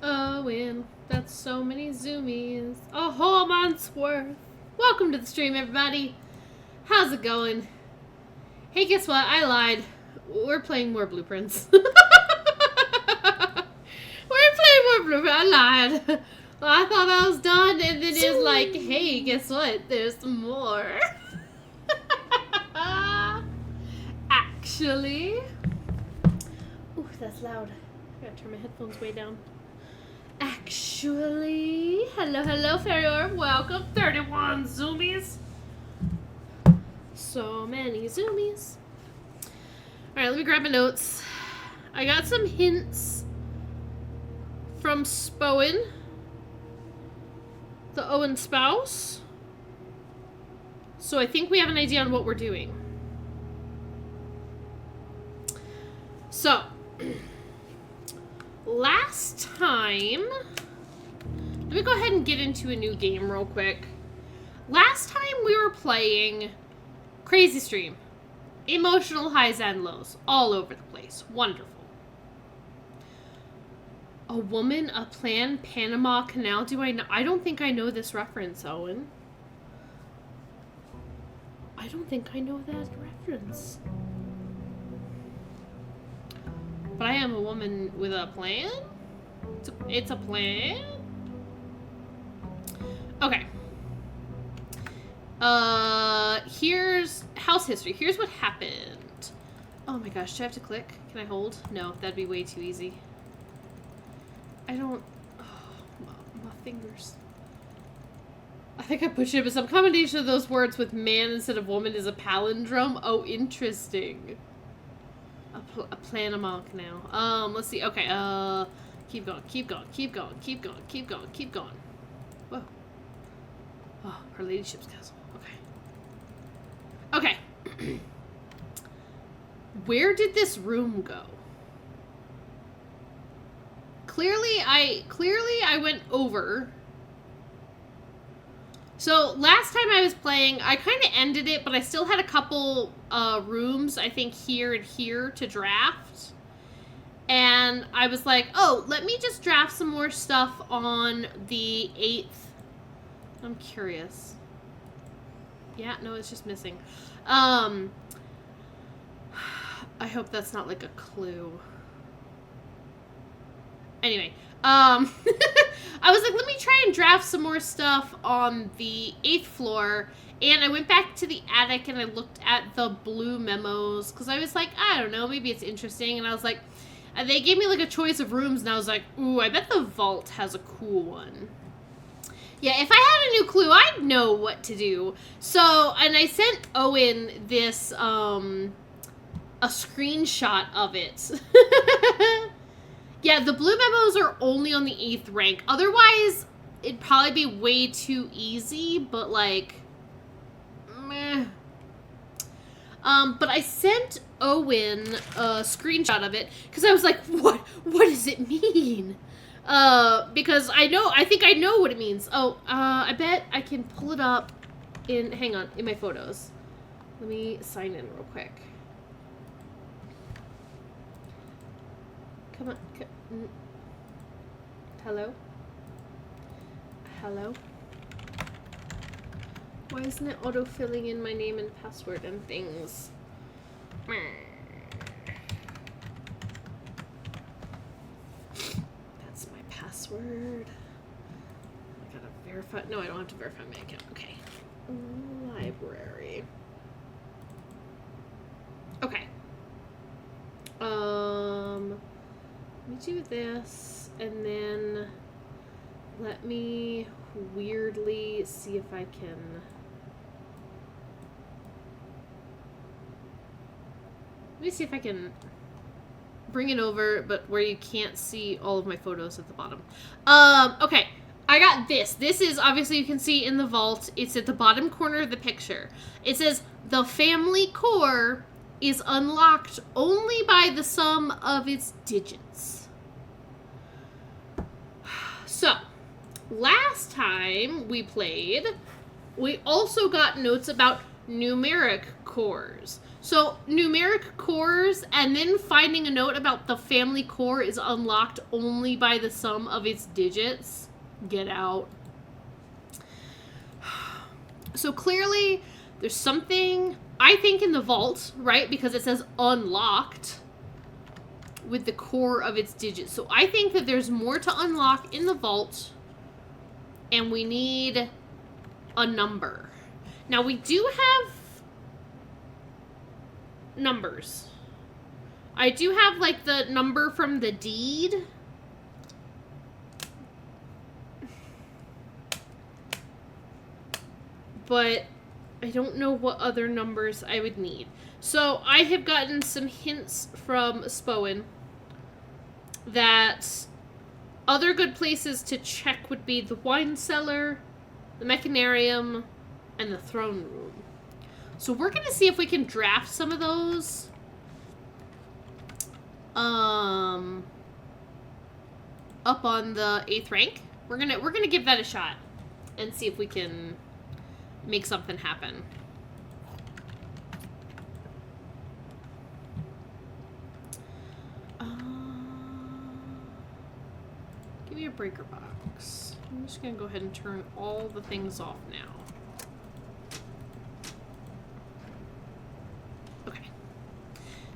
Owen, that's so many zoomies. A whole month's worth. Welcome to the stream, everybody. How's it going? Hey, guess what? I lied. We're playing more blueprints. We're playing more blueprints. I lied. Well, I thought I was done, and then it was like, hey, guess what? There's more. Actually. Ooh, that's loud. I gotta turn my headphones way down. Actually, hello, Fairy Orb. Welcome, 31 zoomies. So many zoomies. Alright, let me grab my notes. I got some hints from Spoen, the Owen spouse. So I think we have an idea on what we're doing. So, last time, let me go ahead and get into a new game real quick. Last time we were playing Crazy Stream. Emotional highs and lows. All over the place. Wonderful. A woman, a plan, Panama Canal. Do I know? I don't think I know this reference, Owen. I don't think I know that reference. But I am a woman with a plan? It's a plan? Okay. Here's house history. Here's what happened. Oh my gosh, do I have to click? Can I hold? No, that'd be way too easy. I don't... Oh, my fingers. I think I pushed it, but some combination of those words with man instead of woman is a palindrome. Oh, interesting. A Panama Canal. Let's see. Okay, keep going. Whoa. Oh, Her Ladyship's castle. Okay. Okay. Where did this room go? Clearly I went over. So, last time I was playing, I kind of ended it, but I still had a couple rooms, I think, here and here to draft. And I was like, oh, let me just draft some more stuff on the 8th. I'm curious. Yeah, no, it's just missing. I hope that's not like a clue. Anyway, I was like, let me try and draft some more stuff on the 8th floor, and I went back to the attic and I looked at the blue memos, because I was like, I don't know, maybe it's interesting, and I was like, they gave me like a choice of rooms, and I was like, ooh, I bet the vault has a cool one. Yeah, if I had a new clue, I'd know what to do. So, and I sent Owen this, a screenshot of it. Yeah, the blue memos are only on the 8th rank. Otherwise, it'd probably be way too easy, but like, meh. But I sent Owen a screenshot of it, because I was like, what does it mean? Because I think I know what it means. Oh, I bet I can pull it up hang on, in my photos. Let me sign in real quick. Come on. Hello? Hello? Why isn't it auto-filling in my name and password and things? That's my password. I gotta verify. No, I don't have to verify my account. Okay. Library. Okay. Let me do this, and then let me weirdly see if I can... Let me see if I can bring it over, but where you can't see all of my photos at the bottom. Okay. I got this. This is, obviously, you can see in the vault. It's at the bottom corner of the picture. It says, the family core is unlocked only by the sum of its digits. So, last time we played, we also got notes about numeric cores. So, numeric cores and then finding a note about the family core is unlocked only by the sum of its digits. Get out. So, clearly, there's something, I think, in the vault, right? Because it says unlocked with the core of its digits. So, I think that there's more to unlock in the vault, and we need a number. Now, we do have numbers. I do have, like, the number from the deed. But I don't know what other numbers I would need. So I have gotten some hints from Spoen that other good places to check would be the wine cellar, the mechanarium, and the throne room. So we're going to see if we can draft some of those. Up on the 8th rank. We're gonna give that a shot and see if we can make something happen. Give me a breaker box. I'm just gonna go ahead and turn all the things off now. Okay.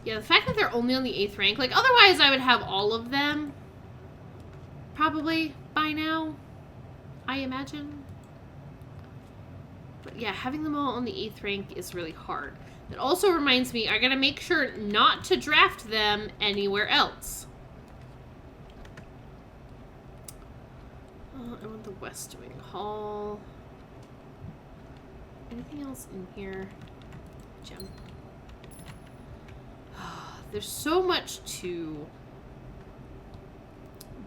Yeah, the fact that they're only on the 8th rank, like, otherwise I would have all of them probably by now, I imagine. But yeah, having them all on the 8th rank is really hard. It also reminds me, I gotta make sure not to draft them anywhere else. I want the West Wing Hall. Anything else in here? Gem. There's so much to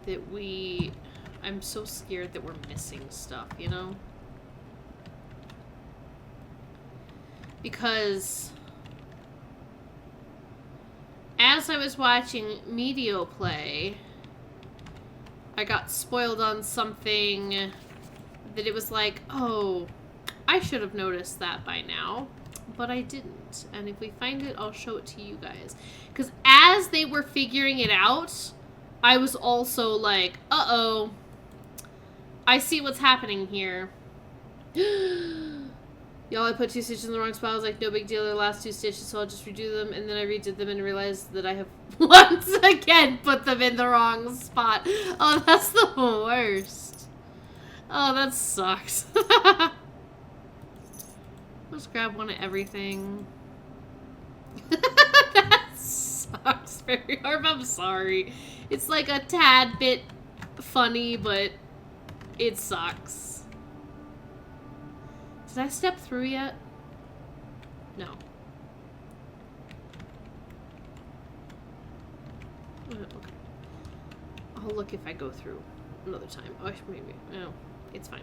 that I'm so scared that we're missing stuff, you know? Because as I was watching Medio play, I got spoiled on something that it was like, oh, I should have noticed that by now, but I didn't. And if we find it, I'll show it to you guys. Because as they were figuring it out, I was also like, uh-oh, I see what's happening here. Y'all, I put 2 stitches in the wrong spot. I was like, no big deal, they're the last 2 stitches, so I'll just redo them. And then I redid them and realized that I have once again put them in the wrong spot. Oh, that's the worst. Oh, that sucks. Let's grab one of everything. That sucks very hard. I'm sorry. It's like a tad bit funny, but it sucks. Did I step through yet? No. Okay. I'll look if I go through another time. Oh, maybe. No, it's fine.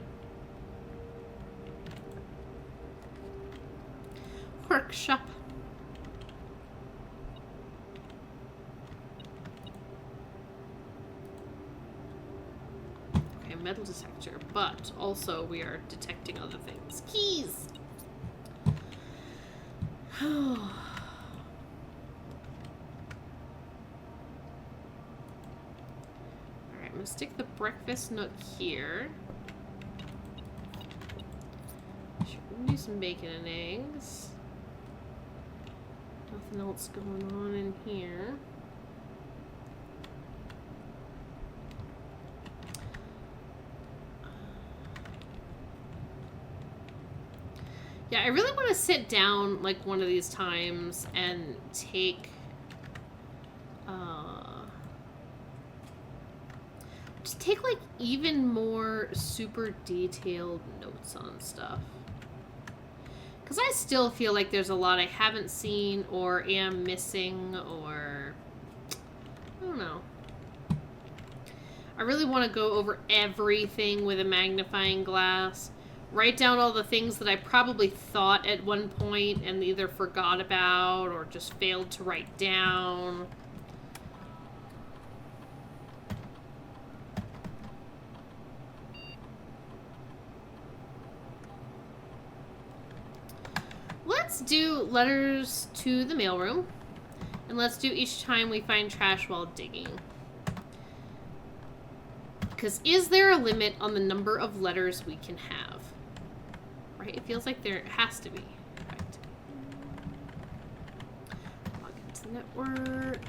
Workshop. Okay, metal detector, but also we are detecting other things. Keys! Alright, I'm gonna stick the breakfast nook here. Should do some bacon and eggs. Nothing else going on in here. Yeah, I really want to sit down like one of these times and take just take like even more super detailed notes on stuff. Because I still feel like there's a lot I haven't seen or am missing, or I don't know. I really want to go over everything with a magnifying glass. Write down all the things that I probably thought at one point and either forgot about or just failed to write down. Let's let's do letters to the mailroom. And let's do each time we find trash while digging. Because is there a limit on the number of letters we can have? Right? It feels like there has to be. Right. Log into the network.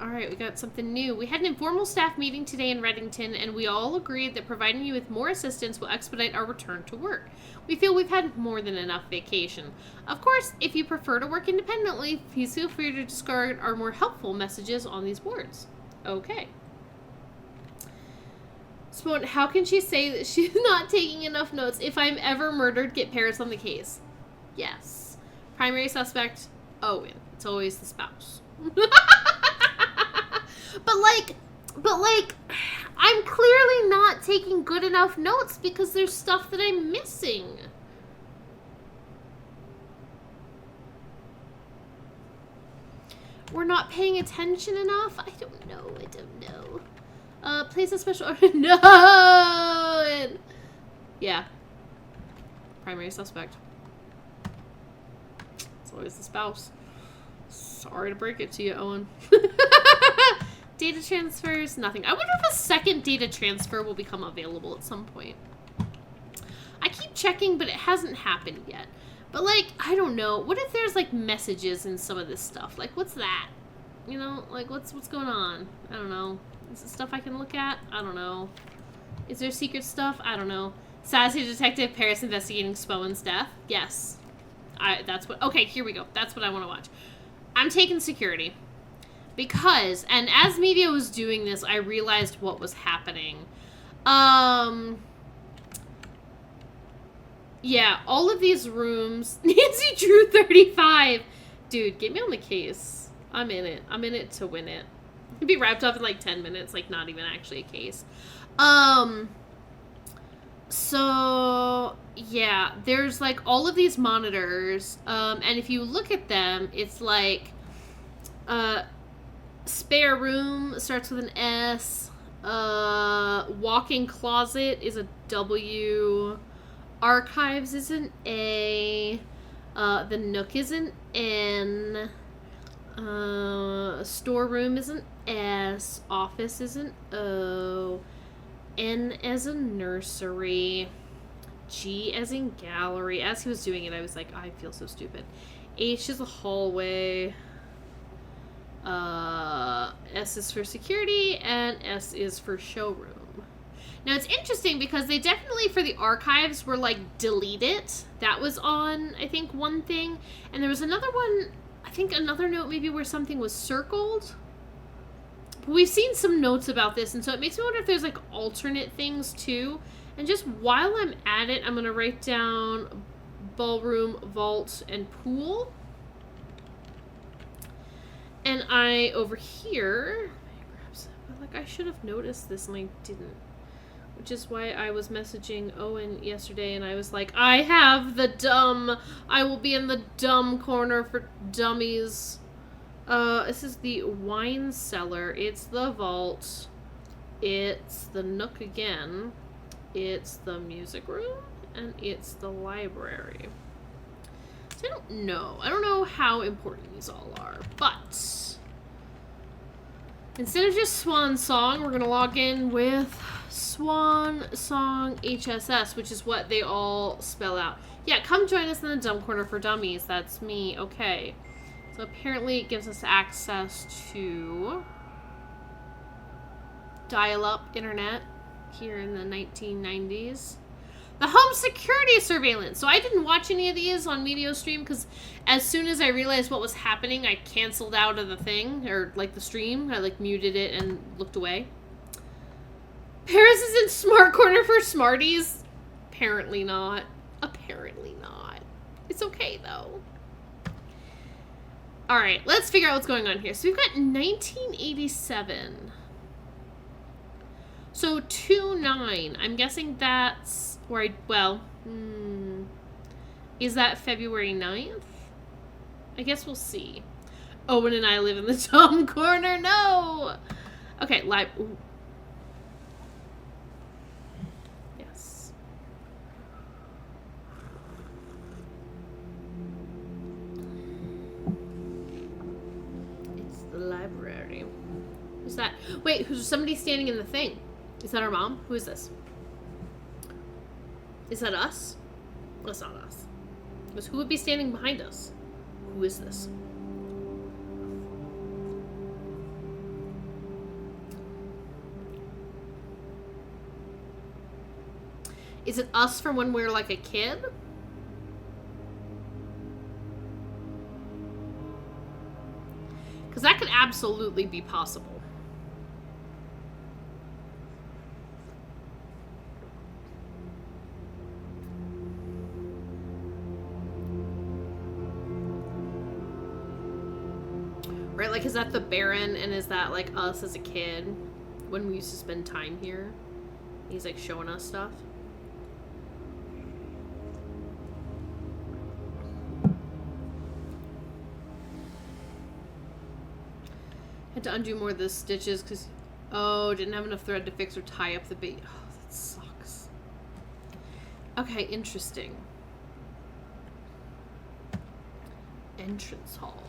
Alright, we got something new. We had an informal staff meeting today in Reddington, and we all agreed that providing you with more assistance will expedite our return to work. We feel we've had more than enough vacation. Of course, if you prefer to work independently, please feel free to discard our more helpful messages on these boards. Okay. Spoon, how can she say that she's not taking enough notes? If I'm ever murdered, get Paris on the case. Yes. Primary suspect, Owen. It's always the spouse. But like, I'm clearly not taking good enough notes because there's stuff that I'm missing. We're not paying attention enough? I don't know. Place a special order. No! Yeah. Primary suspect. It's always the spouse. Sorry to break it to you, Owen. Data transfers, nothing. I wonder if a second data transfer will become available at some point. I keep checking, but it hasn't happened yet. But, like, I don't know. What if there's, like, messages in some of this stuff? Like, what's that? You know, like, what's going on? I don't know. Is it stuff I can look at? I don't know. Is there secret stuff? I don't know. Sassy Detective Paris investigating Spoen's death? Yes. That's what... Okay, here we go. That's what I want to watch. I'm taking security. Because, and as media was doing this, I realized what was happening. Yeah, all of these rooms... Nancy Drew 35! Dude, get me on the case. I'm in it. I'm in it to win it. It'd be wrapped up in like 10 minutes, like not even actually a case. So, yeah, there's like all of these monitors, and if you look at them, it's like, spare room starts with an S, walk-in closet is a W, archives is an A, the Nook is an N, storeroom is an S, office is an O, N as a nursery, G as in gallery. As he was doing it, I was like, I feel so stupid. H is a hallway, S is for security, and S is for showroom. Now, it's interesting because they definitely, for the archives, were like, delete it. That was on, I think, one thing. And there was another one, I think another note maybe where something was circled. But we've seen some notes about this, and so it makes me wonder if there's, like, alternate things, too. And just while I'm at it, I'm going to write down ballroom, vault, and pool. And over here, like, I should have noticed this and I didn't. Which is why I was messaging Owen yesterday and I was like, I will be in the dumb corner for dummies. This is the wine cellar. It's the vault. It's the Nook again. It's the music room. And it's the library. So I don't know. I don't know how important these all are. But instead of just Swan Song, we're going to log in with Swan Song HSS, which is what they all spell out. Yeah, come join us in the dumb corner for dummies. That's me. Okay. So apparently it gives us access to dial-up internet here in the 1990s. The home security surveillance. So I didn't watch any of these on MediaStream because as soon as I realized what was happening, I canceled out of the thing, or like the stream. I like muted it and looked away. Paris is in smart corner for smarties. Apparently not. Apparently not. It's okay though. All right, let's figure out what's going on here. So we've got 1987. So 2/9. I'm guessing that's where is that February 9th? I guess we'll see. Owen and I live in the dumb corner. No. Okay, live. What's that? Wait, who's somebody standing in the thing? Is that our mom? Who is this? Is that us? That's not us. Because who would be standing behind us? Who is this? Is it us from when we were like a kid? Because that could absolutely be possible. Right, like, is that the Baron, and is that, like, us as a kid when we used to spend time here? He's, like, showing us stuff. Had to undo more of the stitches because, oh, didn't have enough thread to fix or tie up the bait. Oh, that sucks. Okay, interesting. Entrance hall.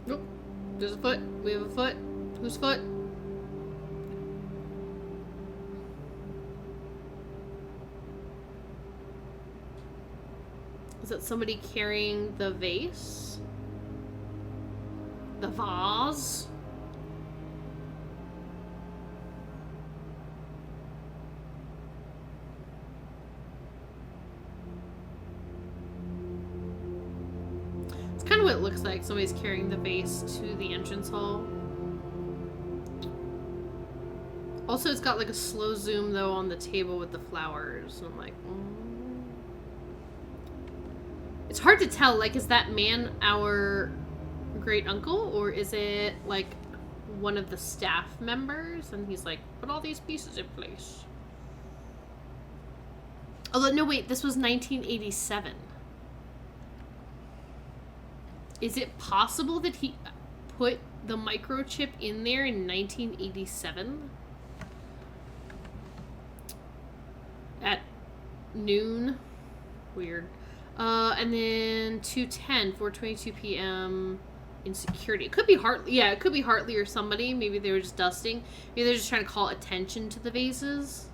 Nope. There's a foot. We have a foot. Whose foot? Is that somebody carrying the vase? The vase? Kind of what it looks like. Somebody's carrying the vase to the entrance hall. Also, it's got like a slow zoom though on the table with the flowers. And I'm like, It's hard to tell. Like, is that man our great uncle, or is it like one of the staff members? And he's like, put all these pieces in place. Although, no, wait, this was 1987. Is it possible that he put the microchip in there in 1987? At noon? Weird. And then 2:10, 4:22 p.m. in security. It could be Hartley. Yeah, it could be Hartley or somebody. Maybe they were just dusting. Maybe they're just trying to call attention to the vases.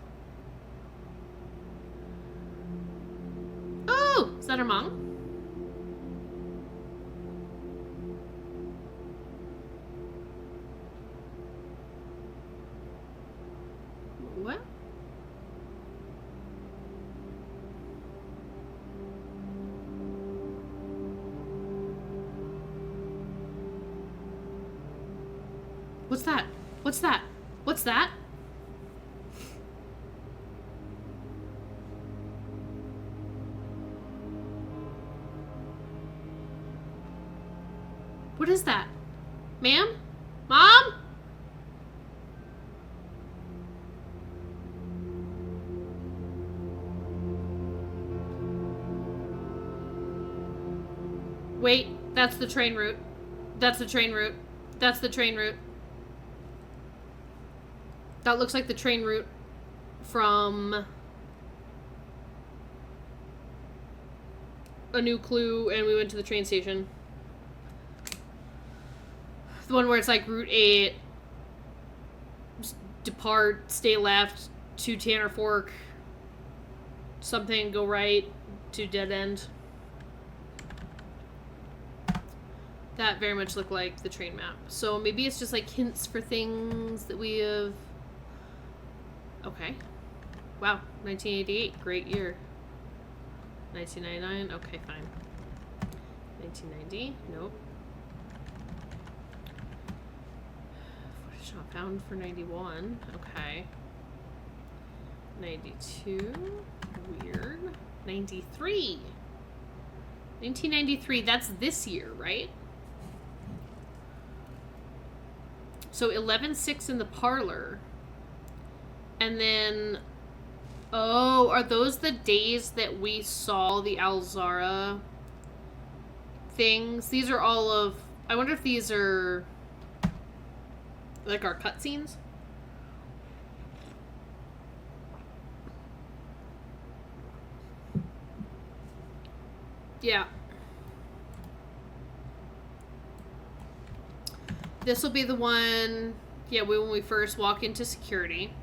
Oh! Is that her mom? What? What's that? What's that? What's that? What is that? Ma'am? Mom? Wait, that's the train route. That's the train route. That's the train route. That looks like the train route from A New Clue, and we went to the train station. The one where it's like Route 8, depart, stay left, to Tanner Fork, something, go right, to dead end. That very much looked like the train map. So maybe it's just like hints for things that we have... Okay. Wow, 1988, great year. 1999, okay, fine. 1990, nope. Footage not found for 91, okay. 92, weird. 93. 1993, that's this year, right? So 11-6 in the parlor. And then Oh, are those the days that we saw the Alzara things? These are all of... I wonder if these are like our cutscenes? Yeah. This will be the one, yeah, when we first walk into security.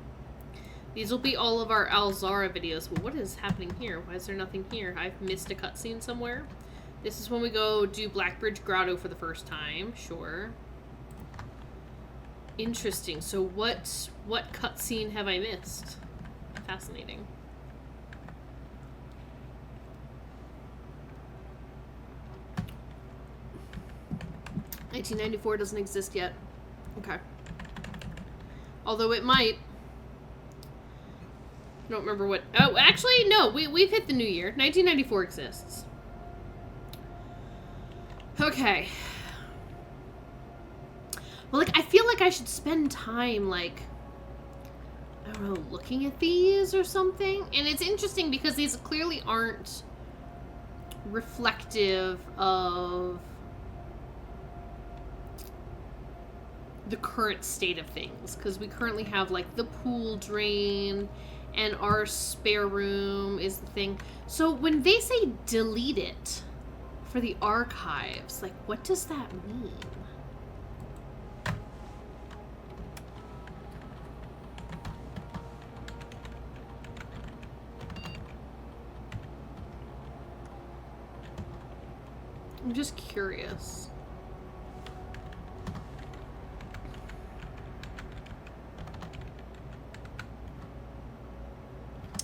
These will be all of our Alzara videos. Well, what is happening here? Why is there nothing here? I've missed a cutscene somewhere. This is when we go do Blackbridge Grotto for the first time. Sure. Interesting. So what cutscene have I missed? Fascinating. $1994 doesn't exist yet. Okay. Although it might. I don't remember what... Oh, actually, no. We've hit the new year. 1994 exists. Okay. Well, like, I feel like I should spend time, like... I don't know, looking at these or something. And it's interesting because these clearly aren't reflective of the current state of things, because we currently have like the pool drain and our spare room is the thing. So when they say delete it for the archives, like what does that mean? I'm just curious.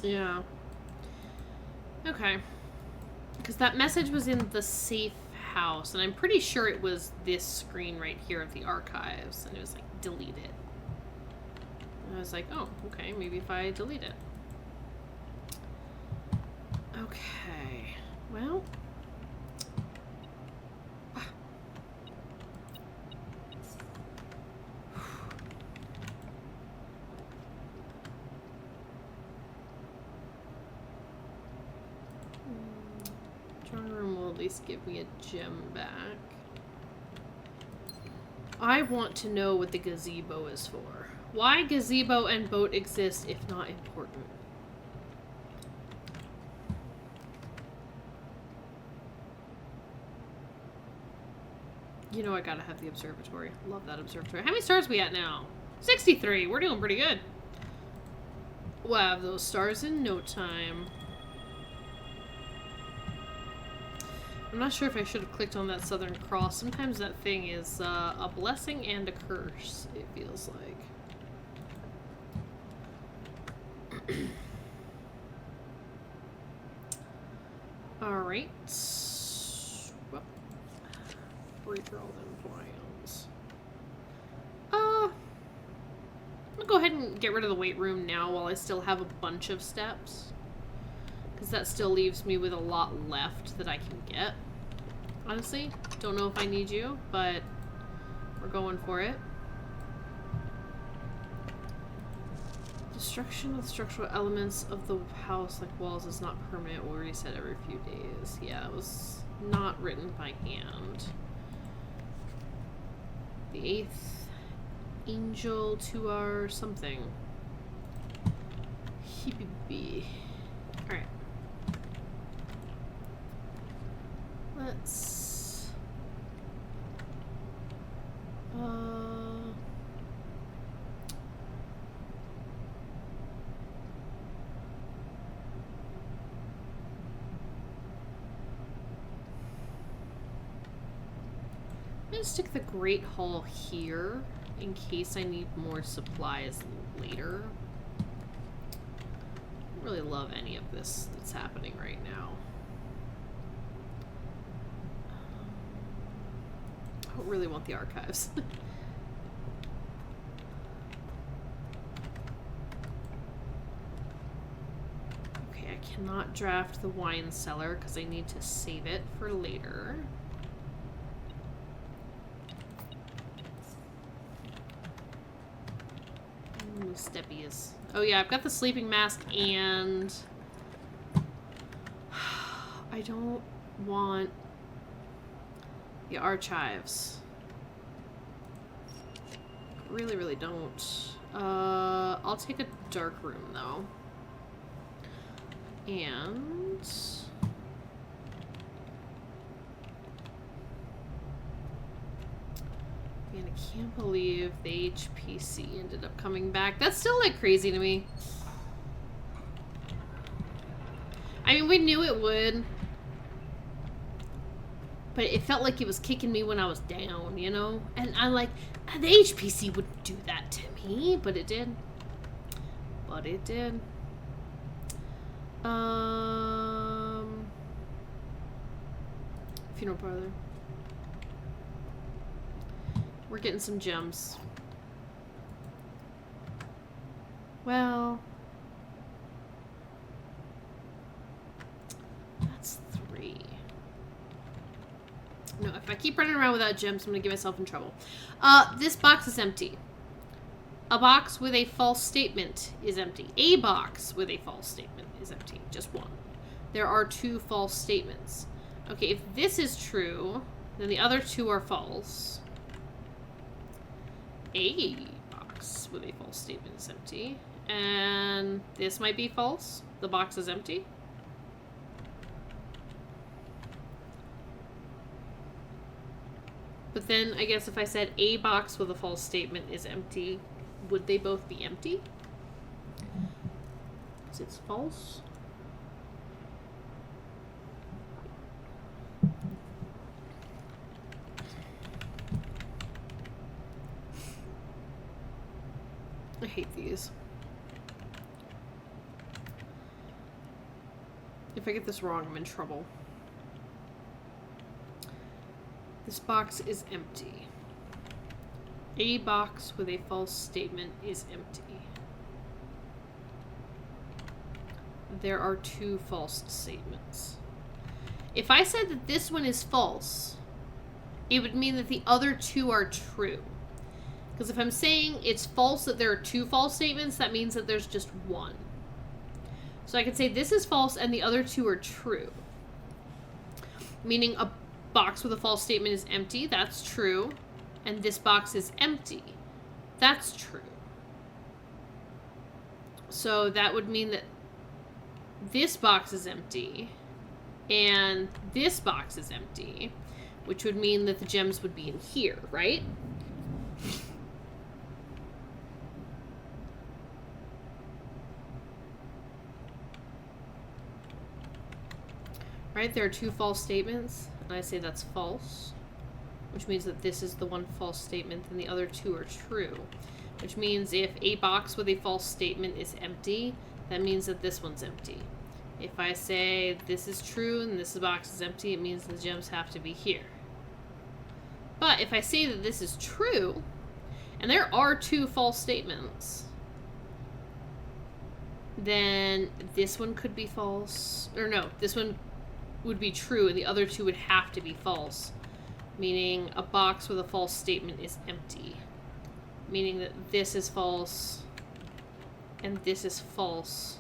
Yeah. Okay. Because that message was in the safe house, and I'm pretty sure it was this screen right here of the archives, and it was like, delete it. And I was like, oh, okay, maybe if I delete it. Okay. Well... Drawing room will at least give me a gem back. I want to know what the gazebo is for. Why gazebo and boat exist if not important? You know I gotta have the observatory. Love that observatory. How many stars are we at now? 63. We're doing pretty good. We'll have those stars in no time. I'm not sure if I should have clicked on that Southern Cross. Sometimes that thing is a blessing and a curse, it feels like. Alright. Well, redraw them plans. I'll go ahead and get rid of the weight room now while I still have a bunch of steps. Because that still leaves me with a lot left that I can get. Honestly, don't know if I need you, but we're going for it. Destruction of structural elements of the house, like walls, is not permanent. Will reset every few days. Yeah, it was not written by hand. The 8th angel to our something. Hippie. Alright. Let's... I'm gonna stick the Great Hall here in case I need more supplies later. I don't really love any of this that's happening right now. I don't really want the archives. Okay, I cannot draft the wine cellar because I need to save it for later. many steppies? Oh yeah, I've got the sleeping mask and... I don't want the archives. Really, really don't. I'll take a dark room though. And... Man, I can't believe the HPC ended up coming back. That's still like crazy to me. I mean, we knew it would. But it felt like it was kicking me when I was down, you know? And I'm like, the HPC wouldn't do that to me, but it did. But it did. Funeral parlor. We're getting some gems. Well, that's 3. No, if I keep running around without gems, I'm gonna get myself in trouble. This box is empty. A box with a false statement is empty. A box with a false statement is empty. Just one. There are 2 false statements. Okay, if this is true, then the other 2 are false. A box with a false statement is empty. And this might be false. The box is empty. But then, I guess if I said a box with a false statement is empty, would they both be empty? Because it's false. I hate these. If I get this wrong, I'm in trouble. This box is empty. A box with a false statement is empty. There are 2 false statements. If I said that this one is false, it would mean that the other 2 are true. Because if I'm saying it's false that there are 2 false statements, that means that there's just one. So I could say this is false and the other 2 are true. Meaning a box with a false statement is empty. That's true. And this box is empty. That's true. So that would mean that this box is empty and this box is empty, which would mean that the gems would be in here, right? Right, there are 2 false statements, and I say that's false, which means that this is the one false statement, and the other 2 are true. Which means if a box with a false statement is empty, that means that this one's empty. If I say this is true and this box is empty, it means the gems have to be here. But if I say that this is true, and there are 2 false statements, then this one could be false. Or no, this one would be true and the other 2 would have to be false. Meaning a box with a false statement is empty. Meaning that this is false and this is false.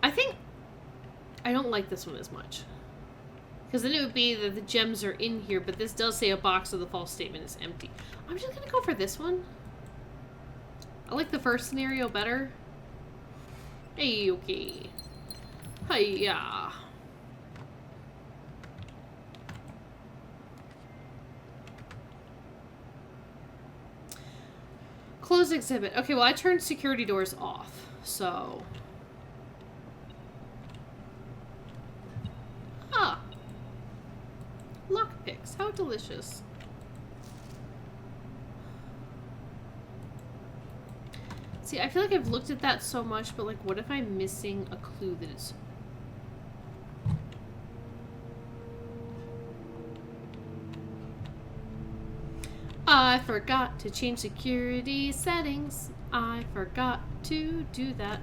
I think I don't like this one as much. Because then it would be that the gems are in here, but this does say a box with a false statement is empty. I'm just going to go for this one. I like the first scenario better. Hey, okay. Hiya. Close exhibit. Okay, well, I turned security doors off, so... Ah. Lockpicks. How delicious. See, I feel like I've looked at that so much, but, like, what if I'm missing a clue that it's... I forgot to change security settings. I forgot to do that.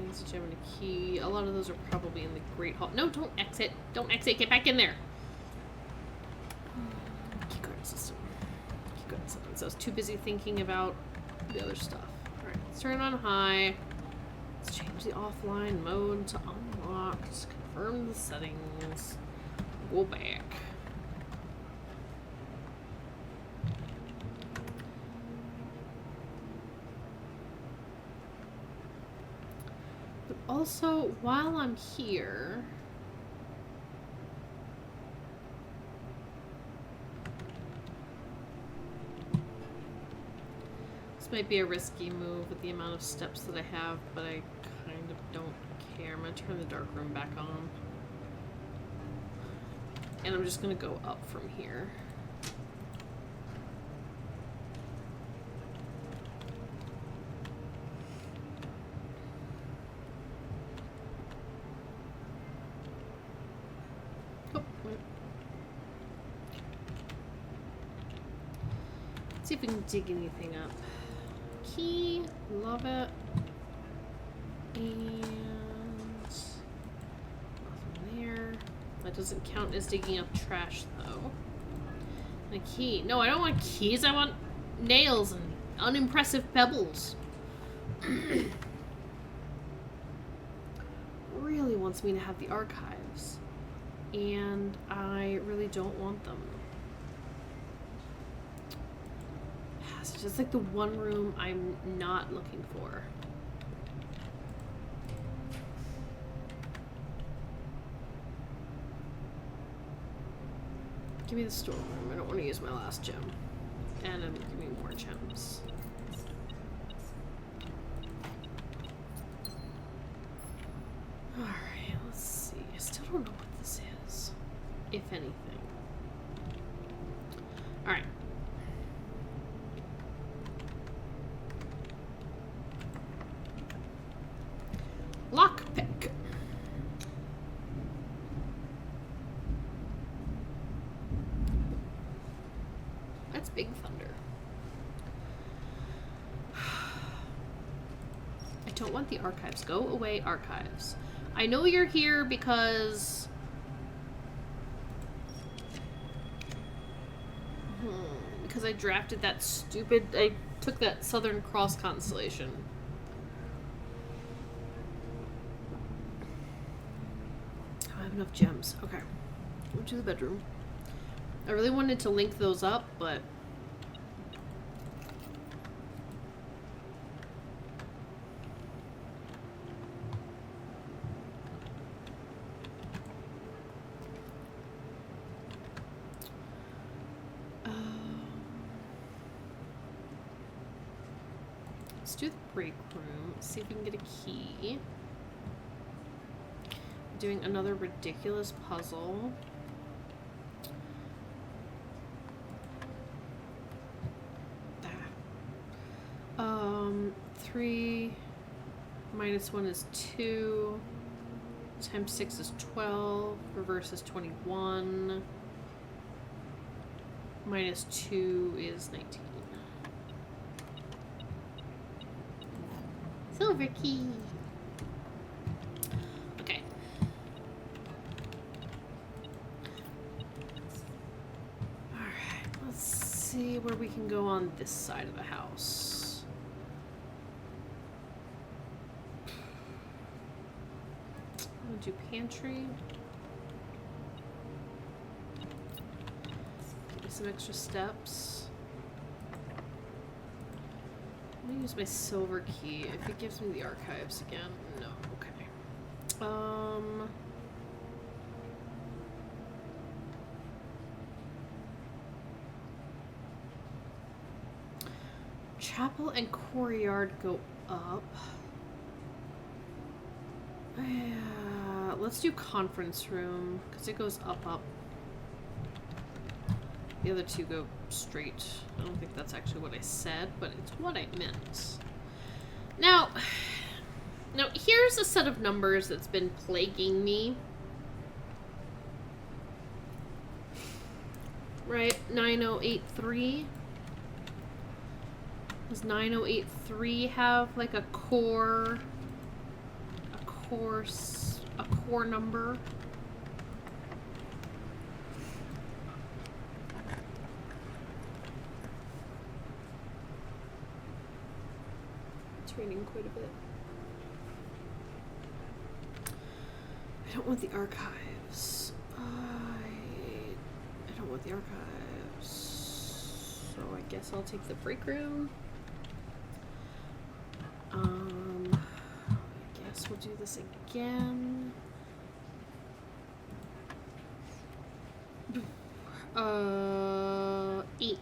There's a gem and a key. A lot of those are probably in the Great Hall. No, don't exit. Don't exit. Get back in there. Key card system. Key card system. So I was too busy thinking about the other stuff. Alright, let's turn on high. Let's change the offline mode to unlocked. Confirm the settings. Go back. But also, while I'm here, this might be a risky move with the amount of steps that I have, but I kind of don't care. I'm gonna turn the dark room back on. And I'm just gonna go up from here. Oh, wait. Let's see if we can dig anything up. Key, love it. And nothing there. That doesn't count as digging up trash, though. And a key. No, I don't want keys. I want nails and unimpressive pebbles. Really wants me to have the archives. And I really don't want them. It's just like the one room I'm not looking for. Give me the storeroom. I don't want to use my last gem. And give me more gems. Alright, let's see. I still don't know what this is. If anything. Alright. Lockpick. That's Big Thunder. I don't want the archives. Go away, archives. I know you're here because... because I drafted that stupid... I took that Southern Cross constellation. I don't have enough gems. Okay. Go to the bedroom. I really wanted to link those up, but... let's do the break room. See if we can get a key. Doing another ridiculous puzzle. 3 minus 1 is 2. Times 6 is 12. Reverse is 21. Minus 2 is 19. Silver key. Okay. Alright, let's see where we can go on this side of the house. I'm gonna do pantry. Give me some extra steps. I'm gonna use my silver key. If it gives me the archives again. No, okay. Chapel and courtyard go up. Yeah, let's do conference room, because it goes up, up. The other two go straight. I don't think that's actually what I said, but it's what I meant. Now here's a set of numbers that's been plaguing me. Right, 9083. Does 9083 have like a core course, a core number. It's raining quite a bit. I don't want the archives. I don't want the archives. So I guess I'll take the break room. I guess we'll do this again. 8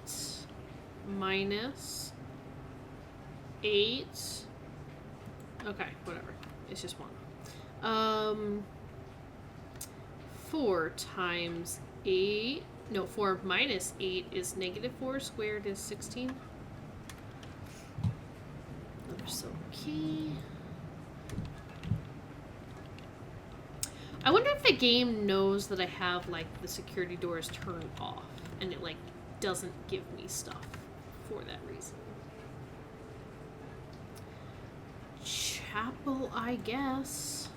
minus 8. Okay, whatever. It's just 1. 4 times 8. No, 4 minus 8 is negative 4 squared is 16. Another silver key. I wonder if the game knows that I have, like, the security doors turned off and it, like, doesn't give me stuff for that reason. Chapel, I guess.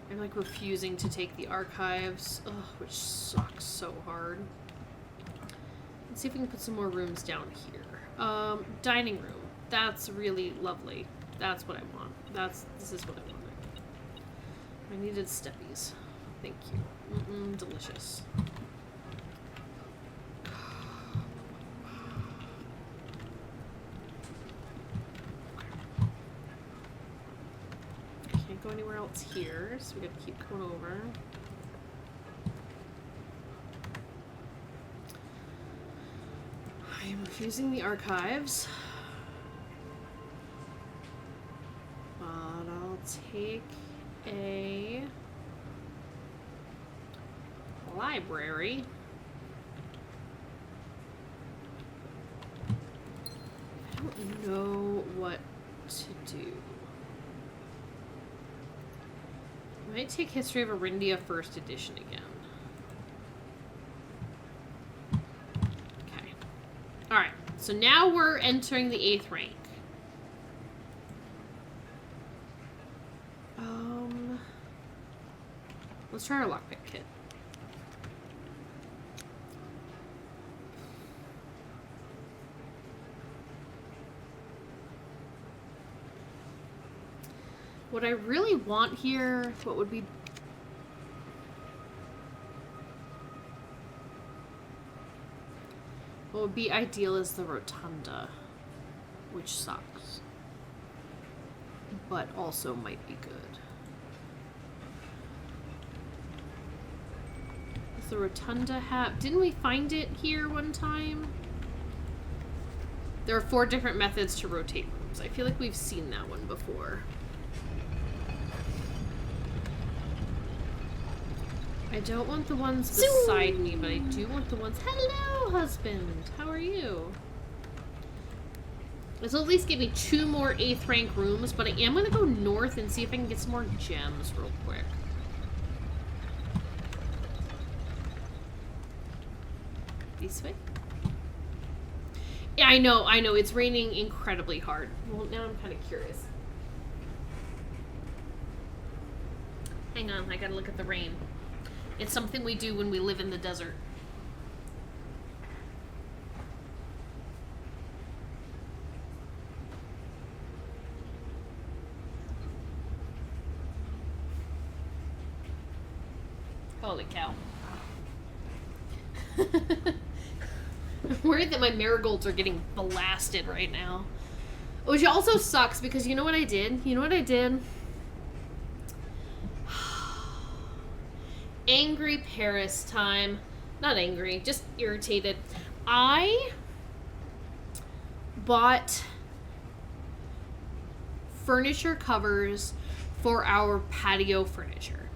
I'm, like, refusing to take the archives, which sucks so hard. Let's see if we can put some more rooms down here. Dining room. That's really lovely. That's what I want. This is what I wanted. I needed steppies. Thank you. Delicious. Can't go anywhere else here, so we gotta keep going over. I am refusing the archives. But I'll take a library. I don't know what to do. I might take History of Arindia First Edition again. Okay. Alright, so now we're entering the 8th rank. Let's try our lockpick kit. What I really want here, what would be ideal is the rotunda, which sucks, but also might be good. The rotunda have... Didn't we find it here one time? There are 4 different methods to rotate rooms. I feel like we've seen that one before. I don't want the ones beside me, but I do want the ones... Hello, husband! How are you? This will at least give me 2 more 8th rank rooms, but I am going to go north and see if I can get some more gems real quick. This way? Yeah, I know. It's raining incredibly hard. Well, now I'm kind of curious. Hang on, I gotta look at the rain. It's something we do when we live in the desert. Holy cow. I'm worried that my marigolds are getting blasted right now. Which also sucks because you know what I did? Angry Paris time. Not angry, just irritated. I bought furniture covers for our patio furniture.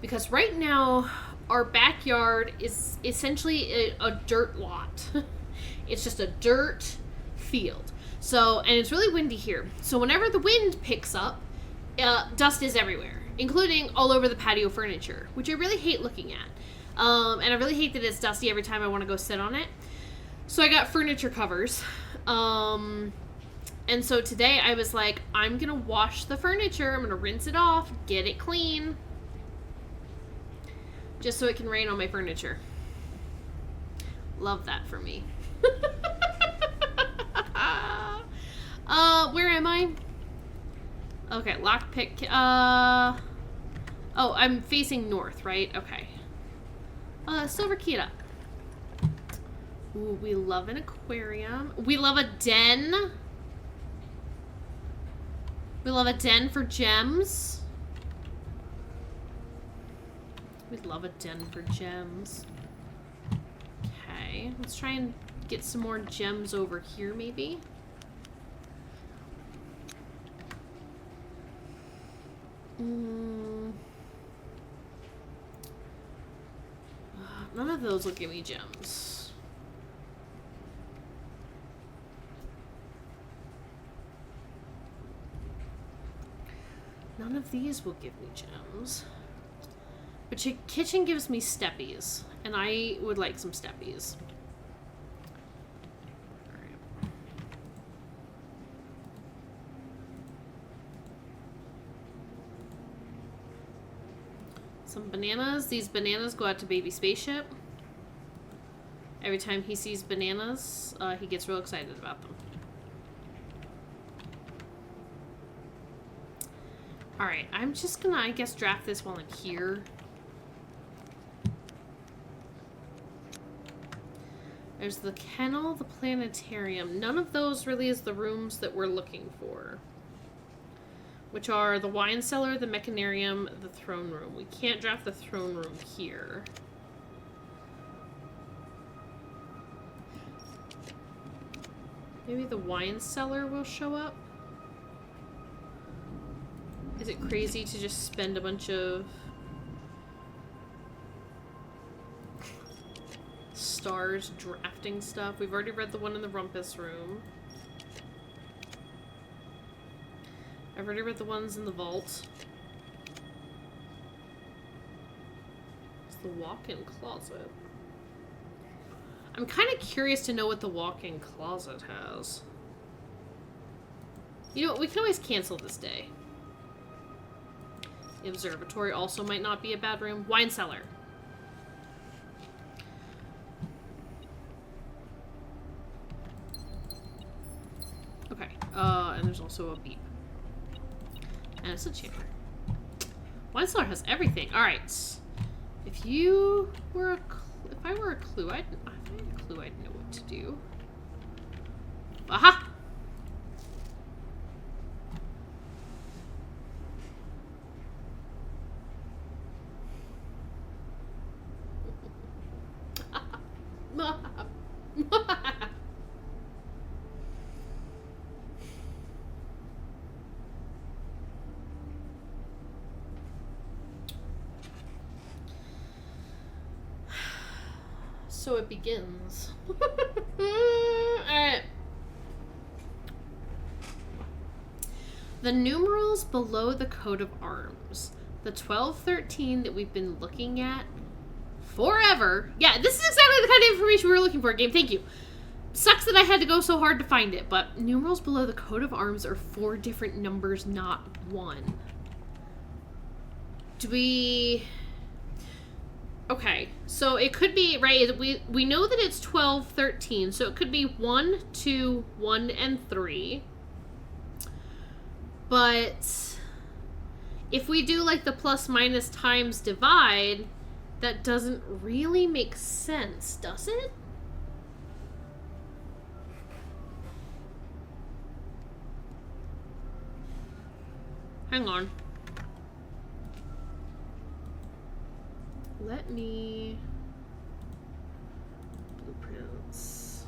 Because right now, our backyard is essentially a dirt lot. It's just a dirt field. So, and it's really windy here. So whenever the wind picks up, dust is everywhere, including all over the patio furniture, which I really hate looking at. And I really hate that it's dusty every time I want to go sit on it. So I got furniture covers. And And so today I was like, I'm going to wash the furniture. I'm going to rinse it off, get it clean. Just so it can rain on my furniture. Love that for me. Where am I? Okay, lockpick. Oh, I'm facing north, right? Okay. Silver Kita. Ooh, we love an aquarium. We love a den. We love a den for gems. We'd love a den for gems. Okay, let's try and get some more gems over here, maybe. None of those will give me gems. None of these will give me gems. But your kitchen gives me steppies, and I would like some steppies. Some bananas. These bananas go out to Baby Spaceship. Every time he sees bananas, he gets real excited about them. Alright, I'm just gonna, I guess, draft this while I'm here. There's the kennel, the planetarium. None of those really is the rooms that we're looking for. Which are the wine cellar, the mechanarium, the throne room. We can't draft the throne room here. Maybe the wine cellar will show up? Is it crazy to just spend a bunch of stars drafting stuff? We've already read the one in the rumpus room. I've already read the ones in the vault. It's the walk-in closet. I'm kind of curious to know what the walk-in closet has. You know what? We can always cancel this day. The observatory also might not be a bad room. Wine cellar. Okay. And there's also a beep. And it's a chair. Wine cellar has everything. All right. If you were if I were a clue, if I had a clue, I'd know what to do. Aha! So it begins. Alright. The numerals below the coat of arms. The 1213 that we've been looking at forever. Yeah, this is exactly the kind of information we were looking for, game. Thank you. Sucks that I had to go so hard to find it, but numerals below the coat of arms are 4 different numbers, not 1. Do we... Okay, so it could be, right, we know that it's 12, 13, so it could be 1, 2, 1, and 3. But if we do, like, the plus, minus, times, divide, that doesn't really make sense, does it? Hang on. Let me... Blueprints.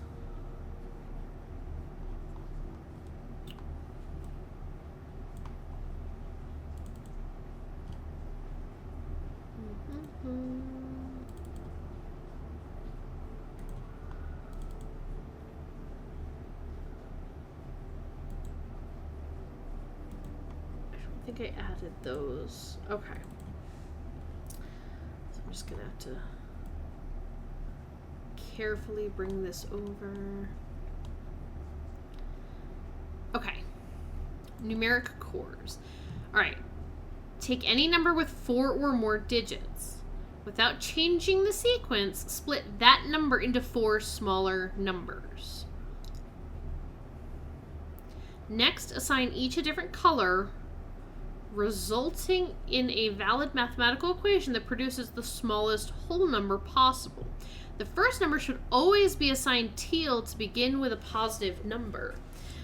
I don't think I added those. Okay. I'm just gonna have to carefully bring this over. Okay. numeric cores. All right. Take any number with 4 or more digits. Without changing the sequence, split that number into 4 smaller numbers. Next, assign each a different color, resulting in a valid mathematical equation that produces the smallest whole number possible. The first number should always be assigned teal to begin with a positive number.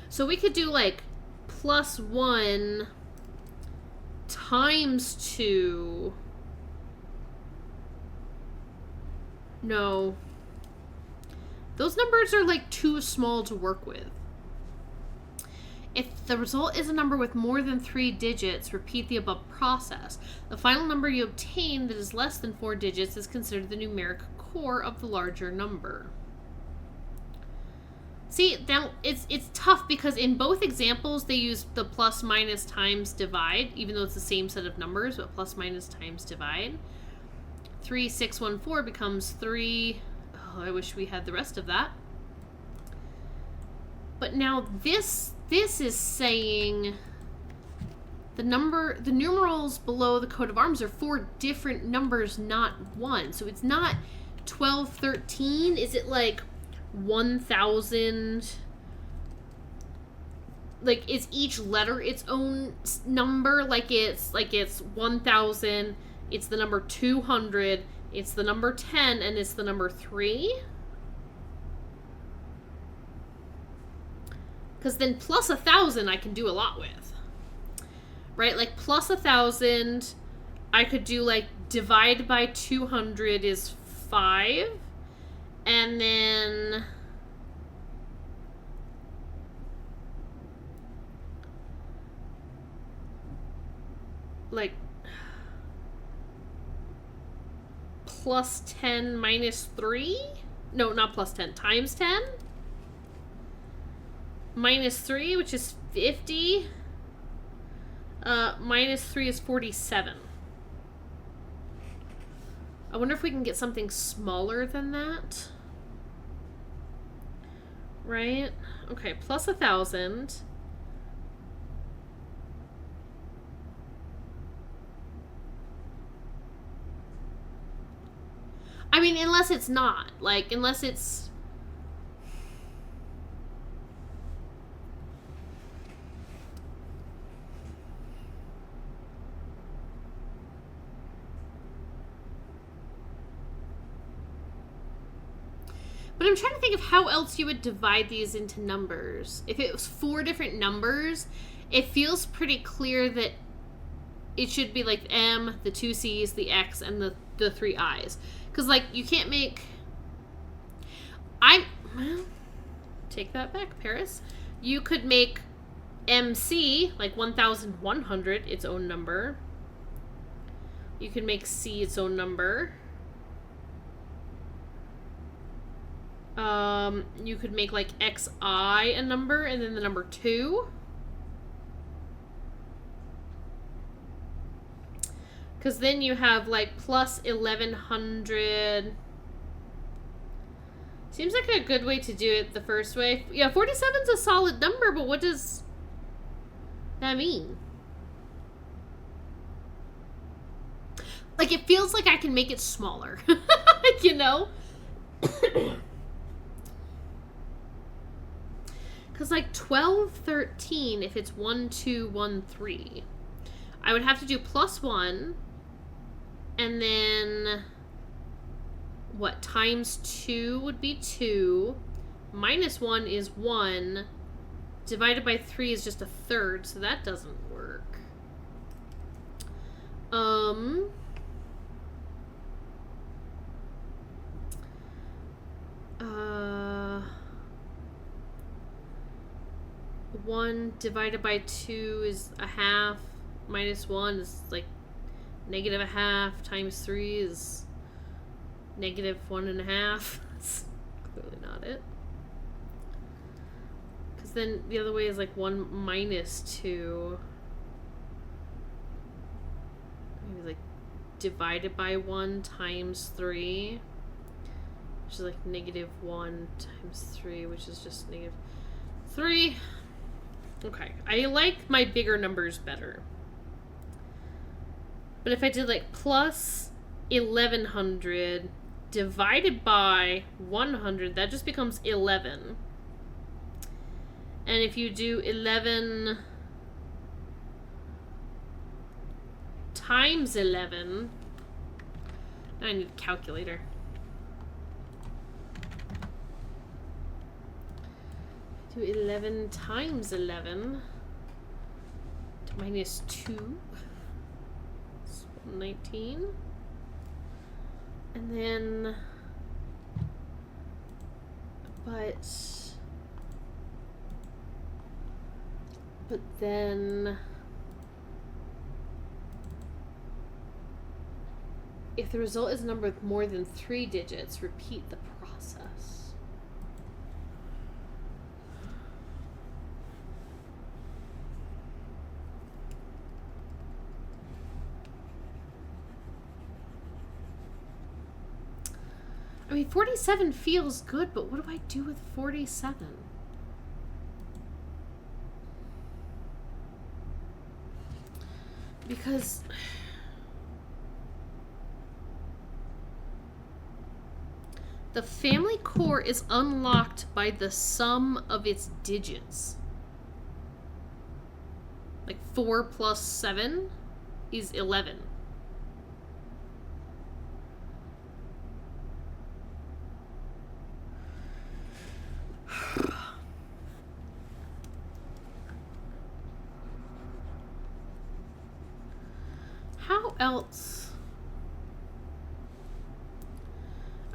So we could do like +1 times 2. No. Those numbers are like too small to work with. If the result is a number with more than 3 digits, repeat the above process. The final number you obtain that is less than 4 digits is considered the numeric core of the larger number. See, now it's tough because in both examples they use the plus, minus, times, divide, even though it's the same set of numbers, but plus, minus, times, divide. 3, 6, 1, 4 becomes 3. Oh, I wish we had the rest of that. But now this is saying the numerals below the coat of arms are 4 different numbers, not 1. So it's not 12, 13. Is it like 1,000? Like, is each letter its own number? Like it's 1,000, it's the number 200, it's the number 10, and it's the number 3? Because then plus 1,000 I can do a lot with. Right? Like plus 1,000, I could do like divide by 200 is 5. And then like plus 10 minus 3? No, not plus 10, times 10? Minus 3, which is 50. Minus 3 is 47. I wonder if we can get something smaller than that. Right? Okay, plus 1,000. I mean, unless it's not. Like, unless it's... But I'm trying to think of how else you would divide these into numbers. If it was 4 different numbers, it feels pretty clear that it should be like M, the 2 C's, the X, and the 3 I's. Because, like, you can't make... Well, take that back, Paris. You could make MC, like 1,100, its own number. You could make C its own number. You could make like XI a number and then the number 2. Because then you have like plus 1,100. Seems like a good way to do it the first way. Yeah, 47's a solid number, but what does that mean? Like, it feels like I can make it smaller. You know? Because, like, 12, 13, if it's 1, 2, 1, 3, I would have to do plus 1, and then, what, times 2 would be 2, minus 1 is 1, divided by 3 is just a third, so that doesn't work. 1 divided by 2 is a half, minus 1 is like negative a half, times 3 is negative 1.5. That's clearly not it. Because then the other way is like 1 minus 2. Maybe like divided by 1 times 3. Which is like negative 1 times 3, which is just negative 3. Okay, I like my bigger numbers better. But if I did like plus 1100 divided by 100, that just becomes 11. And if you do 11 times 11, I need a calculator. Do 11 times 11 minus 2. 19. And then, but then if the result is a number with more than 3 digits, repeat the process. I mean, 47 feels good, but what do I do with 47? Because the family core is unlocked by the sum of its digits. Like 4 plus 7 is 11. How else?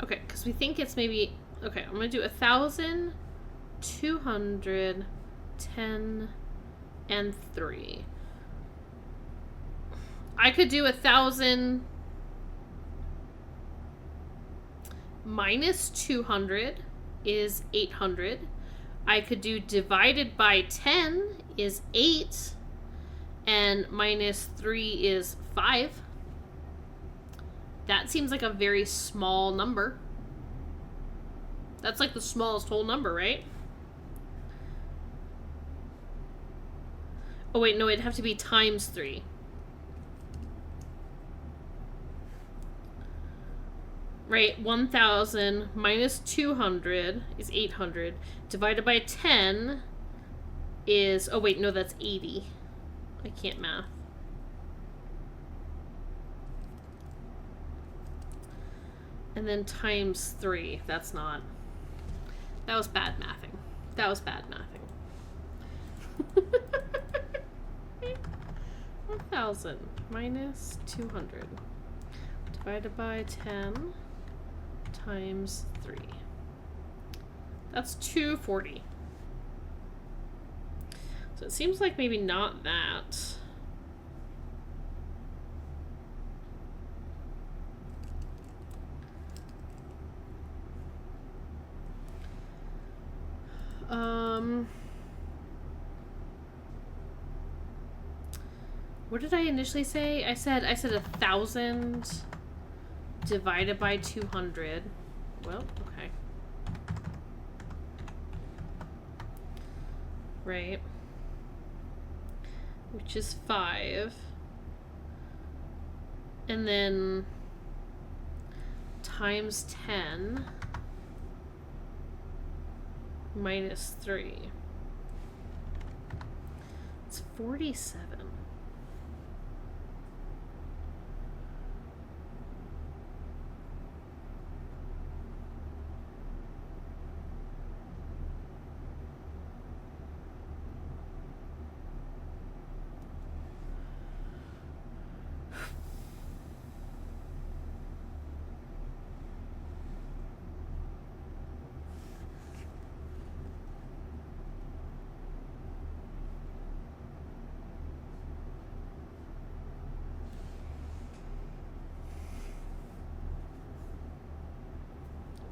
Okay, because we think it's maybe... Okay, I'm going to do 1,210 and 3. I could do 1,000 minus 200 is 800. I could do divided by 10 is 8. And minus 3 is 5. That seems like a very small number. That's like the smallest whole number, right? Oh wait, no, it'd have to be times 3. Right, 1,000 minus 200 is 800. Divided by 10 is... Oh wait, no, that's 80. I can't math. And then times 3. That's not... That was bad mathing. That was bad mathing. 1,000 minus 200 divided by 10 times 3. That's 240. So it seems like maybe not that. What did I initially say? I said 1,000 divided by 200. Well, okay. Right. Which is 5. And then times 10 minus 3. It's 47.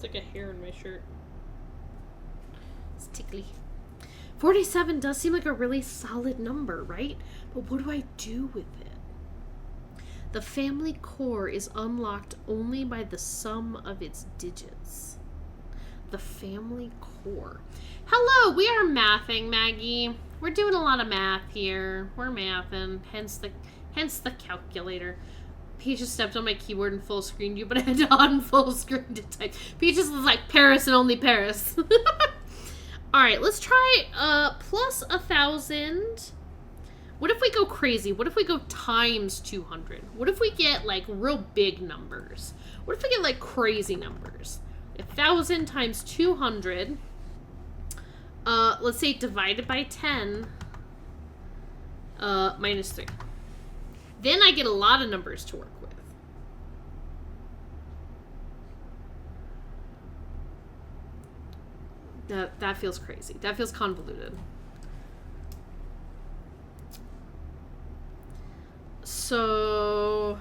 It's like a hair in my shirt. It's tickly. 47 does seem like a really solid number, right? But what do I do with it? The family core is unlocked only by the sum of its digits. The family core. Hello, we are mathing, Maggie. We're doing a lot of math here. We're mathing, hence the calculator. Peaches stepped on my keyboard and full screened you, but I had to on full screen to type. Peaches was like Paris and only Paris. Alright, let's try plus 1,000. What if we go crazy? What if we go times 200? What if we get like real big numbers? What if we get like crazy numbers? 1,000 times 200. Let's say divided by 10. Minus 3. Then I get a lot of numbers to work with. That feels crazy. That feels convoluted. So,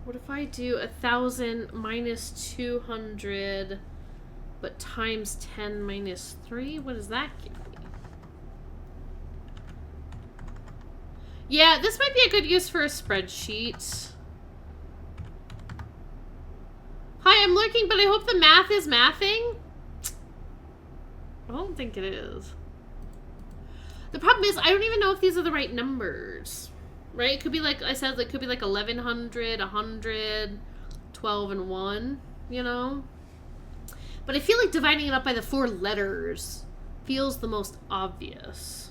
what if I do 1,000 minus 200, but times 10 minus 3? What does that give me? Yeah, this might be a good use for a spreadsheet. Hi, I'm lurking, but I hope the math is mathing. I don't think it is. The problem is, I don't even know if these are the right numbers. Right? It could be like, I said, it could be like 1,100, 100, 12, and 1, you know? But I feel like dividing it up by the 4 letters feels the most obvious.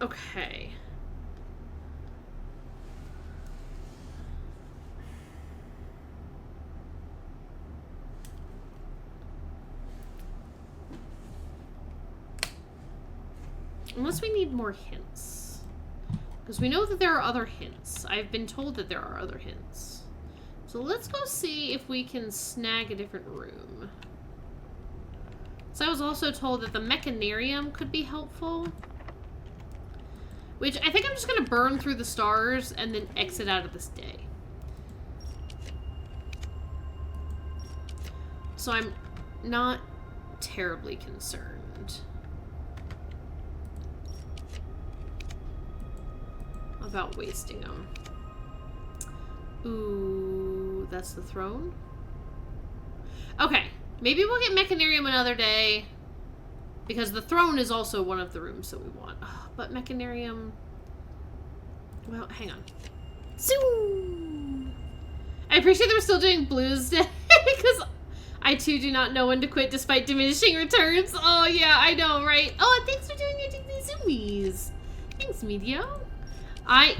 Okay. Unless we need more hints. Because we know that there are other hints. I've been told that there are other hints. So let's go see if we can snag a different room. So I was also told that the mechanarium could be helpful. Which I think I'm just going to burn through the stars and then exit out of this day. So I'm not terribly concerned about wasting them. Ooh, that's the throne? Okay. Maybe we'll get Mechanarium another day, because the throne is also one of the rooms that we want. Oh, but Mechanarium... Well, hang on. Zoom! I appreciate that we're still doing Blues Day, because I too do not know when to quit despite diminishing returns. Oh, yeah, I know, right? Oh, and thanks for doing your zoomies. Thanks, Medio. I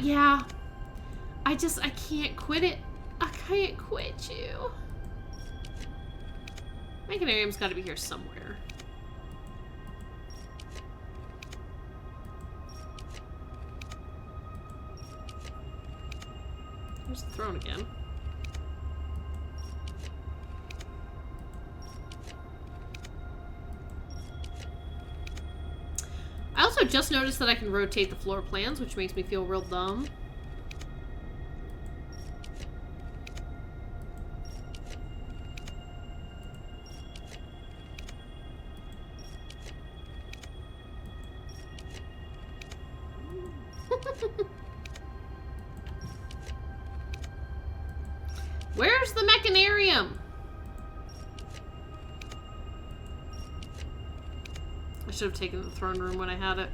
can't quit it. I can't quit you. Mechanarium's got to be here somewhere. There's the throne again. I also just noticed that I can rotate the floor plans, which makes me feel real dumb. Where's the Mechanarium? I should have taken the throne room when I had it.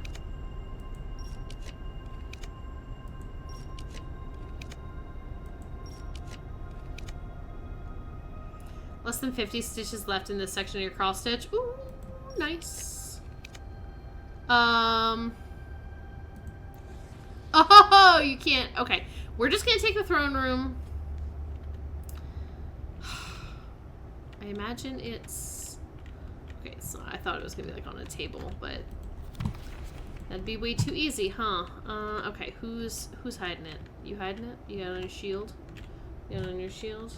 Less than 50 stitches left in this section of your cross stitch. Ooh, nice. Oh, you can't. Okay, we're just gonna take the throne room. I imagine it's... Okay, it's not. I thought it was gonna be like on a table, but that'd be way too easy, huh? Okay, who's hiding it? You hiding it? You got it on your shield? You got it on your shield?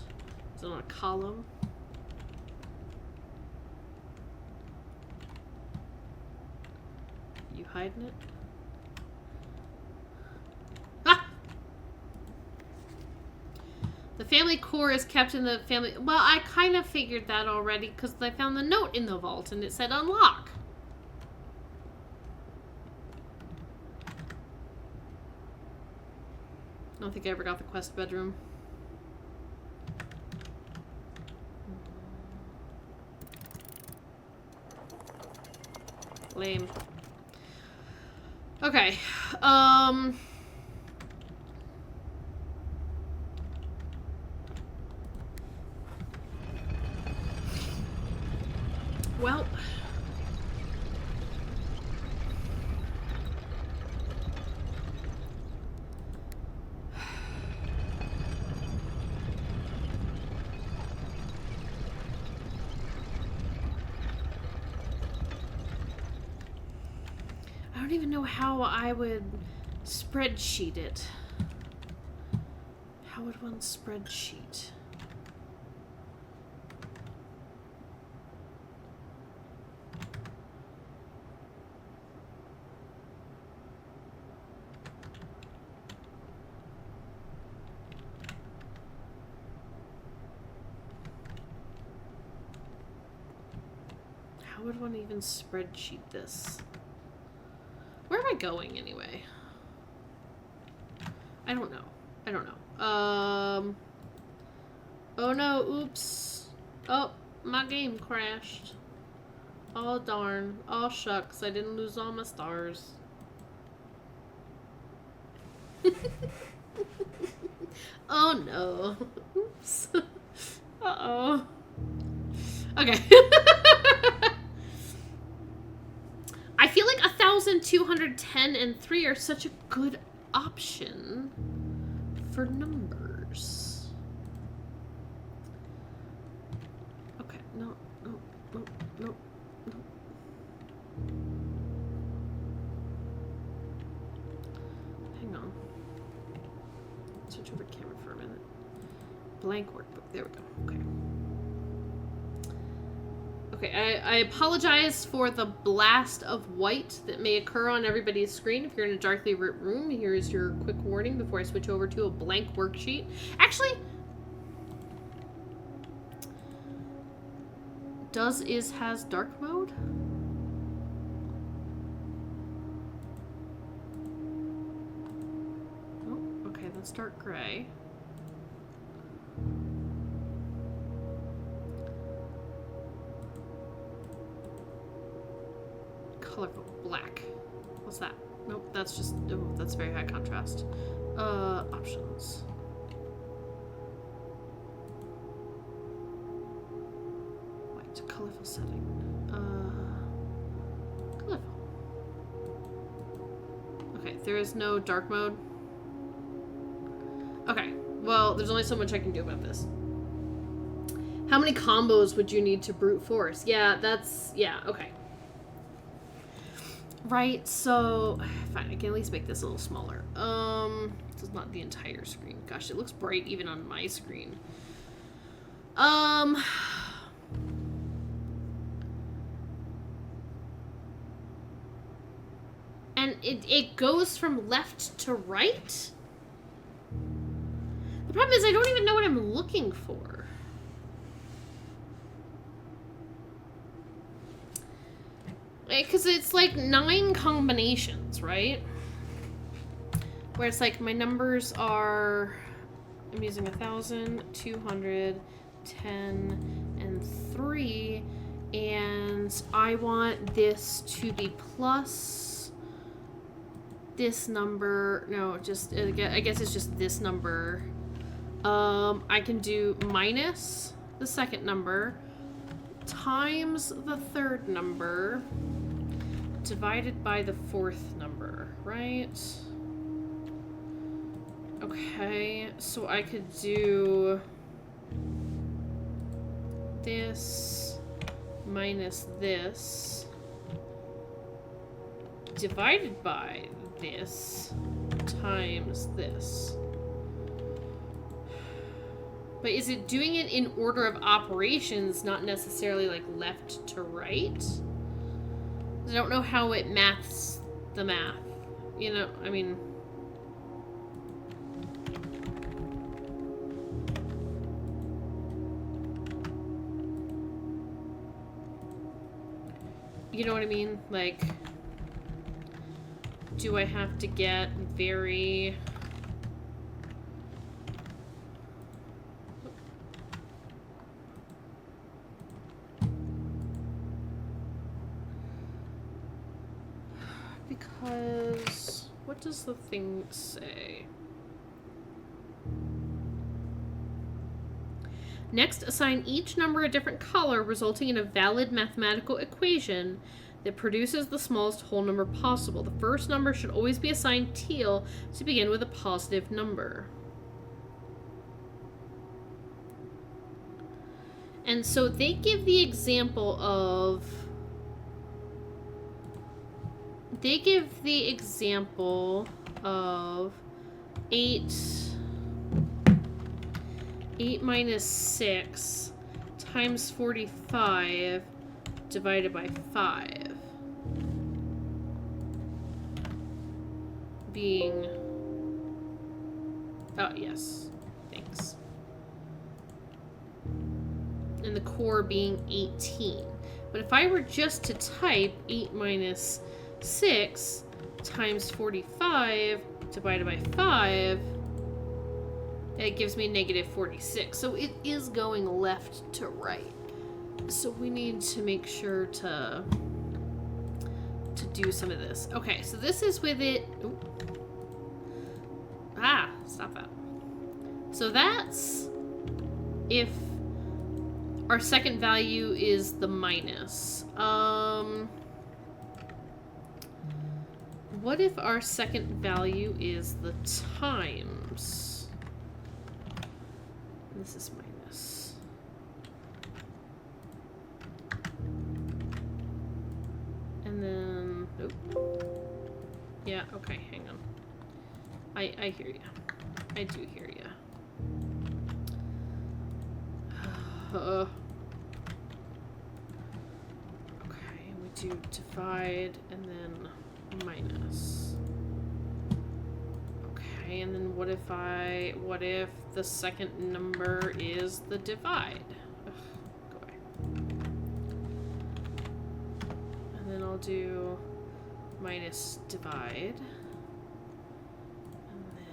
Is it on a column? You hiding it? Ah! The family core is kept in the family... Well, I kind of figured that already because I found the note in the vault and it said unlock. I don't think I ever got the quest bedroom. Lame. Okay. Well. I don't even know how I would spreadsheet it. How would one spreadsheet? How would one even spreadsheet this? Where am I going anyway? I don't know. I don't know. Oh no, oops. Oh, my game crashed. Oh darn. Oh shucks, I didn't lose all my stars. Oh no. Oops. Uh-oh. Okay. I feel like 1,210 and 3 are such a good option for numbers. Okay, no. Hang on. Switch over to camera for a minute. Blank workbook. There we go. Okay. Okay, I apologize for the blast of white that may occur on everybody's screen. If you're in a darkly lit room, here's your quick warning before I switch over to a blank worksheet. Actually, has dark mode? Oh, okay, that's dark gray. Colorful black. What's that? Nope, that's just, oh, that's very high contrast. Options. White, colorful setting. Colorful. Okay, there is no dark mode. Okay, well, there's only so much I can do about this. How many combos would you need to brute force? Yeah, okay. Right, so fine, I can at least make this a little smaller. This is not the entire screen. Gosh, it looks bright even on my screen. And it goes from left to right? The problem is I don't even know what I'm looking for. Because it's like 9 combinations, right? Where it's like my numbers are, I'm using 1,210 and 3, and I want this to be plus this number. No, just, I guess it's just this number. I can do minus the second number times the third number divided by the fourth number, right? Okay, so I could do this minus this divided by this times this. But is it doing it in order of operations, not necessarily like left to right? I don't know how it maths the math. You know, I mean... You know what I mean? Like, do I have to get very... Because what does the thing say? Next, assign each number a different color, resulting in a valid mathematical equation that produces the smallest whole number possible. The first number should always be assigned teal to begin with a positive number. And so they give the example of... They give the example of 8 minus 6 times 45 divided by 5 being... Oh, yes. Thanks. And the core being 18. But if I were just to type 8 minus 6 times 45 divided by 5, it gives me negative 46. So it is going left to right. So we need to make sure to do some of this. Okay, so this is with it. Ooh. Ah, stop that. So that's if our second value is the minus. What if our second value is the times? This is minus. And then, nope. Yeah, okay, hang on. I hear ya. I do hear ya. Okay, we do divide and then minus. Okay, and then what if the second number is the divide? Ugh, go away. And then I'll do minus divide. And then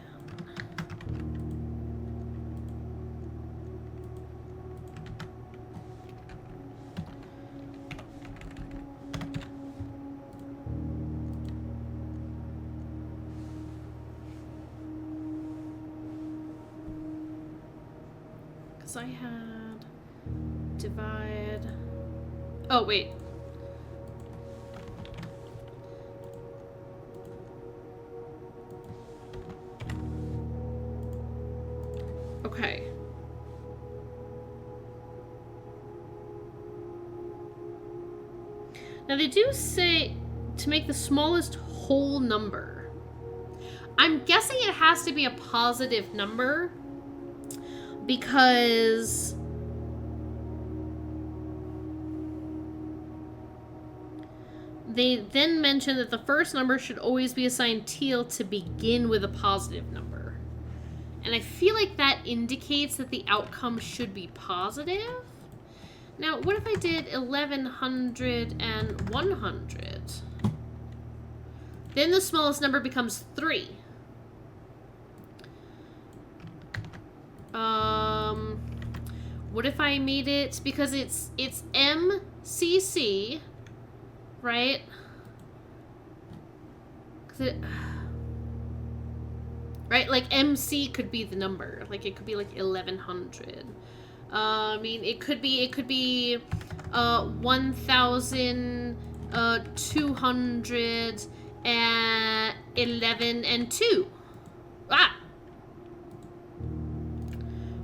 I had divide. Oh, wait. Okay. Now they do say to make the smallest whole number. I'm guessing it has to be a positive number. Because they then mention that the first number should always be assigned teal to begin with a positive number. And I feel like that indicates that the outcome should be positive. Now, what if I did 1100 and 100? Then the smallest number becomes 3. What if I made it, because it's MCC, right? Right, like MC could be the number, like it could be like 1100. I mean, it could be 1211 and 2. Ah.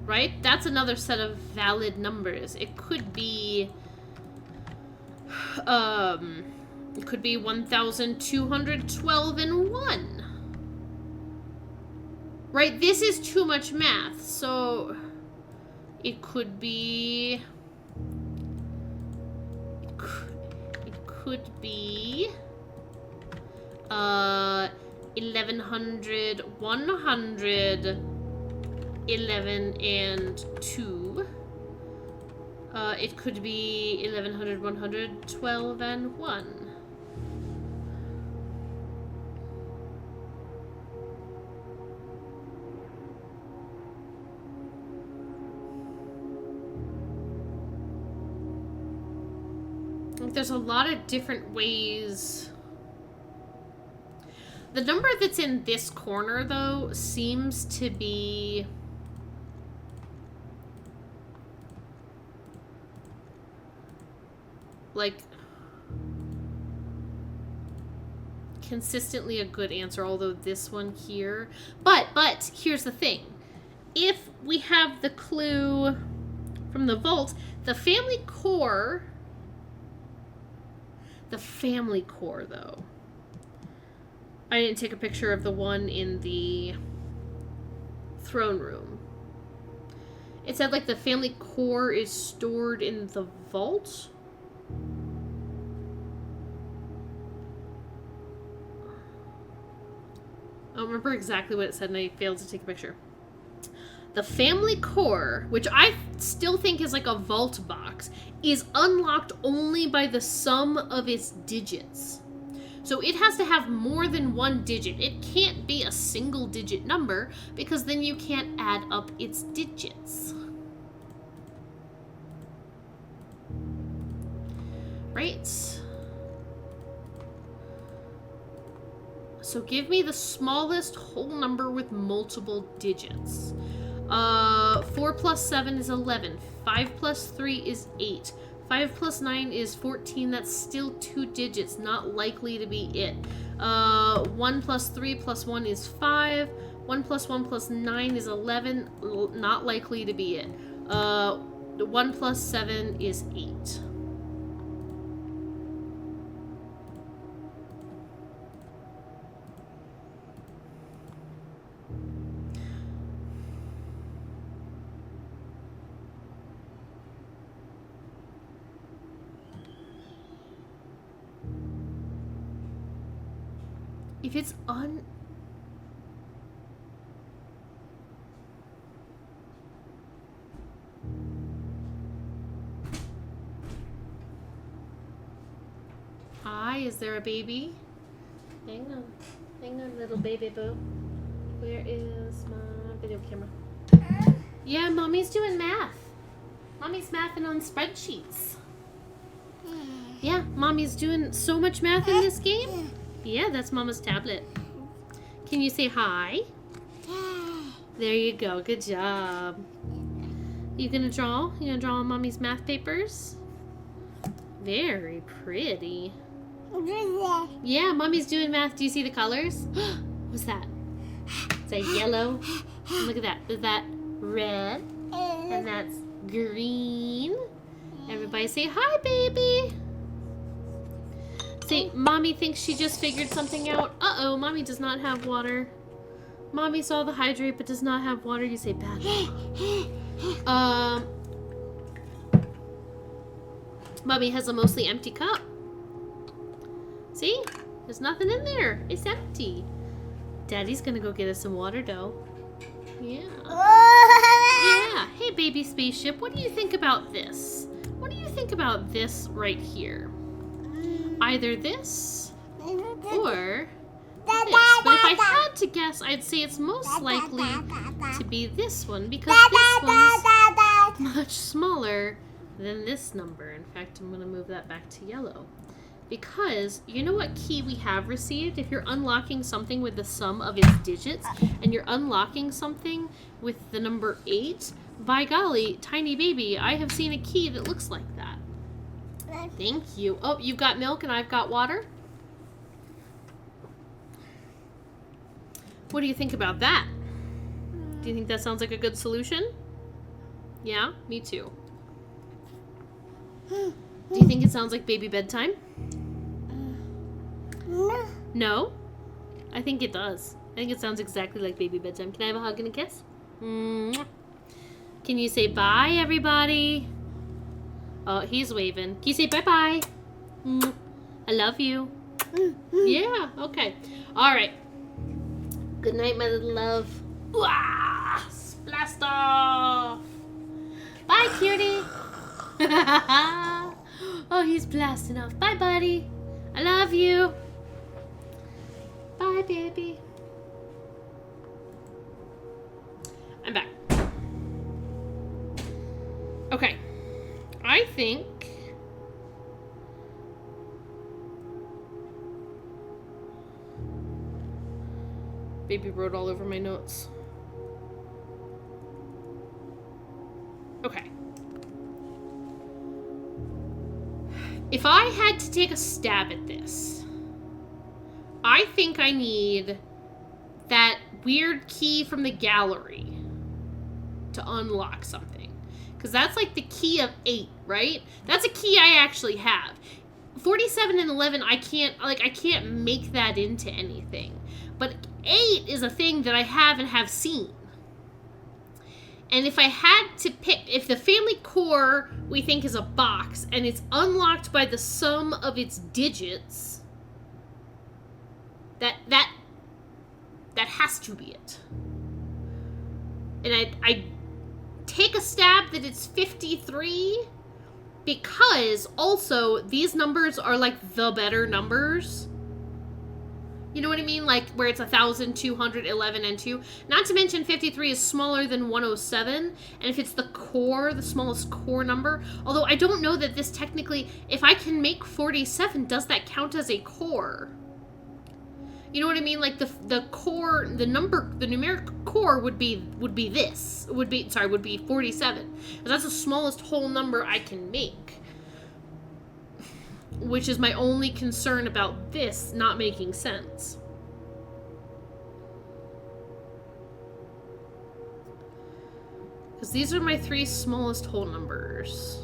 Right? That's another set of valid numbers. It could be 1212 and 1. Right? This is too much math. So it could be 1100 100 11 and 2. It could be 1100, 100, 12 and 1. Like, there's a lot of different ways The number that's in this corner, though, seems to be... like... consistently a good answer, although this one here... But, here's the thing. If we have the clue from the vault, the family core... The family core, though. I didn't take a picture of the one in the throne room. It said, like, the family core is stored in the vault. I don't remember exactly what it said, and I failed to take a picture. The family core, which I still think is like a vault box, is unlocked only by the sum of its digits. So it has to have more than one digit. It can't be a single digit number because then you can't add up its digits. Right? So give me the smallest whole number with multiple digits. 4 plus 7 is 11. 5 plus 3 is 8. 5 plus 9 is 14. That's still 2 digits. Not likely to be it. 1 plus 3 plus 1 is 5. 1 plus 1 plus 9 is 11. Not likely to be it. 1 plus 7 is 8. If it's Hi, is there a baby? Hang on, little baby boo. Where is my video camera? Yeah, Mommy's doing math. Mommy's mathing on spreadsheets. Yeah, Mommy's doing so much math in this game. Yeah, that's Mama's tablet. Can you say hi? There you go. Good job. You gonna draw? You gonna draw on Mommy's math papers? Very pretty. Yeah, Mommy's doing math. Do you see the colors? What's that? Is that yellow? And look at that. Is that red? And that's green. Everybody say hi, baby. Say, Mommy thinks she just figured something out. Uh-oh, Mommy does not have water. Mommy saw the hydrate but does not have water. You say bad. Mommy has a mostly empty cup. See? There's nothing in there. It's empty. Daddy's gonna go get us some water, though. Yeah. Yeah. Hey, baby spaceship, what do you think about this? What do you think about this right here? Either this or this. But if I had to guess, I'd say it's most likely to be this one because this one's much smaller than this number. In fact, I'm going to move that back to yellow. Because you know what key we have received? If you're unlocking something with the sum of its digits and you're unlocking something with the number 8, by golly, tiny baby, I have seen a key that looks like that. Thank you. Oh, you've got milk and I've got water? What do you think about that? Do you think that sounds like a good solution? Yeah, me too. Do you think it sounds like baby bedtime? No. No? I think it does. I think it sounds exactly like baby bedtime. Can I have a hug and a kiss? Mwah. Can you say bye, everybody? Oh, he's waving. Can you say bye-bye? I love you. Yeah, okay. All right. Good night, my little love. Blast off. Bye, cutie. Oh, he's blasting off. Bye, buddy. I love you. Bye, baby. I'm back. Okay. I think Baby wrote all over my notes. Okay. If I had to take a stab at this, I think I need that weird key from the gallery to unlock something. Because that's like the key of 8, right? That's a key I actually have. 47 and 11, I can't make that into anything. But 8 is a thing that I have and have seen. And if I had to pick, if the family core we think is a box and it's unlocked by the sum of its digits, that has to be it. And I take a stab that it's 53 because also these numbers are like the better numbers. You know what I mean? Like where it's 1,211 and 2. Not to mention 53 is smaller than 107. And if it's the core, the smallest core number, although I don't know that this technically, if I can make 47, does that count as a core? You know what I mean? Like the core, the numeric core would be this. Would be 47. That's the smallest whole number I can make. Which is my only concern about this not making sense. Because these are my 3 smallest whole numbers.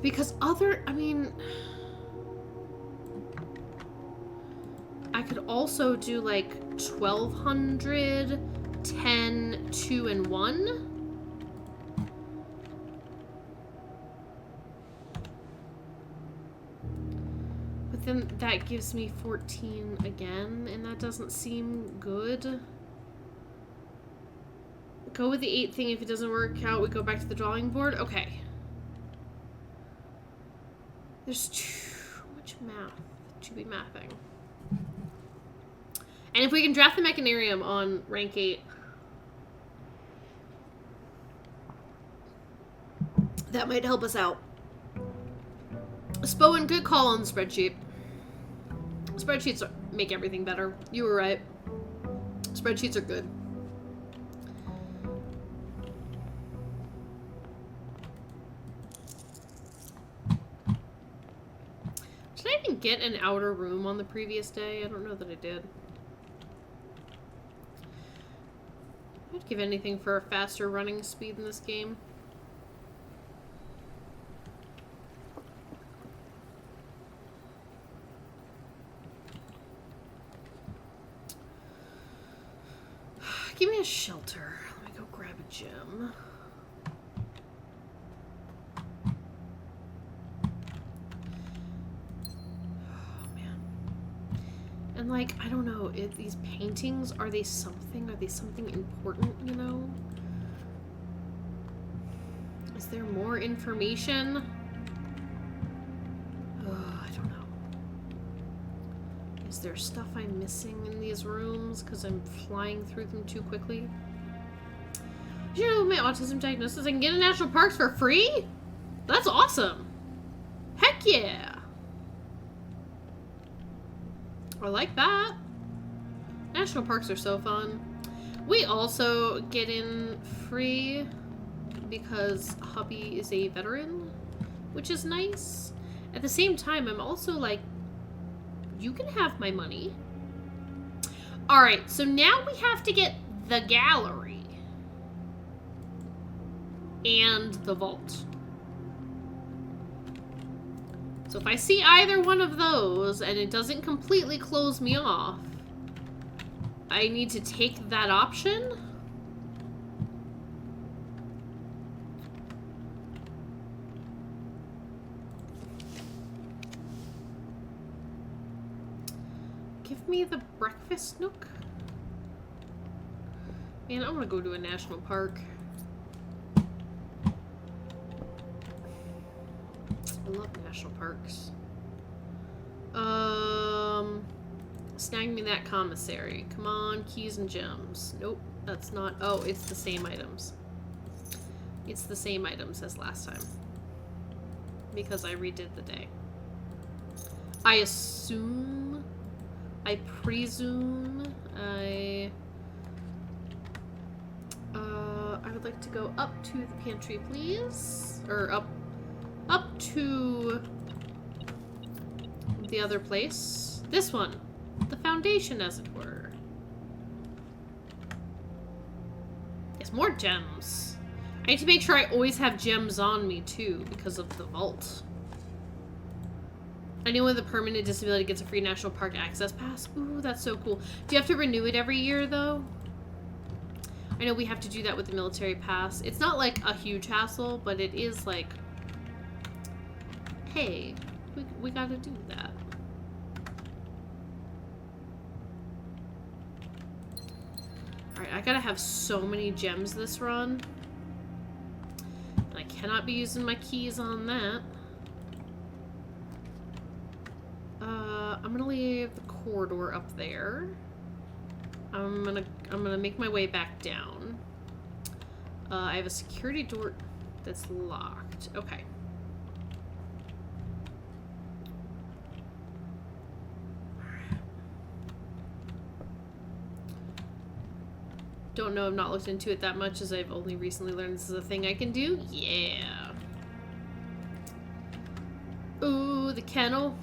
Because I could also do like 1,200, 10, 2, and 1. But then that gives me 14 again, and that doesn't seem good. Go with the 8 thing. If it doesn't work out, we go back to the drawing board. Okay. There's too much math to be mathing. And if we can draft the Mechanarium on rank 8, that might help us out. Spoen, good call on the spreadsheet. Spreadsheets make everything better. You were right. Spreadsheets are good. Did I even get an outer room on the previous day? I don't know that I did. I'd give anything for a faster running speed in this game. Give me a shelter. Let me go grab a gem. And like, I don't know, these paintings, are they something important, you know? Is there more information? I don't know. Is there stuff I'm missing in these rooms because I'm flying through them too quickly? Did you know with my autism diagnosis I can get in national parks for free? That's awesome. Heck yeah. I like that. National parks are so fun. We also get in free because hubby is a veteran, which is nice. At the same time, I'm also like, you can have my money. Alright, so now we have to get the gallery and the vault. So if I see either one of those and it doesn't completely close me off, I need to take that option. Give me the breakfast nook. Man, I want to go to a national park. I love national parks. Snag me that commissary. Come on, keys and gems. Nope, that's not. Oh, it's the same items. It's the same items as last time. because I redid the day. I assume, I presume, I would like to go up to the pantry, please. Or up to the other place. This one. The foundation, as it were. Yes, more gems. I need to make sure I always have gems on me, too, because of the vault. Anyone with a permanent disability gets a free National Park Access Pass. Ooh, that's so cool. Do you have to renew it every year, though? I know we have to do that with the military pass. It's not, like, a huge hassle, but it is, like, hey, we gotta do that. Alright, I gotta have so many gems this run. And I cannot be using my keys on that. I'm gonna leave the corridor up there. I'm gonna make my way back down. I have a security door that's locked. Okay. Don't know, I've not looked into it that much as I've only recently learned this is a thing I can do. Yeah. Ooh, the kennel.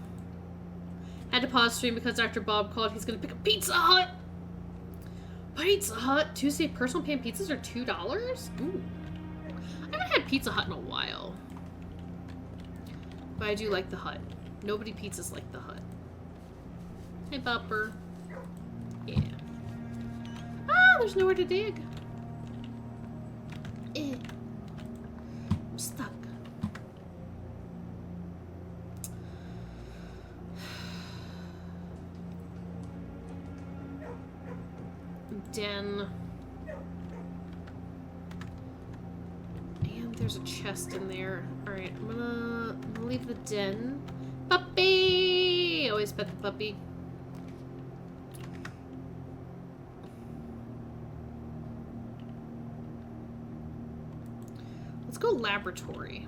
Had to pause stream because Dr. Bob called. He's gonna pick up Pizza Hut. Pizza Hut. Tuesday personal pan pizzas are $2? Ooh. I haven't had Pizza Hut in a while. But I do like the Hut. Nobody pizzas like the Hut. Hey, Bupper. Yeah. Ah, there's nowhere to dig. I'm stuck. Den. And there's a chest in there. Alright, I'm gonna leave the den. Puppy! Always pet the puppy. Let's go laboratory.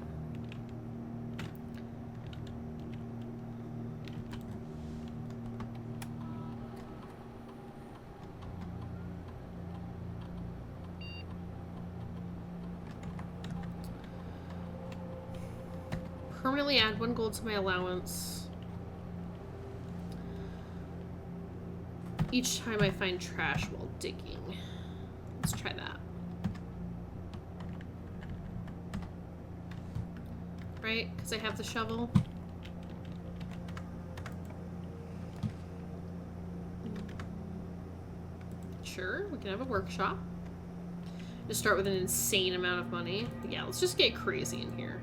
Permanently add 1 gold to my allowance each time I find trash while digging. Let's try that. Right? Because I have the shovel. Sure, we can have a workshop. Just start with an insane amount of money. Yeah, let's just get crazy in here.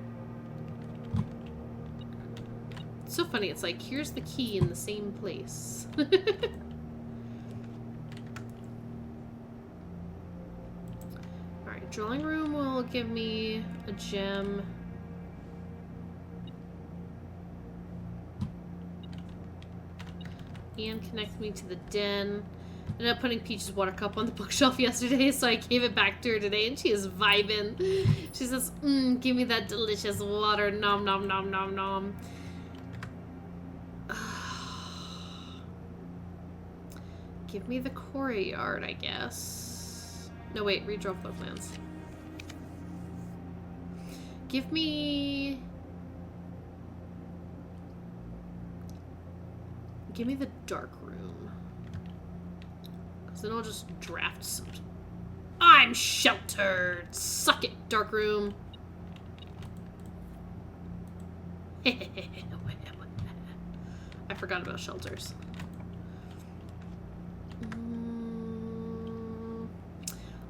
It's so funny, it's like, here's the key in the same place. Alright, drawing room will give me a gem. And connect me to the den. I ended up putting Peach's water cup on the bookshelf yesterday, so I gave it back to her today, and she is vibing. She says, give me that delicious water, nom nom nom nom nom. Give me the courtyard, I guess. No, wait, redraw floor plans. Give me the dark room. Because then I'll just draft some. I'm sheltered! Suck it, dark room. I forgot about shelters.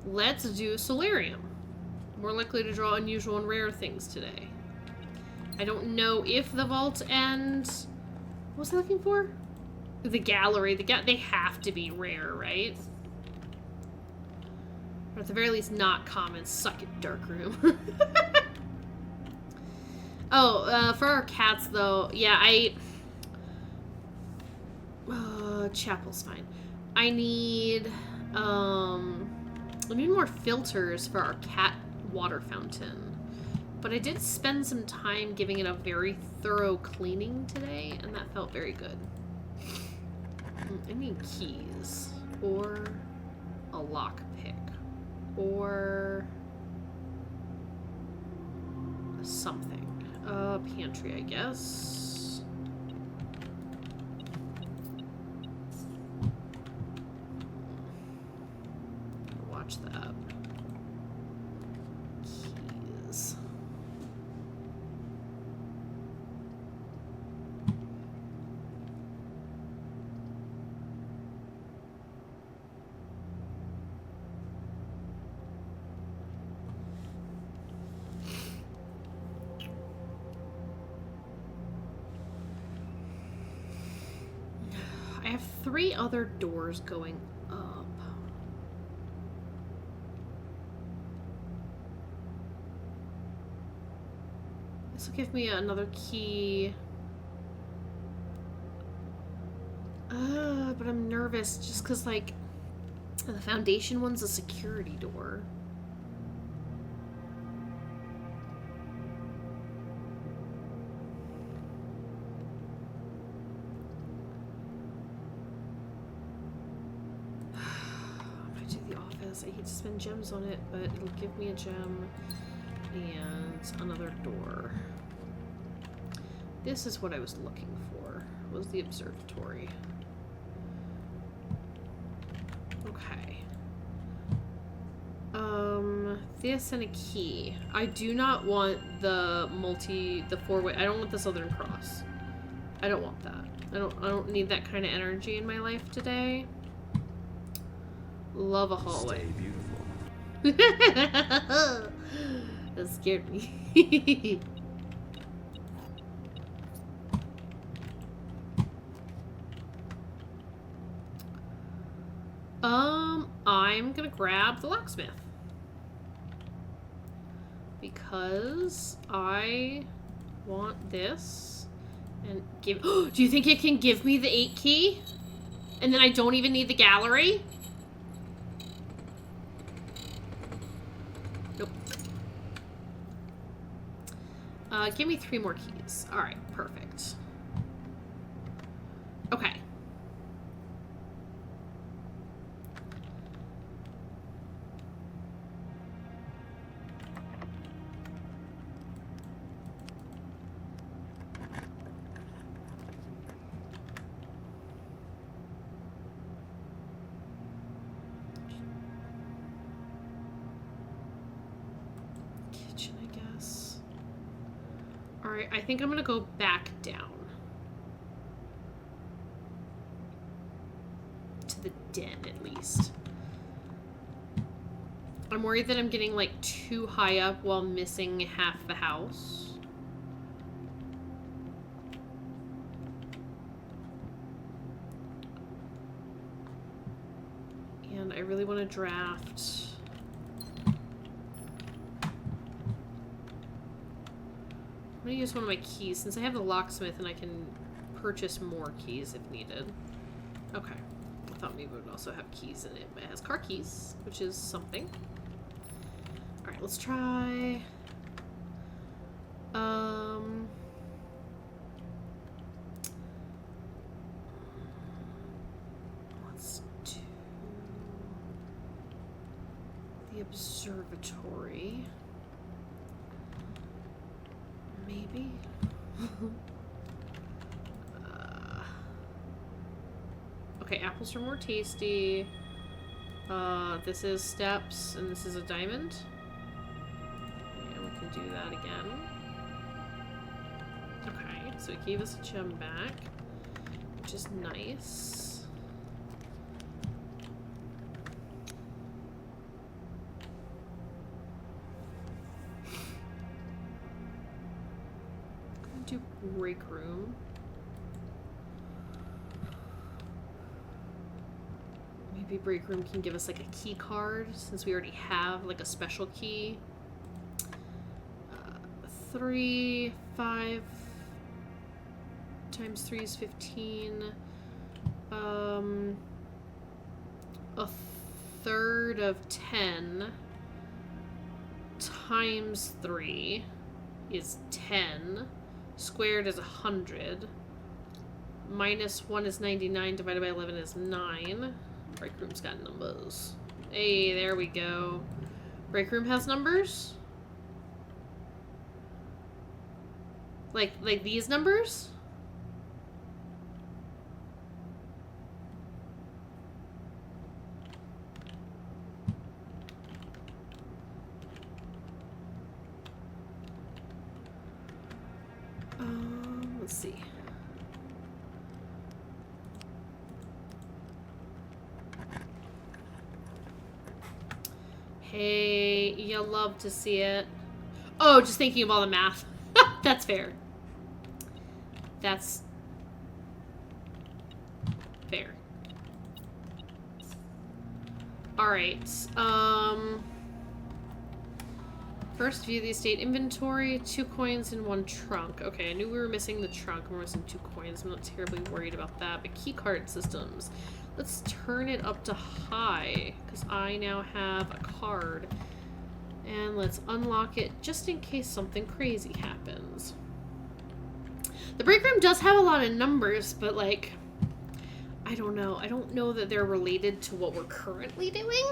Let's do solarium. More likely to draw unusual and rare things today. I don't know if the vault and... What was I looking for? The gallery. They have to be rare, right? Or at the very least not common. Suck it, dark room. Oh, for our cats, though, yeah, chapel's fine. I need more filters for our cat water fountain. But I did spend some time giving it a very thorough cleaning today, and that felt very good. I need keys. Or a lockpick. Or something. Pantry, I guess. Watch that. Keys. I have 3 other doors going up. This will give me another key. But I'm nervous just because, like, the foundation one's a security door. I hate to spend gems on it, but it'll give me a gem and another door. This is what I was looking for, was the observatory. Okay. This and a key. I do not want the 4-way. I don't want the Southern Cross. I don't want that. I don't need that kind of energy in my life today. Love a hallway. Stay That scared me. I'm gonna grab the locksmith. Because I want this. And give... Do you think it can give me the 8 key? And then I don't even need the gallery? Nope. Give me 3 more keys. Alright, perfect. Okay. Alright, I think I'm gonna go back down. To the den, at least. I'm worried that I'm getting, like, too high up while missing half the house. And I really want to draft... I'm gonna use one of my keys since I have the locksmith and I can purchase more keys if needed. Okay. I thought maybe it would also have keys in it, but it has car keys, which is something. Alright, let's try... Let's do... the observatory. Maybe. Okay, apples are more tasty. This is steps, and this is a diamond. And we can do that again. Okay, so it gave us a gem back, which is nice. Do break room. Maybe break room can give us like a key card since we already have like a special key. 3, 5 times 3 is 15. A third of 10 times 3. is 10. Squared is 100. Minus 1 is 99. Divided by 11 is 9. Break room's got numbers. Hey, there we go. Break room has numbers? Like these numbers? Let's see. Hey, you'll love to see it. Oh, just thinking of all the math. That's fair. That's fair. Alright, first view the estate inventory, 2 coins and 1 trunk. Okay, I knew we were missing the trunk and we're missing 2 coins. I'm not terribly worried about that, but key card systems. Let's turn it up to high, because I now have a card. And let's unlock it just in case something crazy happens. The break room does have a lot of numbers, but like, I don't know. I don't know that they're related to what we're currently doing.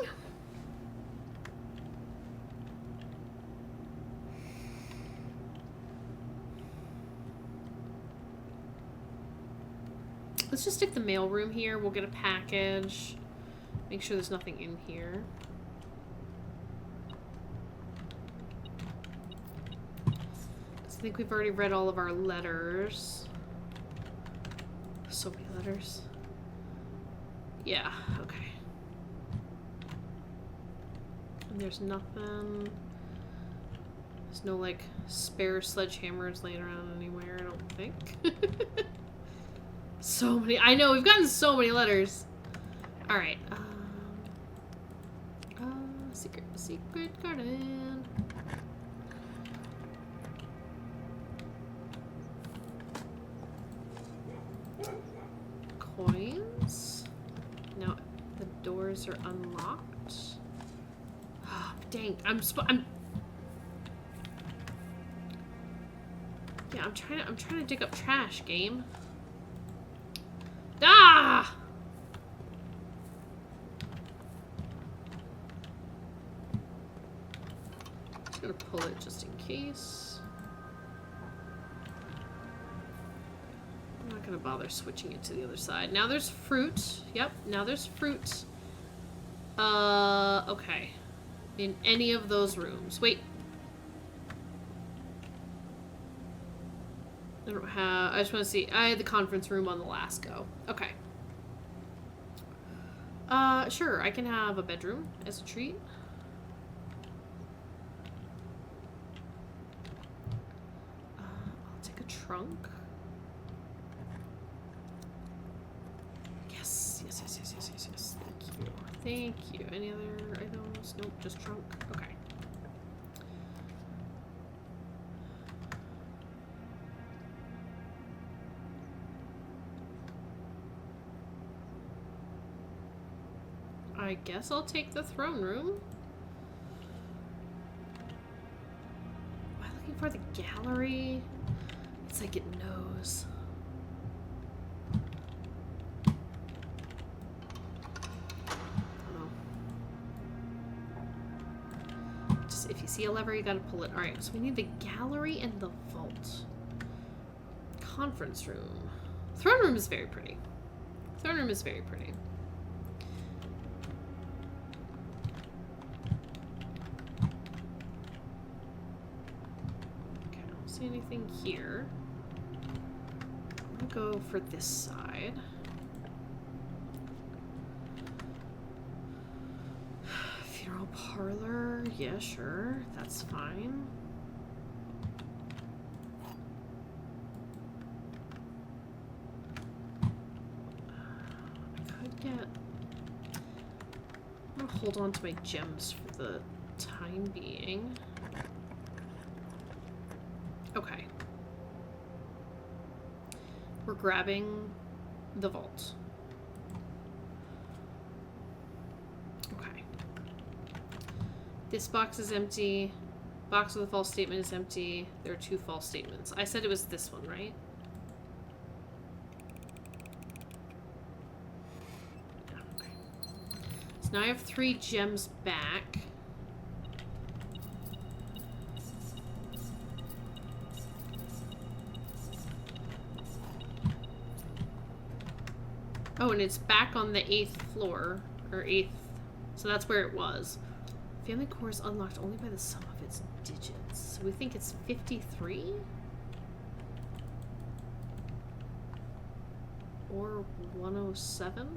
Let's just stick the mail room here. We'll get a package. Make sure there's nothing in here. I think we've already read all of our letters. So many letters. Yeah, okay. And there's nothing. There's no, like, spare sledgehammers laying around anywhere, I don't think. So many. I know, we've gotten so many letters. Alright. Secret garden. Coins. Now the doors are unlocked. Oh, dang. I'm trying to dig up trash, game. Ah! Just gonna pull it just in case. I'm not gonna bother switching it to the other side. Now there's fruit. Yep, now there's fruit. Okay. In any of those rooms. Wait. I don't have... I just want to see. I had the conference room on the last go. Okay. Sure. I can have a bedroom as a treat. I'll take a trunk. Yes. Yes. Thank you. Thank you. Any other items? Nope, just trunk. Okay. I guess I'll take the throne room. Am I looking for the gallery? It's like it knows. Just if you see a lever, you gotta pull it. Alright, so we need the gallery and the vault. Conference room. Throne room is very pretty. Throne room is very pretty. Anything here. I'm gonna go for this side. Funeral parlor. Yeah, sure. That's fine. I could get... I'm gonna hold on to my gems for the time being. Okay. We're grabbing the vault. Okay. This box is empty. Box with a false statement is empty. There are 2 false statements. I said it was this one, right? Yeah, okay. So now I have 3 gems back. Oh, and it's back on the 8th floor. Or 8th. So that's where it was. Family core is unlocked only by the sum of its digits. So we think it's 53? Or 107?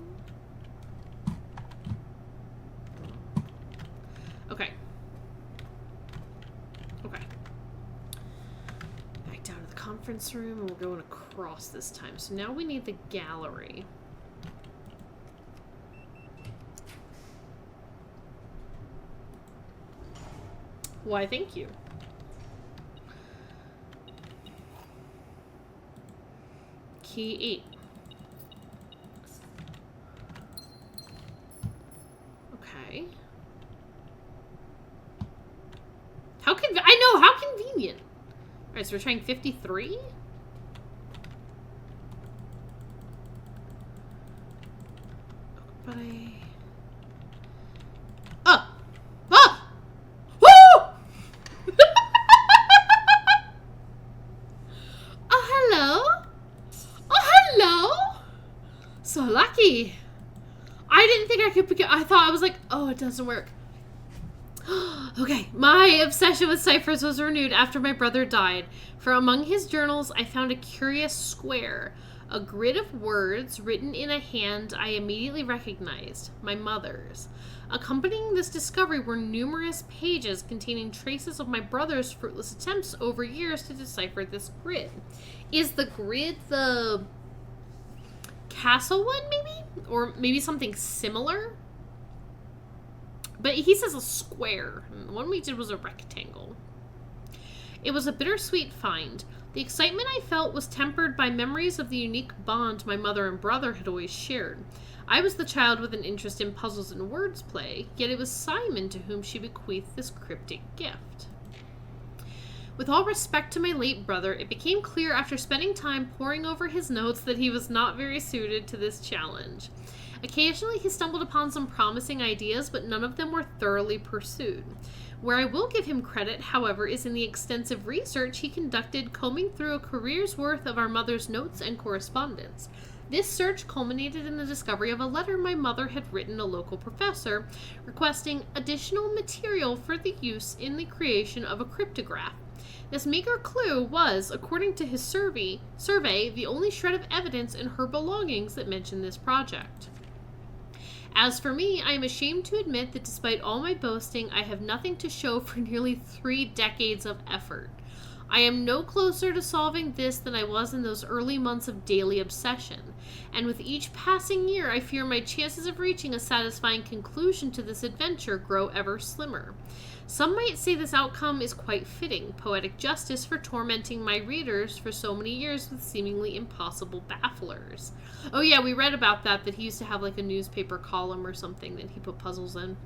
Okay. Okay. Back down to the conference room, and we're going across this time. So now we need the gallery. Why, thank you. Key 8. Okay. I know, how convenient. Alright, so we're trying 53? But Oh! Oh! Woo! Oh, hello. Oh, hello. So lucky. I didn't think I could pick it. I thought, I was like, oh, it doesn't work. Okay, my obsession with ciphers was renewed after my brother died. For among his journals, I found a curious square, a grid of words written in a hand I immediately recognized, my mother's. Accompanying this discovery were numerous pages containing traces of my brother's fruitless attempts over years to decipher this grid. Is the grid the castle one, maybe? Or maybe something similar? But he says a square. The one we did was a rectangle. It was a bittersweet find. The excitement I felt was tempered by memories of the unique bond my mother and brother had always shared. I was the child with an interest in puzzles and wordplay, yet it was Simon to whom she bequeathed this cryptic gift. With all respect to my late brother, it became clear after spending time poring over his notes that he was not very suited to this challenge. Occasionally he stumbled upon some promising ideas, but none of them were thoroughly pursued. Where I will give him credit, however, is in the extensive research he conducted combing through a career's worth of our mother's notes and correspondence. This search culminated in the discovery of a letter my mother had written a local professor, requesting additional material for the use in the creation of a cryptograph. This meager clue was, according to his survey, the only shred of evidence in her belongings that mentioned this project. As for me, I am ashamed to admit that despite all my boasting, I have nothing to show for nearly 3 decades of effort. I am no closer to solving this than I was in those early months of daily obsession, and with each passing year, I fear my chances of reaching a satisfying conclusion to this adventure grow ever slimmer. Some might say this outcome is quite fitting, poetic justice for tormenting my readers for so many years with seemingly impossible bafflers. Oh yeah, we read about that he used to have like a newspaper column or something that he put puzzles in.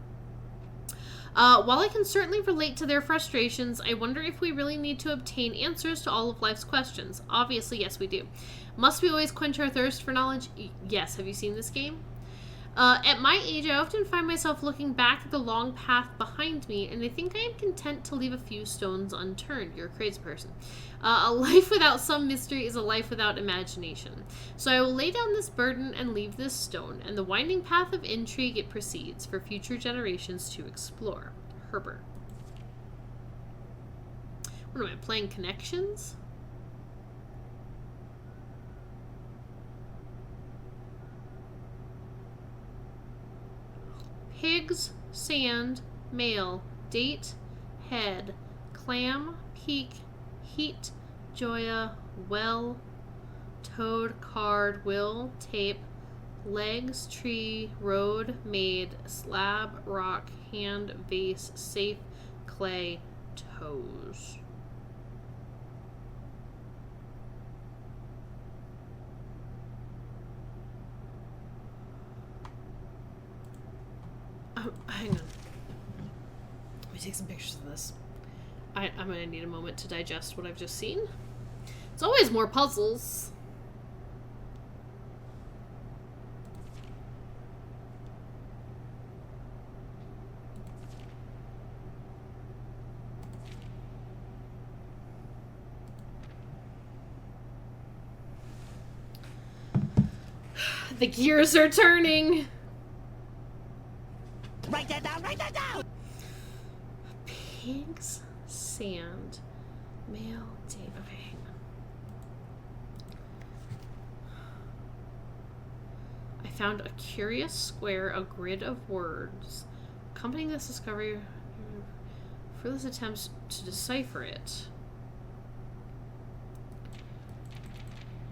While I can certainly relate to their frustrations, I wonder if we really need to obtain answers to all of life's questions. Obviously, yes, we do. Must we always quench our thirst for knowledge? Yes. Have you seen this game? At my age, I often find myself looking back at the long path behind me, and I think I am content to leave a few stones unturned. You're a crazy person. A life without some mystery is a life without imagination. So I will lay down this burden and leave this stone, and the winding path of intrigue it proceeds for future generations to explore. Herbert. What am I playing? Connections? Pigs, sand, male, date, head, clam, peak, heat, joya, well, toad, card, will, tape, legs, tree, road, made, slab, rock, hand, vase, safe, clay, toes. Oh, hang on. Let me take some pictures of this. I'm gonna need a moment to digest what I've just seen. It's always more puzzles. The gears are turning. Write that down, write that down! Pigs, sand, male, Dave. Okay, hang on. I found a curious square, a grid of words. Accompanying this discovery, fruitless attempts to decipher it.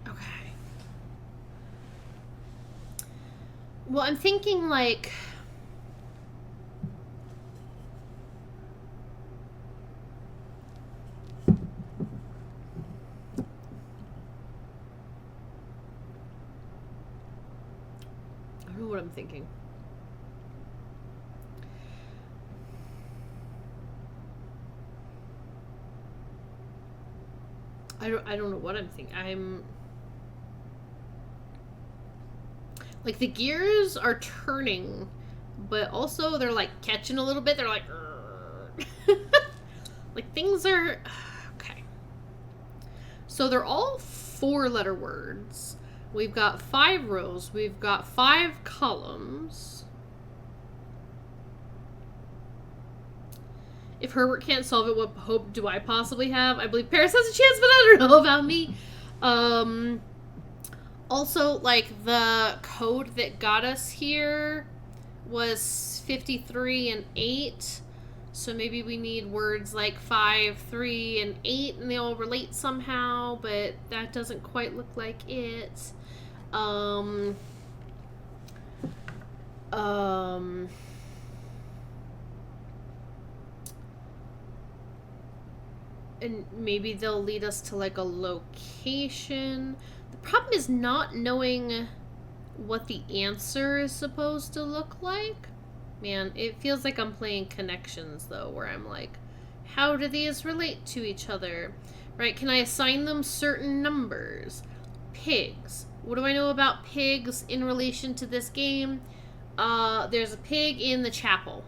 Okay. Well, I'm thinking like... I don't know what I'm thinking. I don't know what I'm thinking. I'm... Like, the gears are turning, but also they're, like, catching a little bit. They're like... like, things are... Okay. So they're all 4-letter words. We've got 5 rows. We've got 5 columns. If Herbert can't solve it, what hope do I possibly have? I believe Paris has a chance, but I don't know about me. Also, like, the code that got us here was 53 and 8. So maybe we need words like 5, 3, and 8, and they all relate somehow, but that doesn't quite look like it. And maybe they'll lead us to, like, a location. The problem is not knowing what the answer is supposed to look like. Man, it feels like I'm playing Connections, though, where I'm like, how do these relate to each other? Right? Can I assign them certain numbers? Pigs. What do I know about pigs in relation to this game? There's a pig in the chapel.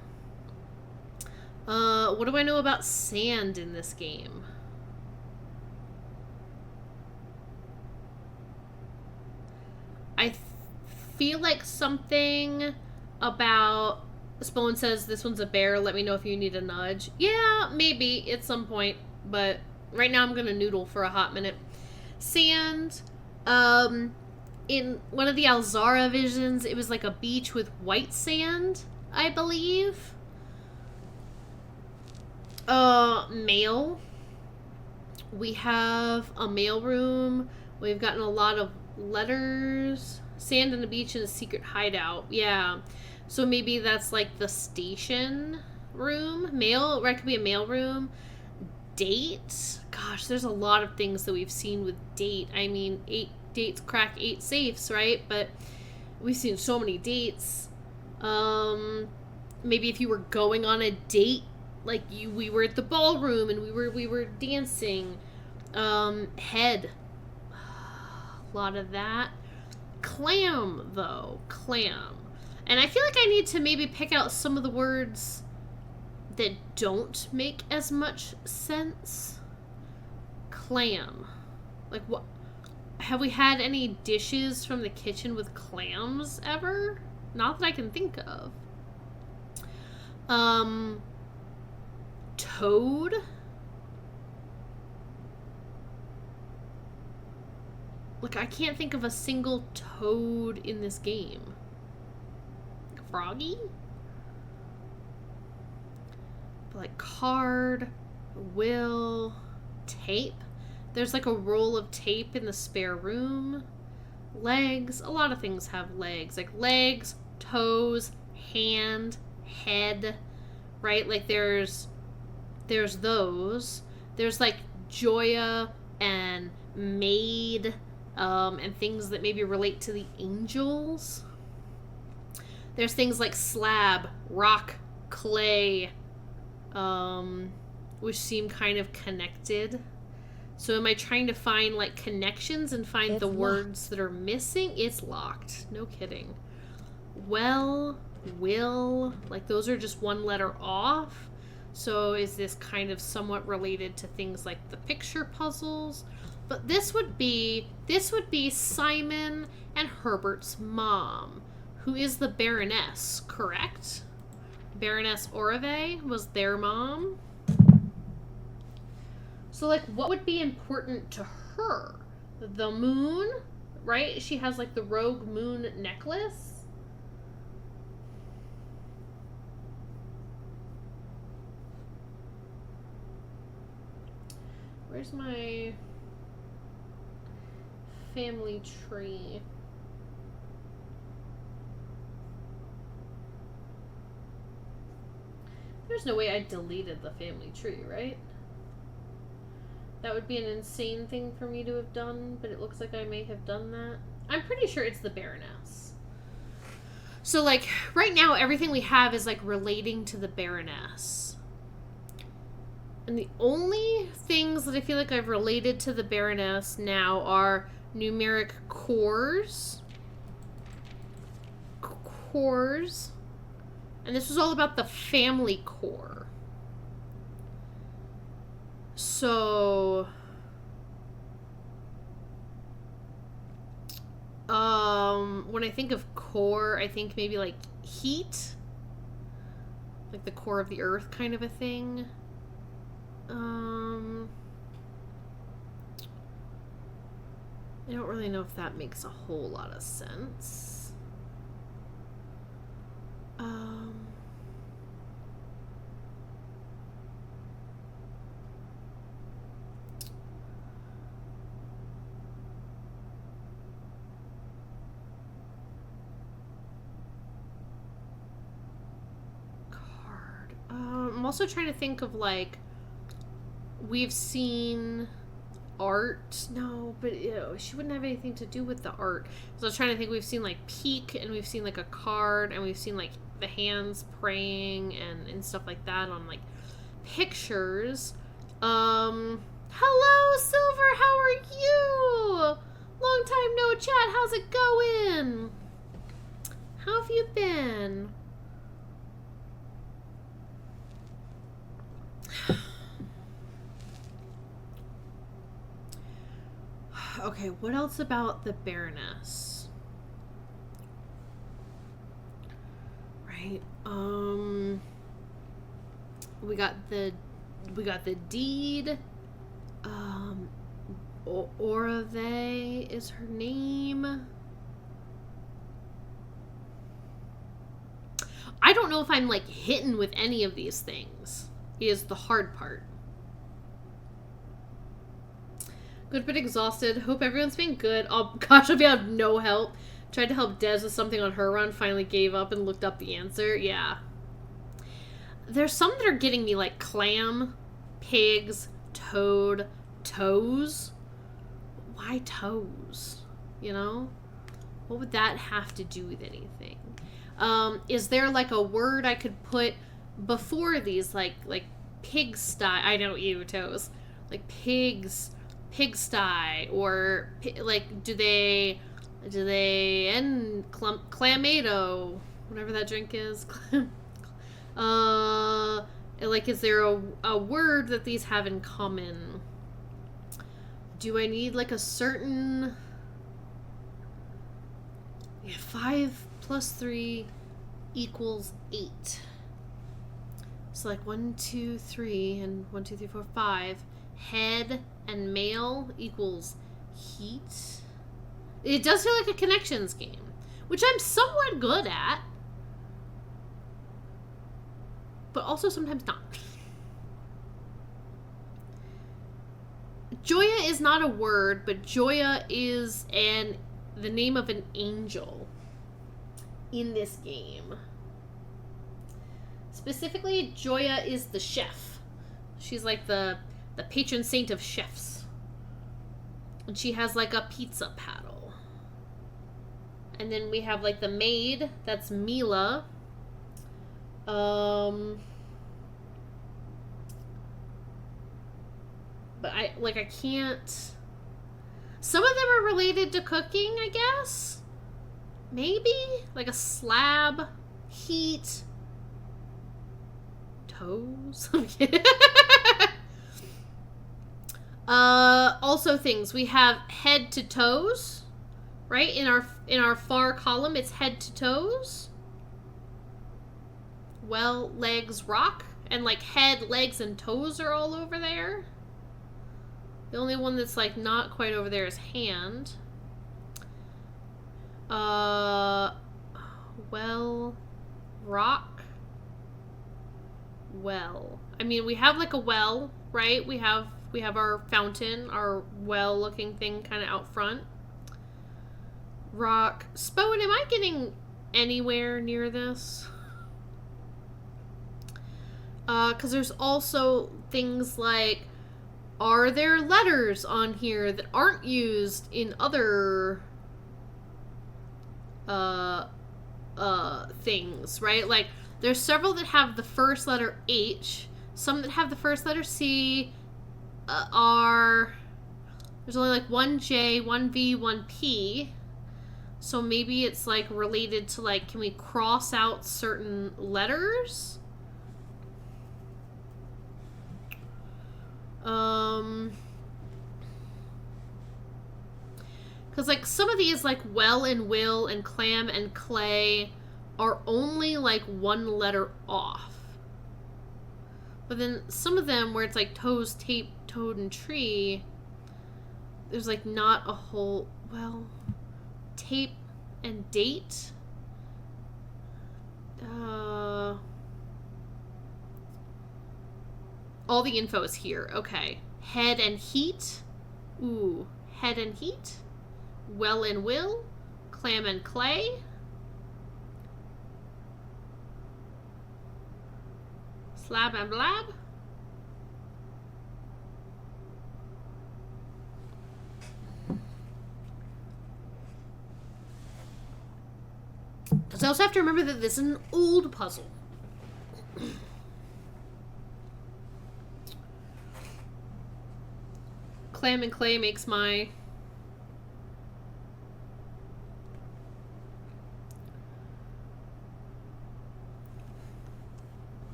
What do I know about sand in this game? I feel like something about... Spoon says, this one's a bear, let me know if you need a nudge. Yeah, maybe at some point, but right now I'm gonna noodle for a hot minute. Sand, in one of the Alzara visions, it was like a beach with white sand, I believe. Mail. We have a mail room. We've gotten a lot of letters. Sand on the beach and a secret hideout. Yeah. So maybe that's like the station room. Mail, or it could be a mail room. Date. Gosh, there's a lot of things that we've seen with date. I mean, 8 dates crack 8 safes, right? But we've seen so many dates. Maybe if you were going on a date, like we were at the ballroom and we were dancing. Head. A lot of that. Clam, though. Clam. And I feel like I need to maybe pick out some of the words that don't make as much sense. Clam. Like, what? Have we had any dishes from the kitchen with clams ever? Not that I can think of. Toad. Like, I can't think of a single toad in this game. Froggy? But like card, will, tape. There's like a roll of tape in the spare room. Legs. A lot of things have legs. Like legs, toes, hand, head. Right? Like there's those. There's like Joya and maid. And things that maybe relate to the angels. There's things like slab, rock, clay, which seem kind of connected. So am I trying to find like connections and find the words that are missing? It's locked. No kidding. Well, will, like those are just one letter off. So is this kind of somewhat related to things like the picture puzzles? But this would be Simon and Herbert's mom, who is the Baroness, correct? Baroness Orave was their mom. So, like, what would be important to her? The moon, right? She has, like, the rogue moon necklace. Where's my family tree? There's no way I deleted the family tree, right? That would be an insane thing for me to have done, but it looks like I may have done that. I'm pretty sure it's the Baroness. So, like, right now, everything we have is, like, relating to the Baroness. And the only things that I feel like I've related to the Baroness now are numeric cores. And this was all about the family core. So, when I think of core, I think maybe like heat, like the core of the earth kind of a thing. I don't really know if that makes a whole lot of sense. I'm also trying to think of, like, we've seen art. No, but she wouldn't have anything to do with the art. So I was trying to think, we've seen, like, peek, and we've seen, like, a card, and we've seen, like, the hands praying and stuff like that on, like, pictures. Hello, Silver, how are you? Long time no chat, how's it going? How have you been? Okay, what else about the Baroness? Right. We got the deed. Orave is her name. I don't know if I'm, like, hitting with any of these things. Is the hard part. Good but exhausted. Hope everyone's been good. Oh gosh, I'll be out of no help. Tried to help Des with something on her run, finally gave up and looked up the answer. Yeah. There's some that are getting me, like clam, pigs, toad, toes. Why toes? You know? What would that have to do with anything? Is there, like, a word I could put before these, like pigsty? I know you, toes. Like pigs, pigsty, or like do they end clamato, whatever that drink is. Like, is there a word that these have in common? Do I need, like, a certain... Yeah, 5 plus 3 equals 8. So, like, 1, 2, 3, and 1, 2, 3, 4, 5. Head and male equals heat. It does feel like a connections game, which I'm somewhat good at, but also sometimes not. Joya is not a word, but Joya is the name of an angel in this game. Specifically, Joya is the chef. She's like the patron saint of chefs. And she has, like, a pizza paddle. And then we have, like, the maid. That's Mila. But I can't... Some of them are related to cooking, I guess? Maybe? Like a slab, heat, toes? Also things. We have head to toes, right? In our far column, it's head to toes. Well, legs, rock. And like head, legs, and toes are all over there. The only one that's like not quite over there is hand. Well, rock. Well. I mean, we have like a well, right? We have our fountain, our well looking thing kind of out front. Rock. Spoon, am I getting anywhere near this? Because there's also things like, are there letters on here that aren't used in other things, right? Like, there's several that have the first letter H, some that have the first letter C, R. There's only like one J, one V, one P. So maybe it's like related to like, can we cross out certain letters? Because like some of these like well and will and clam and clay are only like one letter off. But then some of them where it's like toes, tape, toad, and tree, there's like not a whole, well, tape and date. All the info is here. Okay. Head and heat. Ooh. Head and heat. Well and will. Clam and clay. Slab and blab. Because I also have to remember that this is an old puzzle. Clam and clay makes my...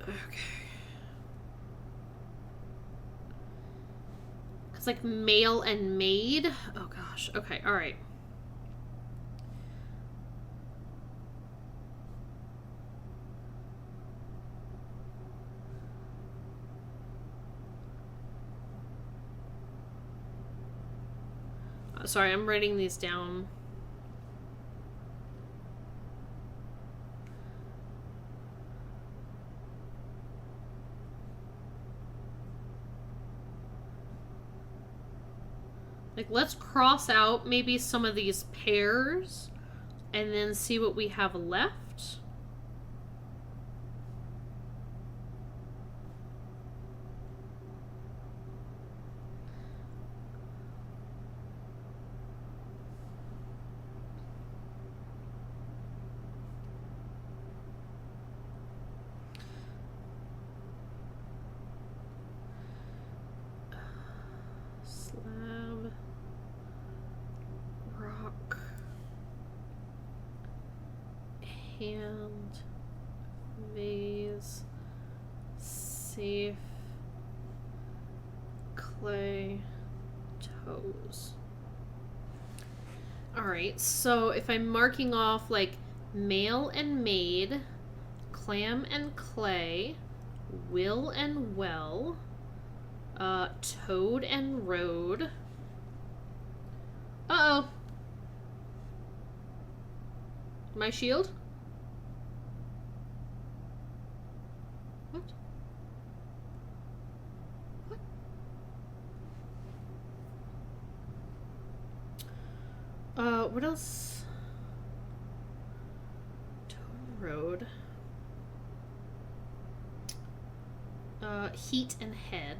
Okay. It's like male and maid. Oh gosh. Okay, alright. Sorry, I'm writing these down. Like, let's cross out maybe some of these pairs and then see what we have left. Slab, rock, hand, vase, safe, clay, toes. Alright, so if I'm marking off like male and maid, clam and clay, will and well, toad and road. Uh-oh. My shield? What? What else? Toad and road. Heat and head.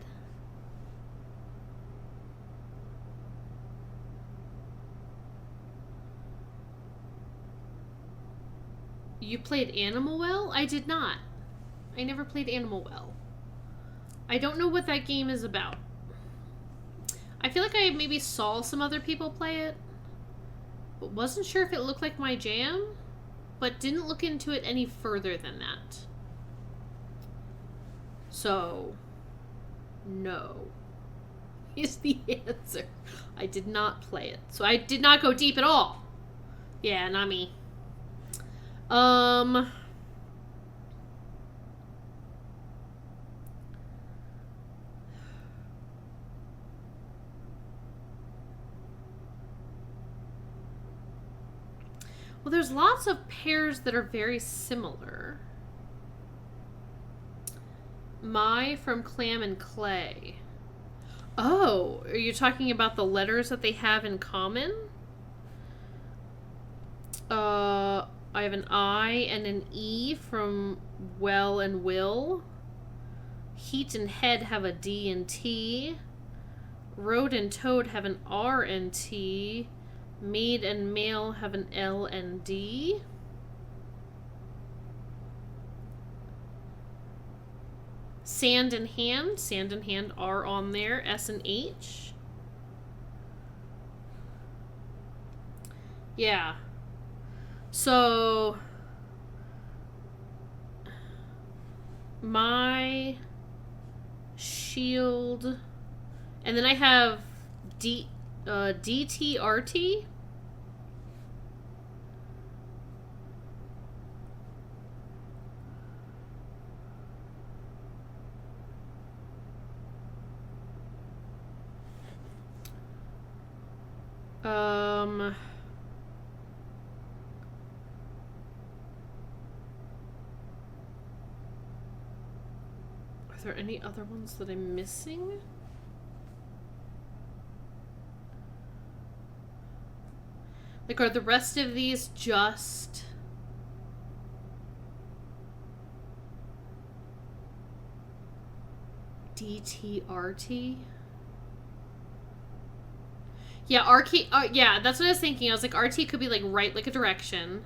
You played Animal Well? I did not. I never played Animal Well. I don't know what that game is about. I feel like I maybe saw some other people play it, but wasn't sure if it looked like my jam, but didn't look into it any further than that. So, no is the answer. I did not play it. So I did not go deep at all. Yeah, not me. Well, there's lots of pairs that are very similar. My from Clam and Clay. Oh, are you talking about the letters that they have in common? I have an I and an E from Well and Will. Heat and Head have a D and T. Road and Toad have an R and T. Maid and Male have an L and D. Sand and Hand are on there, S and H. Yeah. So, my shield, and then I have DTRT. Are there any other ones that I'm missing? Like, are the rest of these just DTRT? Yeah, RK. Yeah, that's what I was thinking. I was like, RT could be like right, like a direction.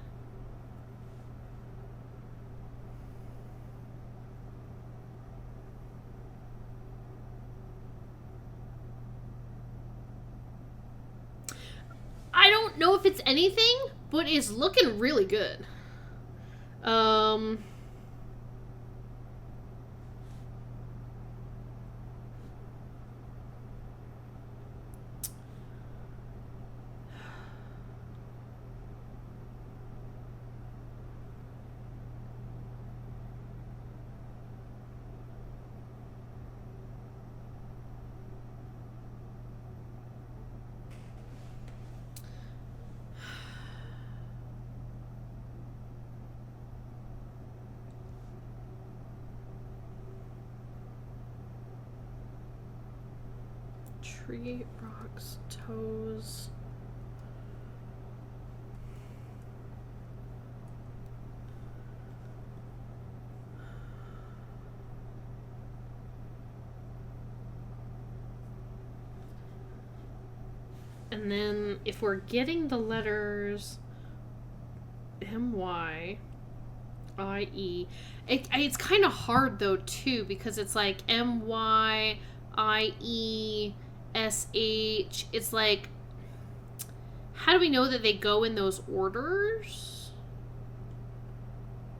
I don't know if it's anything, but it's looking really good. Tree, rocks, toes. And then if we're getting the letters M-Y, I-E, it's kind of hard though too, because it's like M-Y-I-E, S-H. It's like, how do we know that they go in those orders?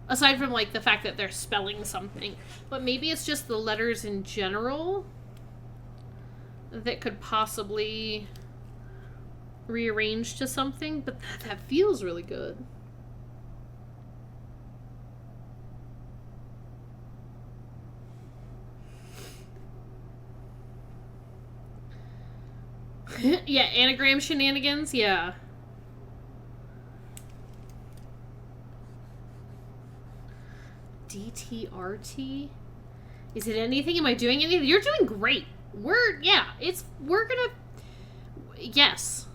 Aside from like the fact that they're spelling something. But maybe it's just the letters in general that could possibly rearrange to something, but that feels really good. Yeah, anagram shenanigans, yeah. DTRT? Is it anything? Am I doing anything? You're doing great. We're gonna, yes.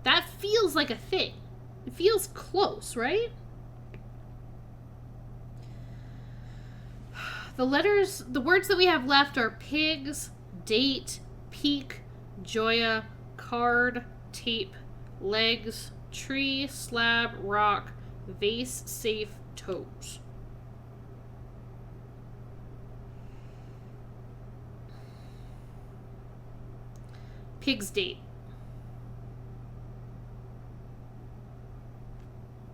That feels like a thing. It feels close, right? The words that we have left are pigs, date, peak, joya, card, tape, legs, tree, slab, rock, vase, safe, toes. Pig's date.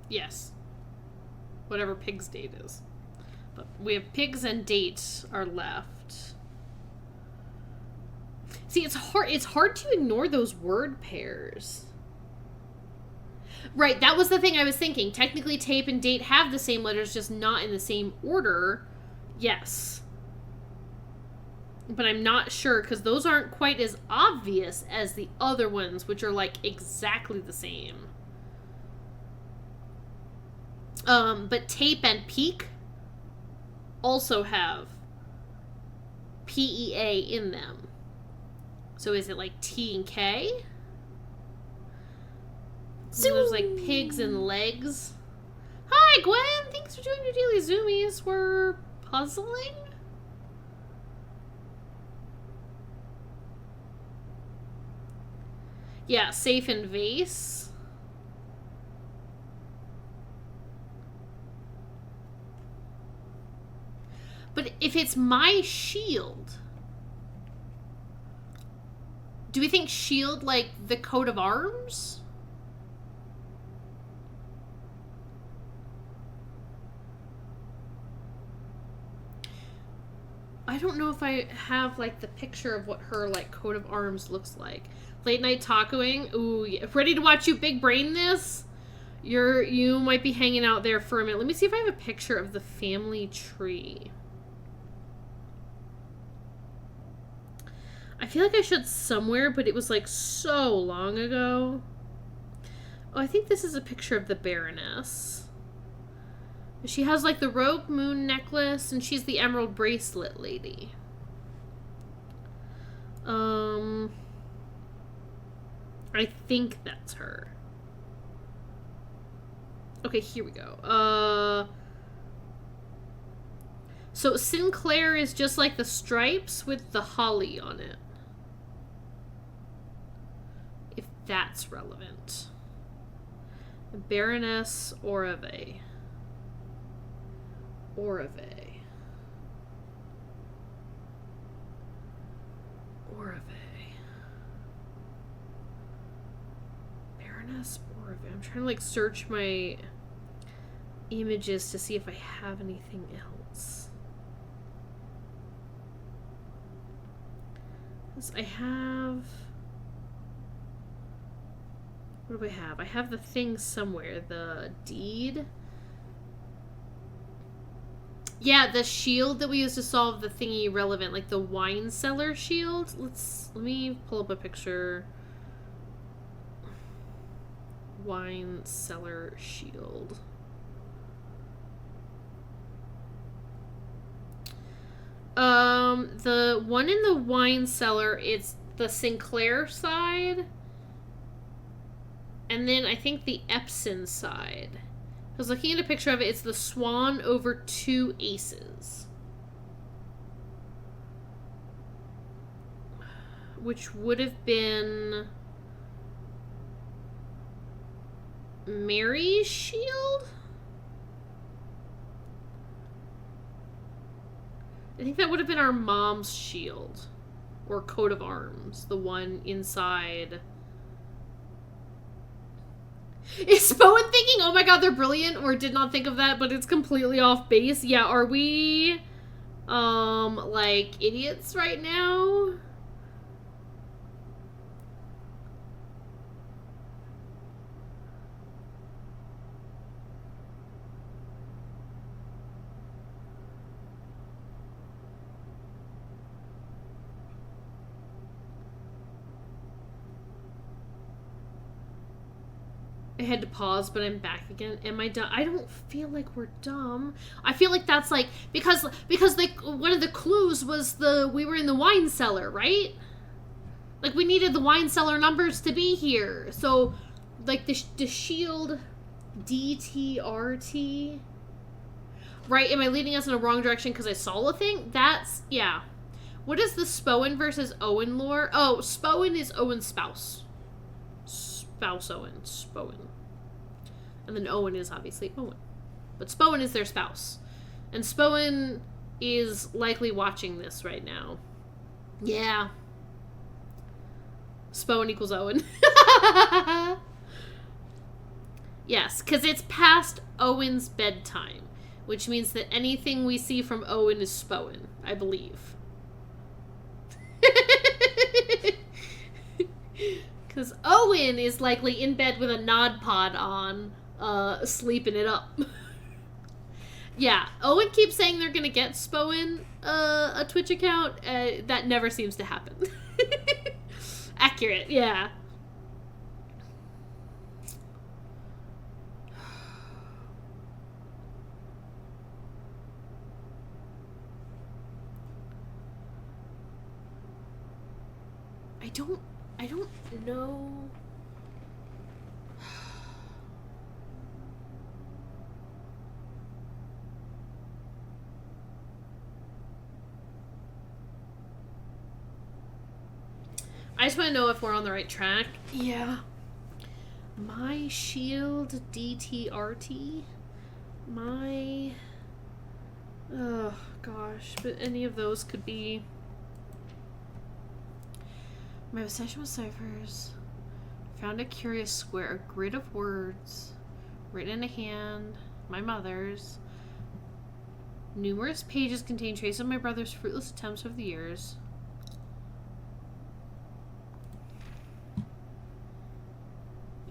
Yes. Whatever pig's date is. But we have pigs and date are left. See, it's hard to ignore those word pairs. Right, that was the thing I was thinking. Technically, tape and date have the same letters, just not in the same order. Yes. But I'm not sure, because those aren't quite as obvious as the other ones, which are, like, exactly the same. But tape and peak also have PEA in them. So is it like T and K? So there's like pigs and legs. Hi, Gwen! Thanks for doing your daily zoomies. We're puzzling? Yeah, safe and vase. But if it's my shield, do we think shield like the coat of arms? I don't know if I have like the picture of what her like coat of arms looks like. Late night tacoing. Ooh, yeah. Ready to watch you big brain this? You might be hanging out there for a minute. Let me see if I have a picture of the family tree. I feel like I should somewhere, but it was like so long ago. Oh, I think this is a picture of the Baroness. She has like the rogue moon necklace, and she's the emerald bracelet lady. I think that's her. Okay, here we go. So Sinclair is just like the stripes with the holly on it. If that's relevant. Baroness Orave. Orave. Baroness Orave. I'm trying to like search my images to see if I have anything else. I have... What do I have? I have the thing somewhere. The deed. Yeah, the shield that we used to solve the thingy relevant, like the wine cellar shield. Let me pull up a picture. Wine cellar shield. The one in the wine cellar, it's the Sinclair side. And then I think the Epson side. I was looking at a picture of it. It's the swan over 2 aces. Which would have been Mary's shield? I think that would have been our mom's shield. Or coat of arms. The one inside... Is Bowen thinking, oh my god, they're brilliant, or did not think of that, but it's completely off base? Yeah, are we, like, idiots right now? I had to pause, but I'm back again. Am I dumb? I don't feel like we're dumb. I feel like that's like because like one of the clues was we were in the wine cellar, right? Like we needed the wine cellar numbers to be here. So like the shield DTRT. Right? Am I leading us in a wrong direction because I saw a thing? That's yeah. What is the Spoen versus Owen lore? Oh, Spoen is Owen's spouse. Spouse Owen, Spoen. And then Owen is obviously Owen. But Spoen is their spouse. And Spoen is likely watching this right now. Yeah. Spoen equals Owen. Yes, because it's past Owen's bedtime, which means that anything we see from Owen is Spoen, I believe. Because Owen is likely in bed with a Nod Pod on, sleeping it up. Yeah, Owen keeps saying they're gonna get Spoen a Twitch account. That never seems to happen. Accurate, yeah. I don't know. I just want to know if we're on the right track. Yeah. My shield DTRT. My... Oh, gosh. But any of those could be... My obsession with ciphers. Found a curious square. A grid of words. Written in a hand. My mother's. Numerous pages contain traces of my brother's fruitless attempts over the years.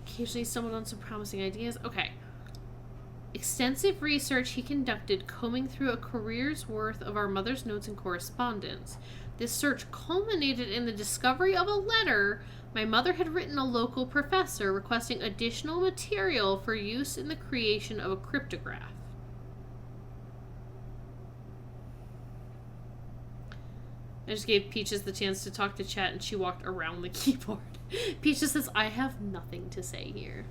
Occasionally stumbled on some promising ideas. Okay. Extensive research he conducted combing through a career's worth of our mother's notes and correspondence. This search culminated in the discovery of a letter my mother had written a local professor requesting additional material for use in the creation of a cryptograph. I just gave Peaches the chance to talk to chat and she walked around the keyboard. Peaches says, I have nothing to say here.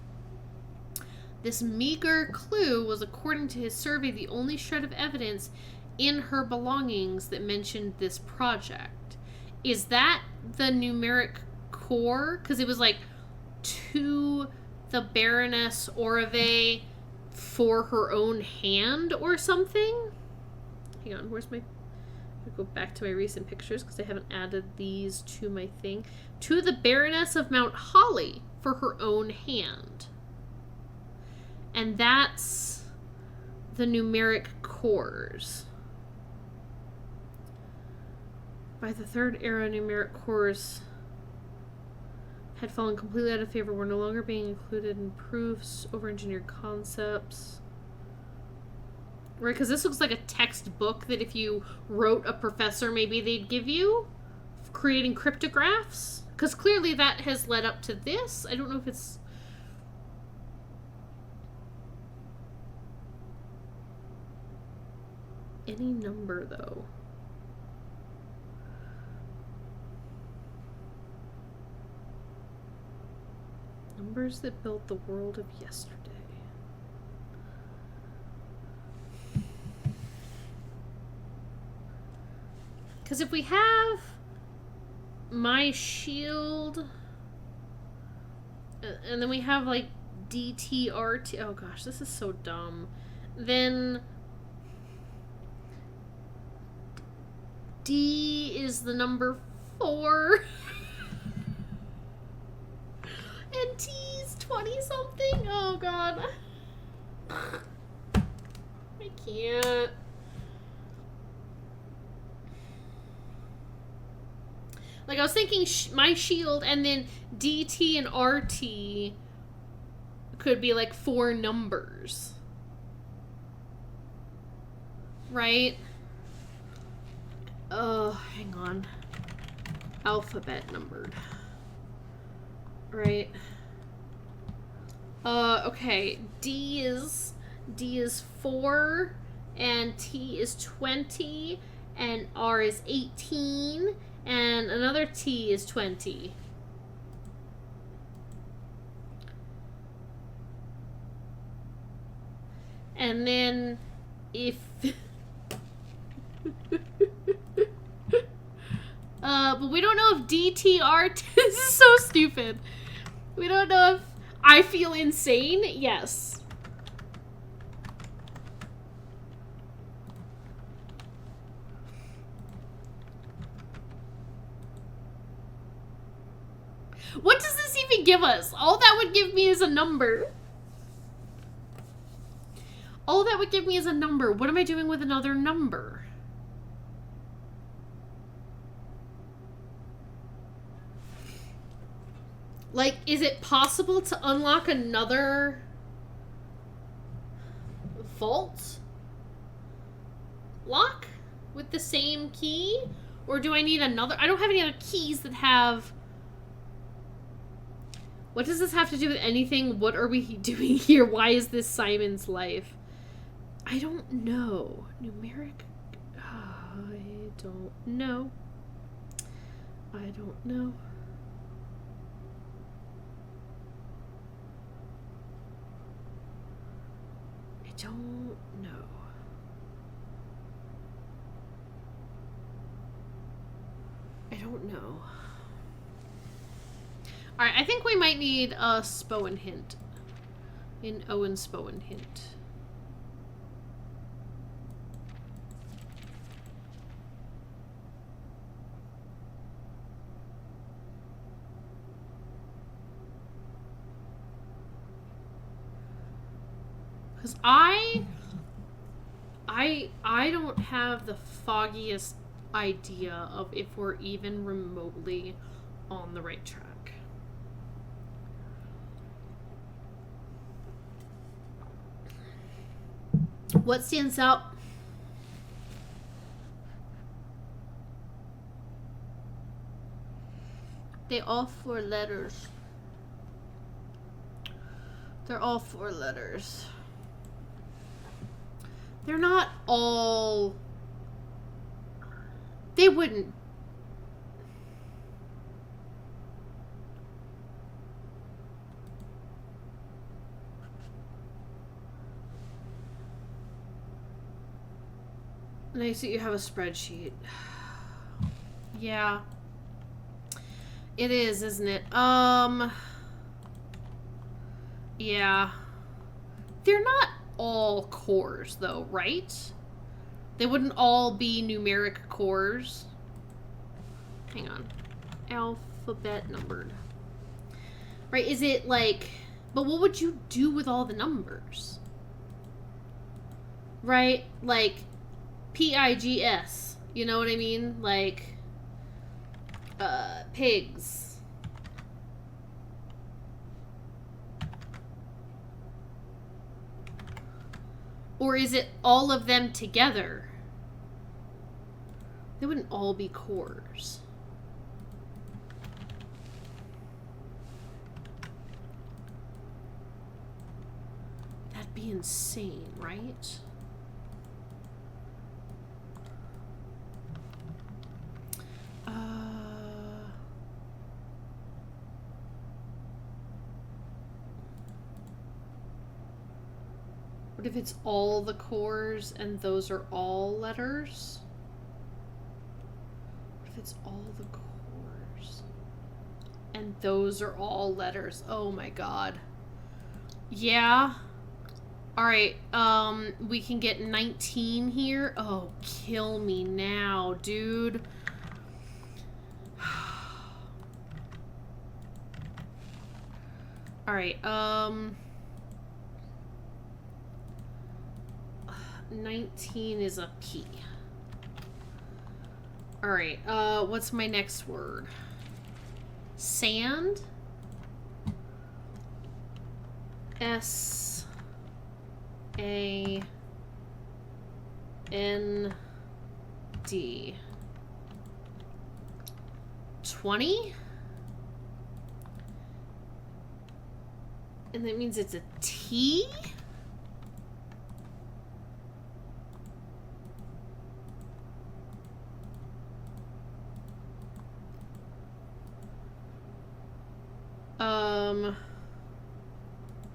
This meager clue was, according to his survey, the only shred of evidence in her belongings that mentioned this project. Is that the numeric core? Because it was like to the Baroness Orave for her own hand or something? Hang on, where's my... I'll go back to my recent pictures because I haven't added these to my thing. To the Baroness of Mount Holly for her own hand. And that's the numeric cores. By the third era, numeric cores had fallen completely out of favor, were no longer being included in proofs, over-engineered concepts. Right, because this looks like a textbook that if you wrote a professor, maybe they'd give you, creating cryptographs. Because clearly that has led up to this. I don't know if it's... any number, though. Numbers that built the world of yesterday. Because if we have my shield, and then we have like DTRT, oh gosh, this is so dumb. Then D is the number 4. And T's 20-something? Oh god. I can't. Like, I was thinking my shield and then DT and RT could be like 4 numbers. Right? Oh, hang on. Alphabet numbered. Right. Okay. D is 4 and T is 20 and R is 18 and another T is 20. And then if but we don't know if DTR this is so stupid. We don't know if I feel insane. Yes. What does this even give us? All that would give me is a number. All that would give me is a number. What am I doing with another number? Like, is it possible to unlock another vault lock with the same key? Or do I need another? I don't have any other keys that have... What does this have to do with anything? What are we doing here? Why is this Simon's life? I don't know. Numeric? I don't know. I don't know. I don't know. I don't know. Alright, I think we might need a Spoen hint. An Owen Spoen hint. Because I don't have the foggiest idea of if we're even remotely on the right track. What stands out? They all 4 letters. They're all 4 letters. They're not all... They wouldn't... Nice that you have a spreadsheet. Yeah. It is, isn't it? Yeah. They're not all cores, though, right? They wouldn't all be numeric cores. Hang on. Alphabet numbered. Right, is it like... But what would you do with all the numbers? Right? Like, PIGS. You know what I mean? Like, pigs. Or is it all of them together? They wouldn't all be cores. That'd be insane, right? What if it's all the cores and those are all letters? What if it's all the cores and those are all letters? Oh my god. Yeah. Alright, we can get 19 here. Oh, kill me now, dude. Alright, 19 is a P. Alright, what's my next word? Sand? S-A-N-D. 20? And that means it's a T?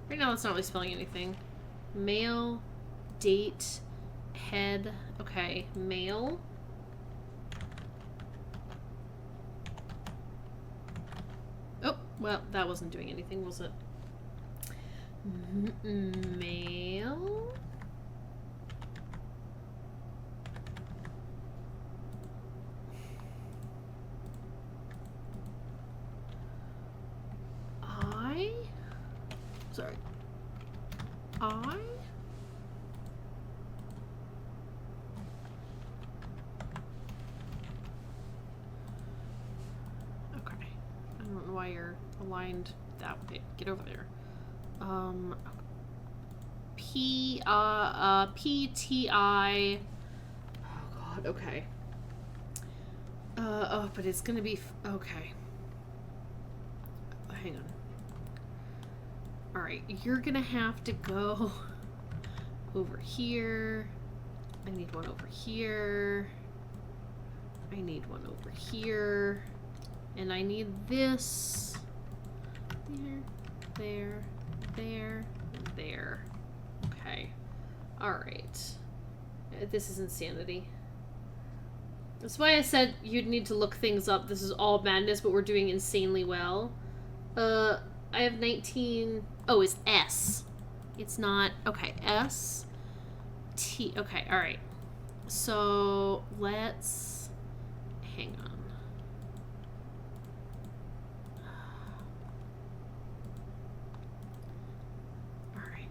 Right now it's not really spelling anything. Male, date, head. Okay, male. Oh, well, that wasn't doing anything, was it? Male. sorry. I? Okay. I don't know why you're aligned that way. Get over there. PTI. Oh god, okay. Oh, but it's gonna be, okay. Hang on. Alright, you're gonna have to go over here. I need one over here. I need one over here. And I need this. There, there, there. Okay. Alright. This is insanity. That's why I said you'd need to look things up. This is all madness, but we're doing insanely well. I have 19... Oh, it's S. It's not... Okay, S. T... Okay, alright. So, let's... Hang on. Alright.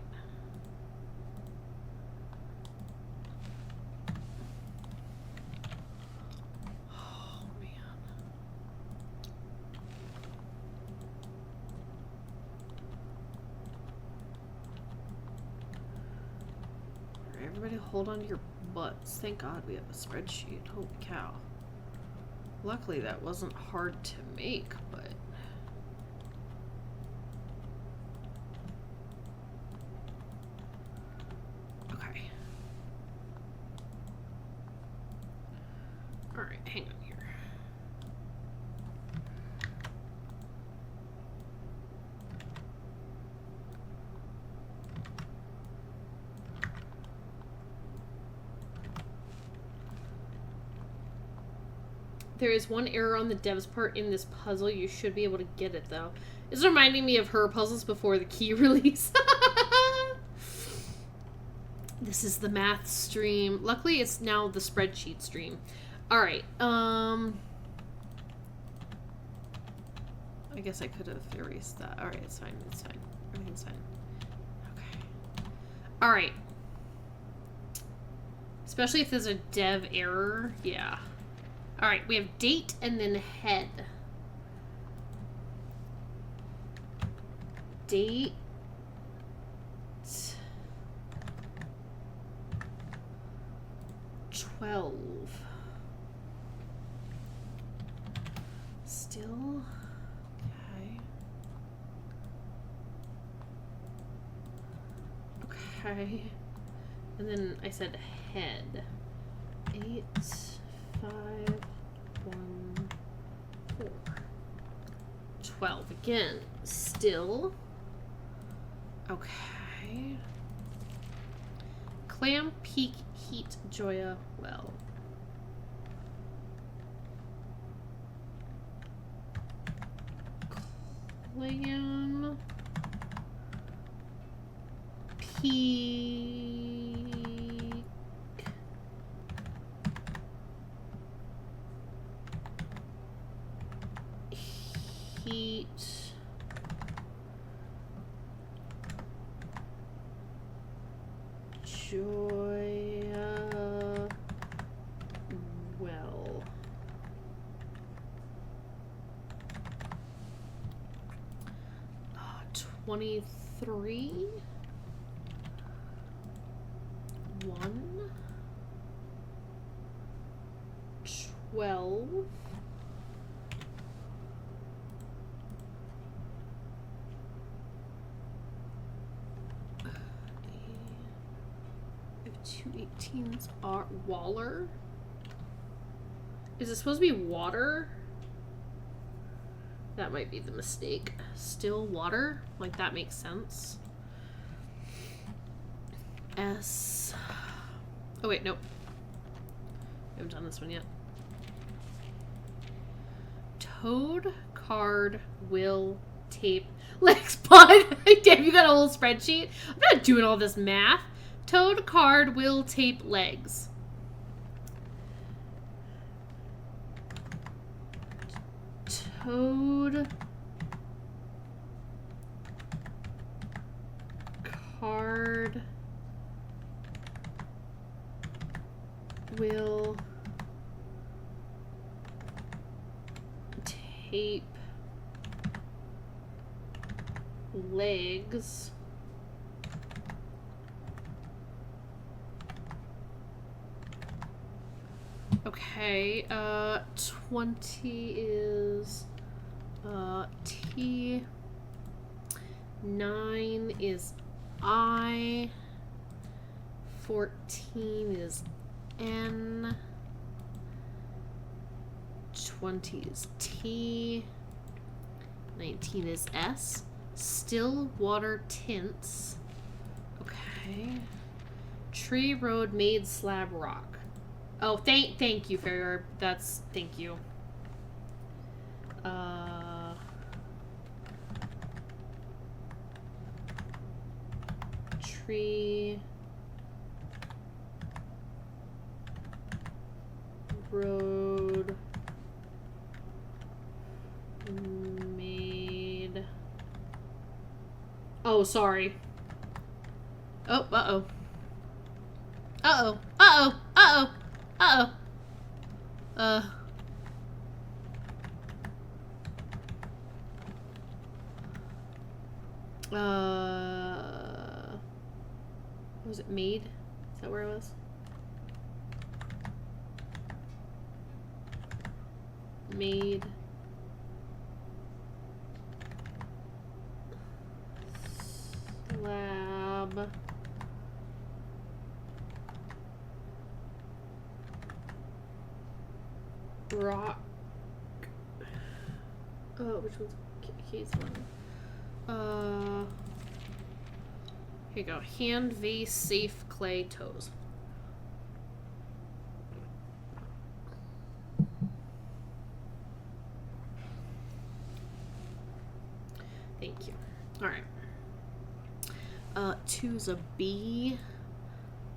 Oh, man. Alright, everybody hold on to your butts. Thank God we have a spreadsheet. Holy cow. Luckily that wasn't hard to make, but... Okay. Alright, hang on here. There is one error on the dev's part in this puzzle. You should be able to get it, though. It's reminding me of her puzzles before the key release. This is the math stream. Luckily, it's now the spreadsheet stream. Alright, I guess I could have erased that. Alright, it's fine. It's fine. Everything's fine. Okay. Alright. Especially if there's a dev error. Yeah. Alright, we have date and then head. Date. 12. Still. Okay. Okay. And then I said head. 8, 5, 1, 4. 12 again. Still. Okay. Clam, Peak, Heat, Joya, Well. Clam, Peak, Heat, Joya, Well. Uh, 23. 1. 12. Two 18s are Waller. Is it supposed to be water? That might be the mistake. Still water? Like, that makes sense. S. Oh, wait, nope. I haven't done this one yet. Toad, card, will, tape, legs, pod. Damn, you got a whole spreadsheet? I'm not doing all this math. Toad, card, will, tape, legs. Toad. card will tape legs okay, 20 is T, 9 is I, 14 is N, 20 is T, 19 is S. Still water tints. Okay. Tree, road, made, slab, rock. Oh, thank you, Fairy Orb. That's, thank you. Tree, road, made. Oh, sorry. Oh, uh-oh. Uh-oh. Uh-oh. Uh-oh. Uh-oh. Was it made? Is that where it was? Made. Slab. Rock. Oh, which one's case one? Here you go. Hand, vase, safe, clay, toes. Thank you. All right. 2 is a B.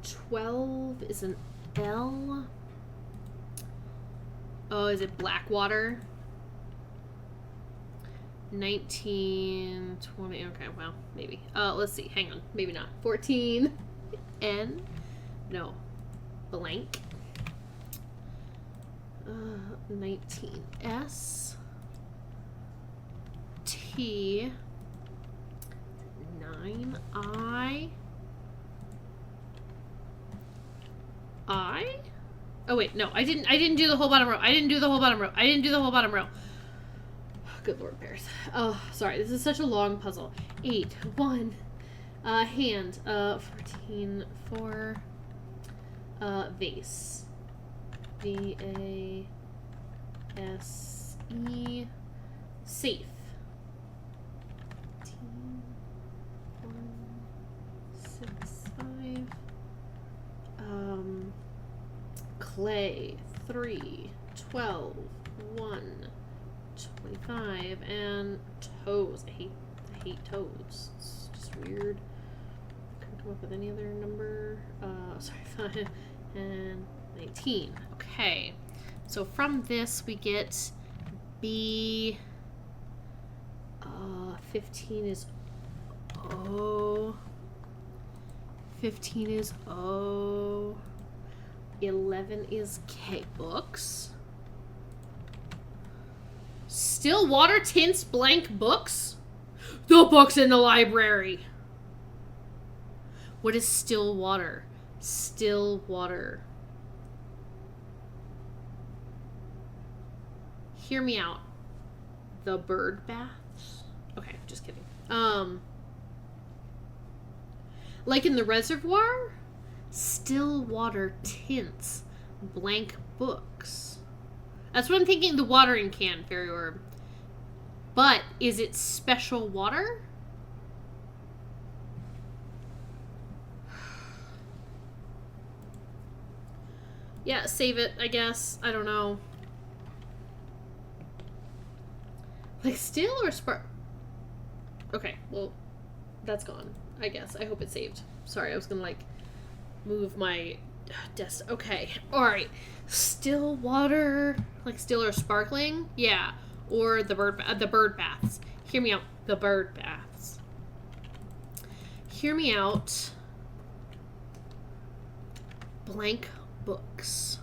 12 is an L. Oh, is it Blackwater? 19, 20, okay, well, maybe. Let's see, hang on, maybe not. 14, N, no, blank. 19, S, T, 9, I. Oh wait, no, I didn't do the whole bottom row. I didn't do the whole bottom row. Good Lord, bears. Oh, sorry, this is such a long puzzle. 8, 1, hand, 14, 4, vase. V-A-S-E, safe. 18, 1, 6, 5. Clay, 3, 12, 1, 25, and toes. I hate toes. It's just weird. Couldn't come up with any other number. Sorry, 5 and 19. Okay. So from this we get B. 15 is O. 15 is O. 11 is K. Books. Still water tints blank books? The books in the library. What is still water? Still water. Hear me out. The bird baths? Okay, just kidding. Like in the reservoir? Still water tints blank books. That's what I'm thinking, the watering can, Fairy Orb. But is it special water? Yeah, save it, I guess. I don't know. Like still or spark? Okay, well, that's gone, I guess. I hope it's saved. Sorry, I was gonna, like, move my desk. Okay, alright. Still water, like still or sparkling? Yeah. Or the bird baths. Hear me out. The bird baths. Hear me out. Blank books.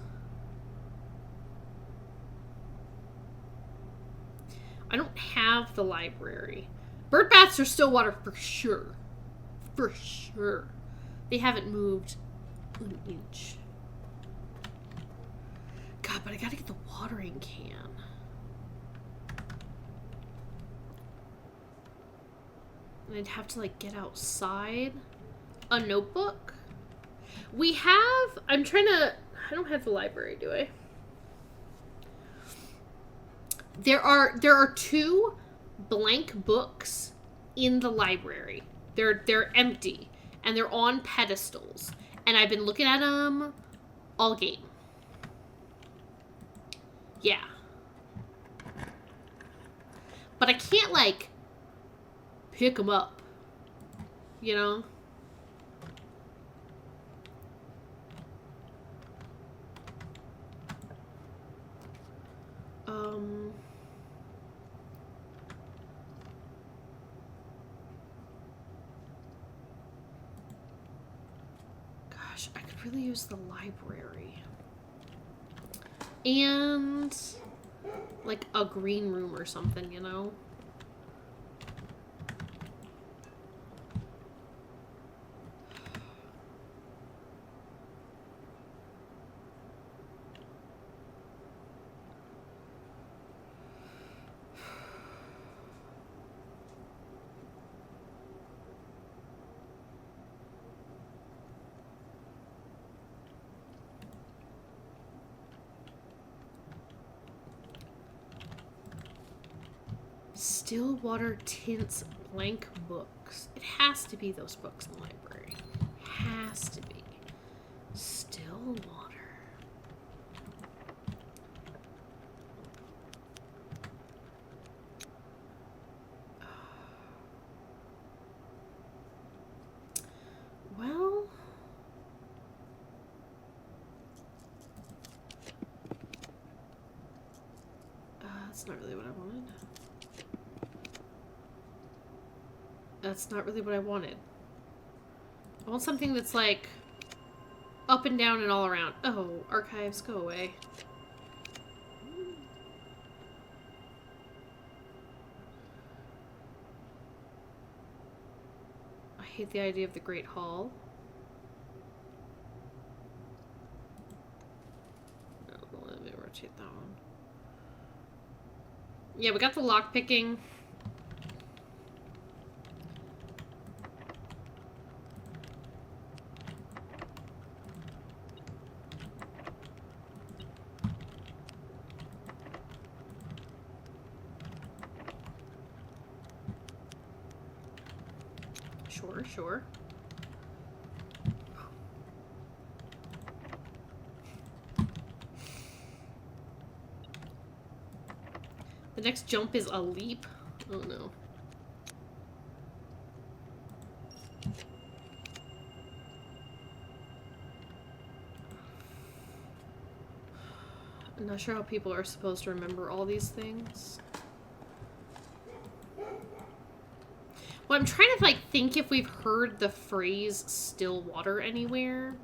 I don't have the library. Bird baths are Stillwater for sure. For sure. They haven't moved an inch. God, but I gotta get the watering can. And I'd have to, like, get outside. A notebook? We have... I'm trying to... I don't have the library, do I? There are 2 blank books in the library. They're empty. And they're on pedestals. And I've been looking at them all game. Yeah. But I can't, like, pick them up. You know? Gosh, I could really use the library. And, like, a green room or something, you know? Stillwater Tints blank books. It has to be those books in the library. Has to be. Stillwater. Well... that's not really what I wanted. That's not really what I wanted. I want something that's like up and down and all around. Oh, archives, go away. I hate the idea of the Great Hall. Oh, let me rotate that one. Yeah, we got the lockpicking. Sure. The next jump is a leap. Oh no. I'm not sure how people are supposed to remember all these things. Well, I'm trying to, like, think if we've heard the phrase Stillwater anywhere.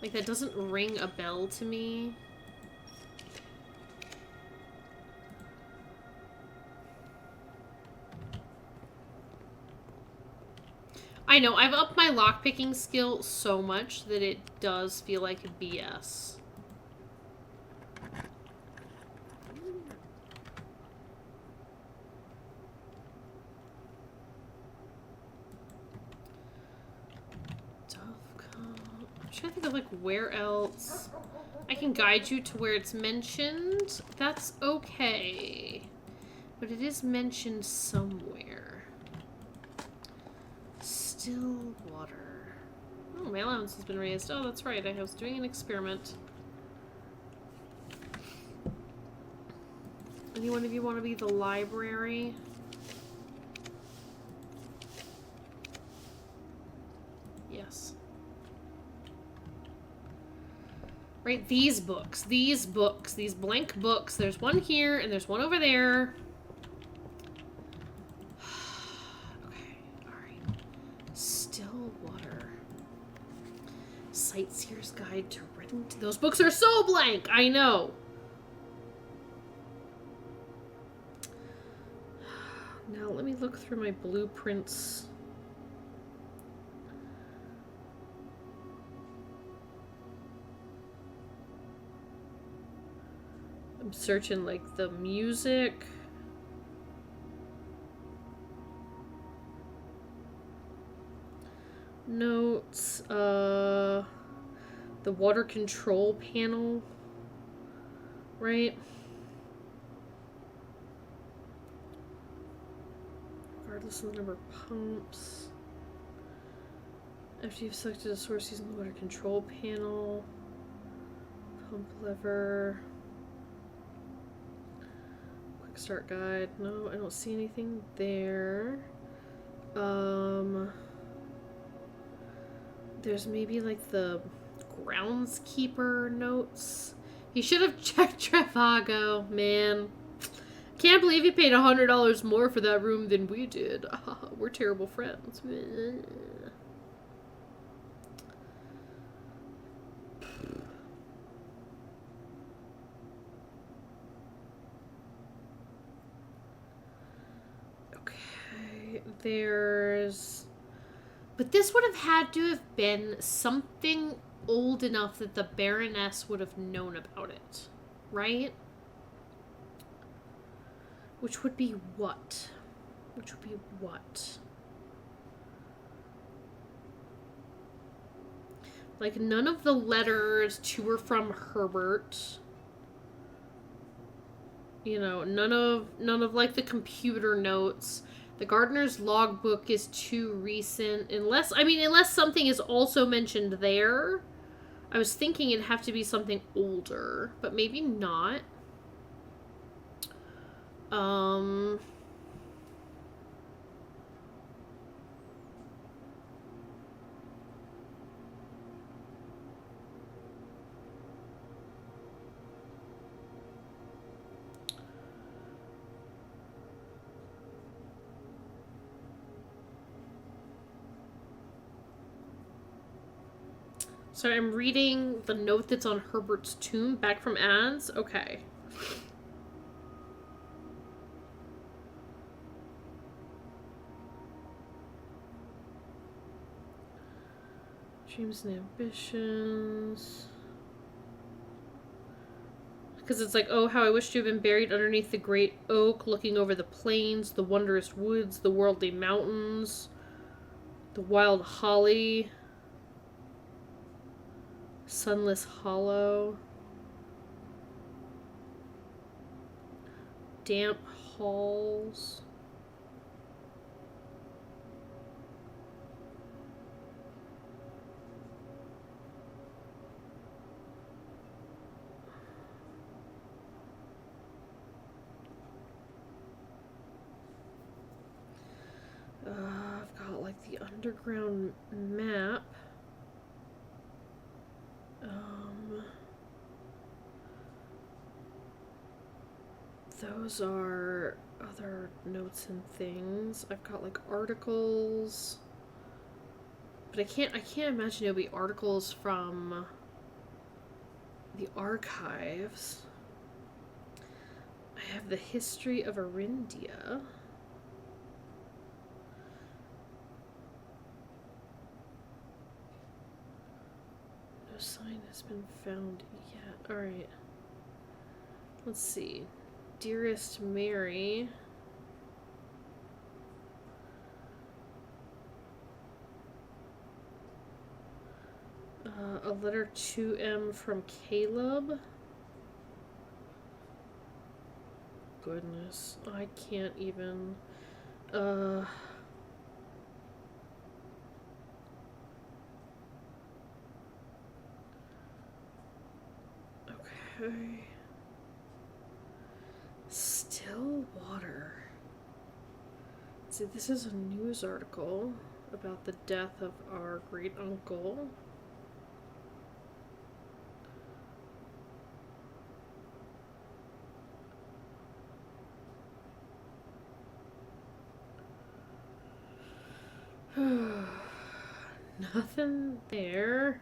Like, that doesn't ring a bell to me. I know, I've upped my lockpicking skill so much that it does feel like a BS. I'm trying to think of, like, where else I can guide you to where it's mentioned. That's okay. But it is mentioned somewhere. Stillwater. Oh, my allowance has been raised. Oh, that's right. I was doing an experiment. Any one of you want to be the library? Yes. Right, these books, these blank books. There's one here and there's one over there. Okay, alright. Still water. Sightseer's Guide to Reddington. Those books are so blank, I know. Now let me look through my blueprints. I'm searching like the music. Notes, the water control panel, right? Regardless of the number of pumps. After you've selected a source using the water control panel, pump lever. Start guide. No, I don't see anything there. There's maybe like the groundskeeper notes. He should have checked Travago, man. Can't believe he paid $100 more for that room than we did. We're terrible friends. There's... But this would have had to have been something old enough that the Baroness would have known about it, right? Which would be what? Which would be what? Like, none of the letters to or from Herbert. You know, none of like the computer notes. The gardener's logbook is too recent, unless something is also mentioned there. I was thinking it'd have to be something older, but maybe not. So I'm reading the note that's on Herbert's tomb back from ads. Okay. Dreams and ambitions. Because it's like, oh, how I wish to have been buried underneath the great oak, looking over the plains, the wondrous woods, the worldly mountains, the wild holly. Sunless hollow. Damp halls. I've got like the underground map. Those are other notes and things. I've got like articles, but I can't imagine it'll be articles from the archives. I have the history of Arindia. No sign has been found yet. Alright. Let's see. Dearest Mary. A letter to M from Caleb. Goodness, I can't even. Okay. Still water. See, this is a news article about the death of our great uncle. Nothing there.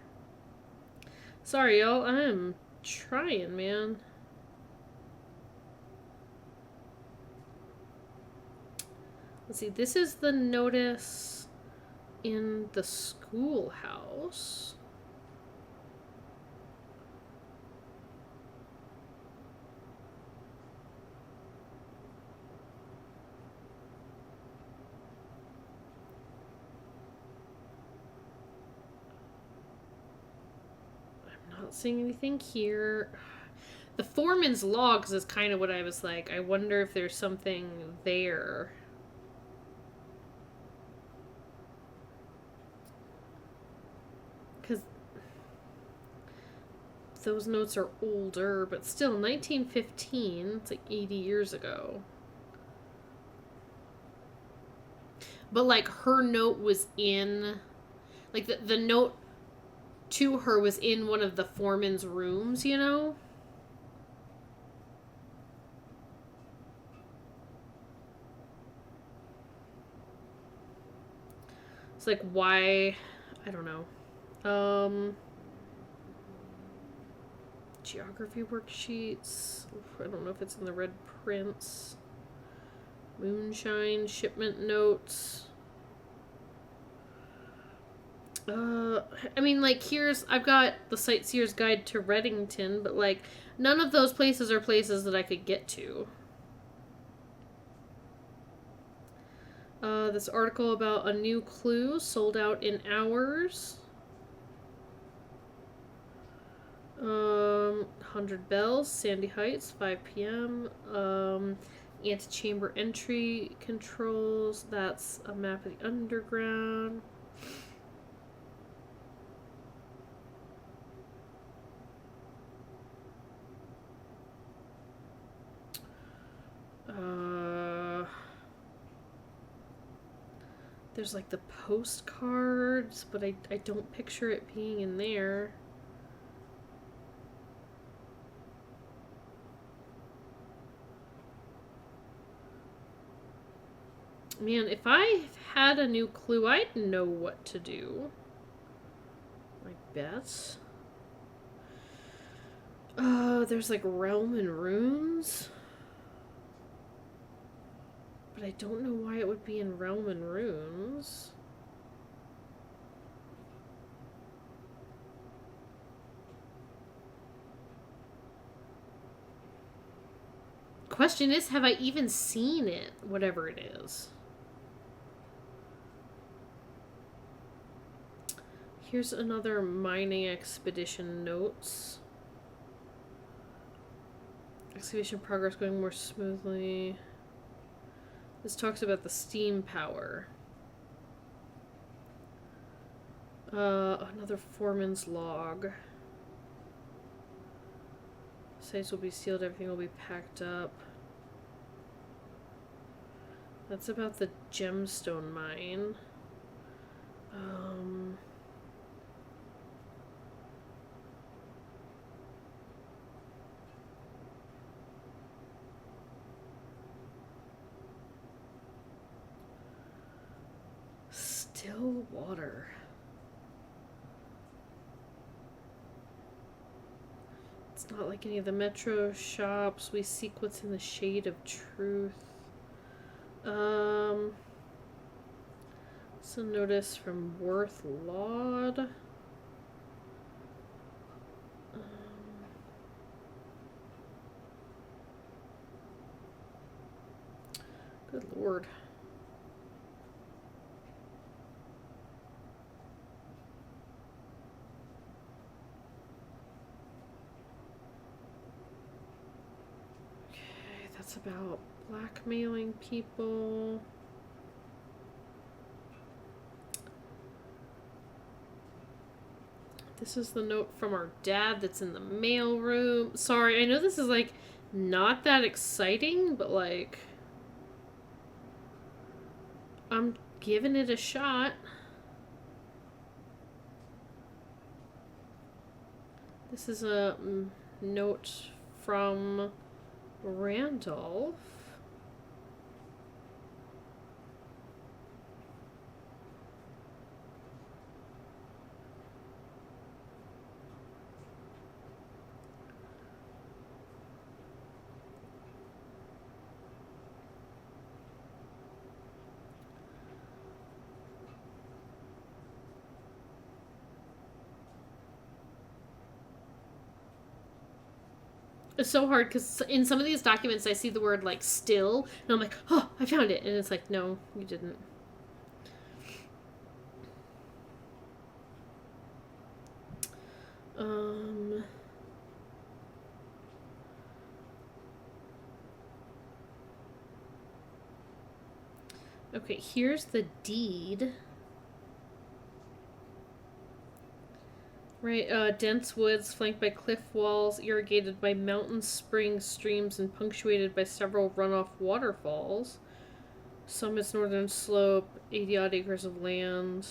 Sorry, y'all. I'm trying, man. Let's see. This is the notice in the schoolhouse. Not seeing anything here. The foreman's logs is kind of what I was like. I wonder if there's something there. Because those notes are older, but still, 1915. It's like 80 years ago. But, like, her note was in... Like, the note to her was in one of the foreman's rooms, you know? It's like, why... I don't know. Geography worksheets. I don't know if it's in the red prints. Moonshine, shipment notes. I mean, like, I've got the Sightseer's Guide to Reddington, but, like, none of those places are places that I could get to. This article about a new clue sold out in hours. 100 Bells, Sandy Heights, 5 p.m. Antechamber entry controls. That's a map of the underground. There's like the postcards, but I don't picture it being in there. Man, if I had a new clue, I'd know what to do. I bet. There's like Realm and Runes. But I don't know why it would be in Realm and Runes. Question is, have I even seen it? Whatever it is. Here's another mining expedition notes. Excavation progress going more smoothly. This talks about the steam power. Another foreman's log. Sites will be sealed, everything will be packed up. That's about the gemstone mine. Still water. It's not like any of the metro shops. We seek what's in the shade of truth. So notice from Worth Laud. Good lord. Okay, that's about blackmailing people. This is the note from our dad that's in the mail room. Sorry, I know this is like not that exciting, but like I'm giving it a shot. This is a note from Randolph. It's so hard because in some of these documents I see the word like still, and I'm like, oh, I found it. And it's like, no, you didn't. Okay, here's the deed. Right, dense woods flanked by cliff walls, irrigated by mountain springs, streams, and punctuated by several runoff waterfalls. Summit's northern slope, 80 odd acres of land.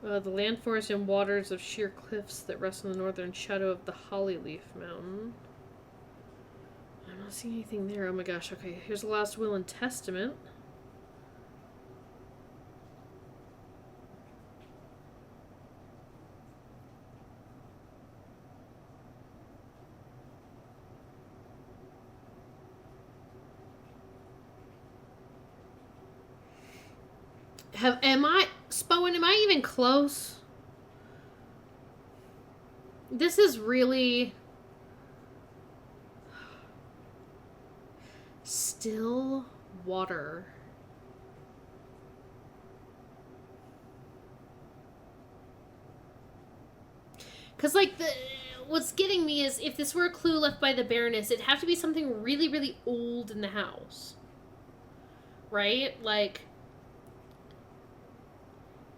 The land forest and waters of sheer cliffs that rest in the northern shadow of the Hollyleaf Mountain. I'm not seeing anything there. Oh my gosh, okay. Here's the last will and testament. Am I even close? This is really still water. Because, like, what's getting me is if this were a clue left by the Baroness, it'd have to be something really, really old in the house. Right? Like,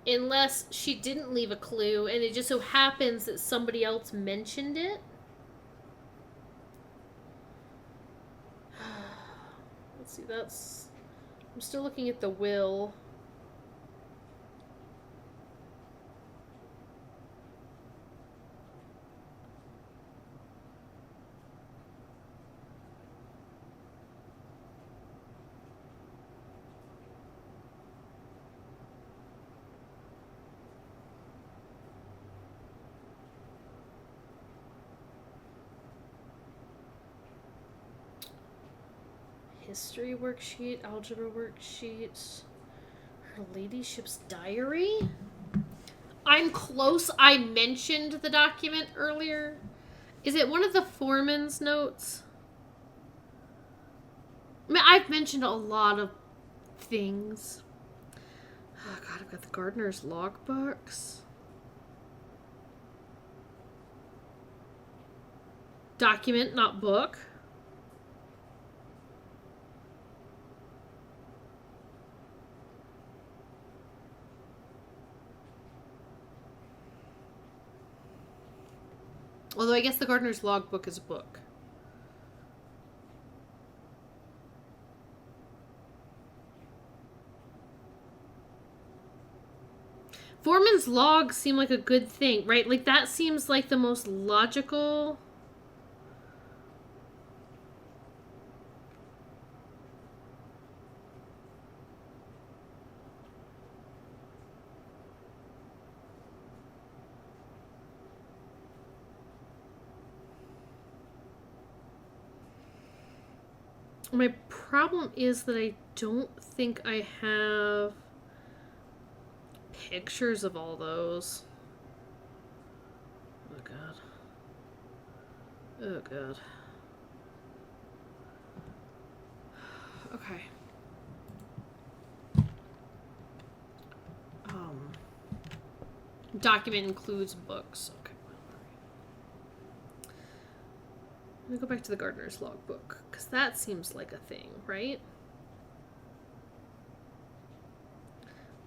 unless she didn't leave a clue and it just so happens that somebody else mentioned it. Let's see, I'm still looking at the will. History worksheet, algebra worksheet, her ladyship's diary. I'm close. I mentioned the document earlier. Is it one of the foreman's notes? I mean, I've mentioned a lot of things. Oh god, I've got the gardener's logbooks. Document, not book. Although I guess the gardener's logbook is a book. Foreman's logs seem like a good thing, right? Like, that seems like the most logical. My problem is that I don't think I have pictures of all those. Oh god. Oh god. Okay. Document includes books. Okay. Let me go back to the gardener's logbook, because that seems like a thing, right?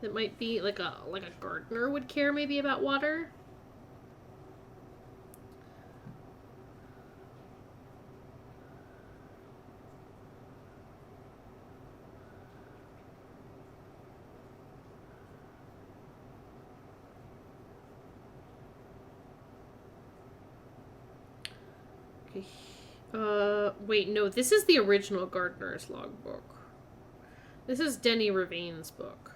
That might be like a gardener would care maybe about water. Okay. Wait, no, this is the original gardener's logbook. This is Denny Ravain's book.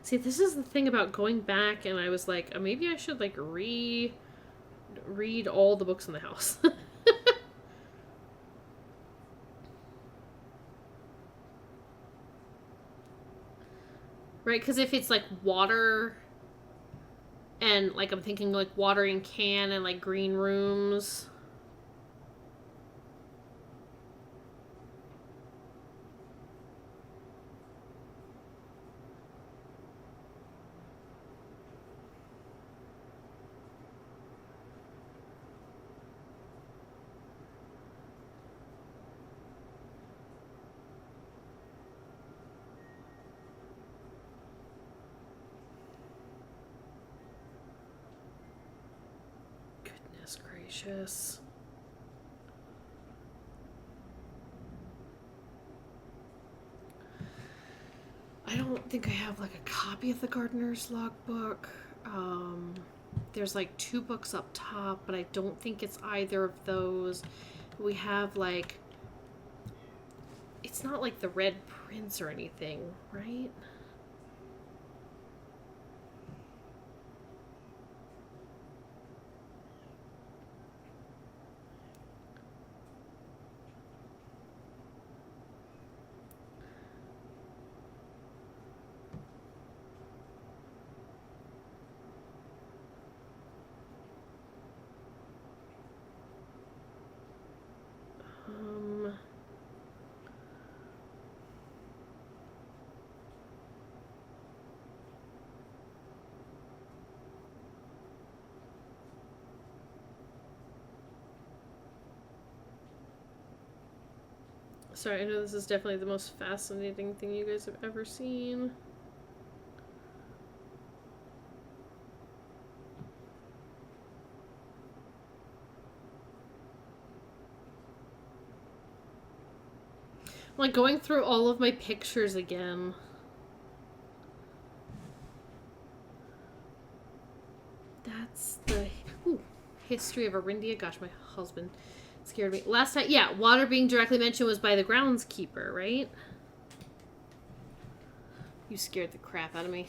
See, this is the thing about going back, and I was like, maybe I should, like, read all the books in the house. Right? Because if it's like water and like I'm thinking like watering can and like green rooms. Goodness gracious. I don't think I have like a copy of the gardener's logbook. There's like 2 books up top, but I don't think it's either of those. We have like, it's not like the Red Prince or anything, right? Sorry, I know this is definitely the most fascinating thing you guys have ever seen. I'm like going through all of my pictures again. That's the history of Arindia. Gosh, my husband scared me. Last time, yeah, water being directly mentioned was by the groundskeeper, right? You scared the crap out of me.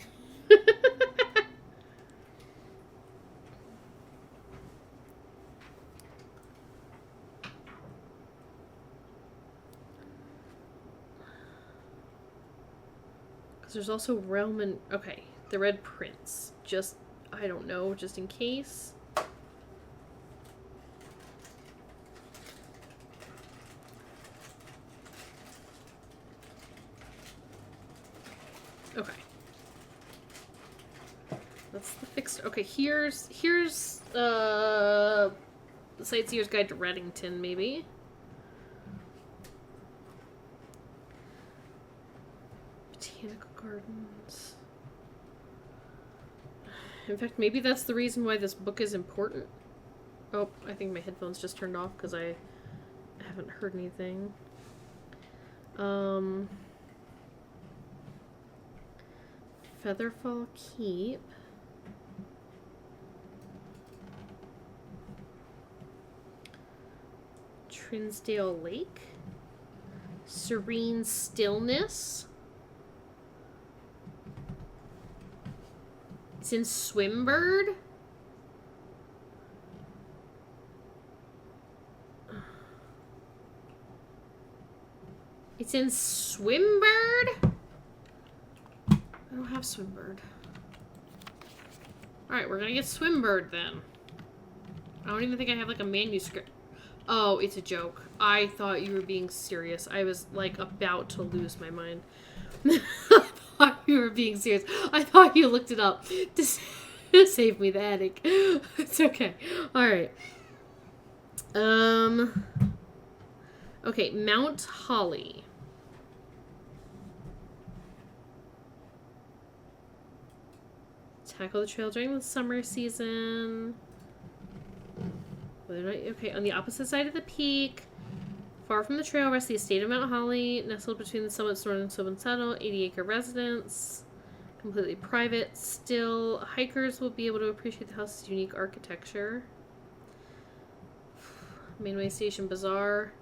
Because there's also Realm and... Okay, the Red Prince. Just, I don't know, just in case. Okay. That's the fixed... Okay, here's the Sightseer's Guide to Reddington, maybe. Botanical Gardens. In fact, maybe that's the reason why this book is important. Oh, I think my headphones just turned off because I haven't heard anything. Featherfall Keep. Trinsdale Lake. Serene Stillness. It's in Swimbird. It's in Swimbird? I don't have Swimbird. Alright, we're gonna get Swimbird then. I don't even think I have like a manuscript. Oh, it's a joke. I thought you were being serious. I was like about to lose my mind. I thought you were being serious. I thought you looked it up to save me the headache. It's okay. Alright. Okay, Mount Holly. Tackle the trail during the summer season. Okay, on the opposite side of the peak, far from the trail, rests the estate of Mount Holly, nestled between the summit's northern slope and saddle, 80-acre residence, completely private. Still, hikers will be able to appreciate the house's unique architecture. Mainway Station Bazaar.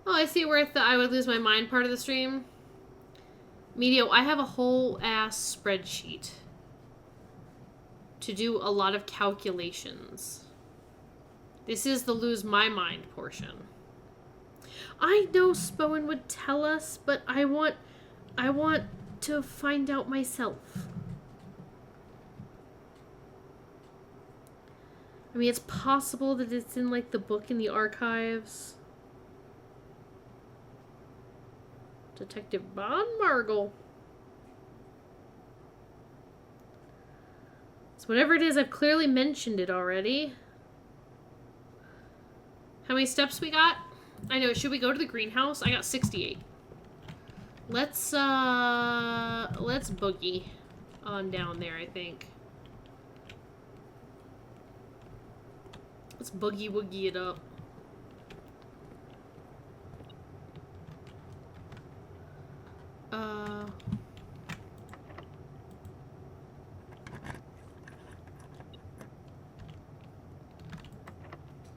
Oh, I see where I would lose my mind part of the stream. Medio, I have a whole ass spreadsheet to do a lot of calculations. This is the lose my mind portion. I know Spoen would tell us, but I want to find out myself. I mean, it's possible that it's in, like, the book in the archives. Detective Von Margle. So whatever it is, I've clearly mentioned it already. How many steps we got? I know, should we go to the greenhouse? I got 68. Let's boogie on down there, I think. Let's boogie woogie it up.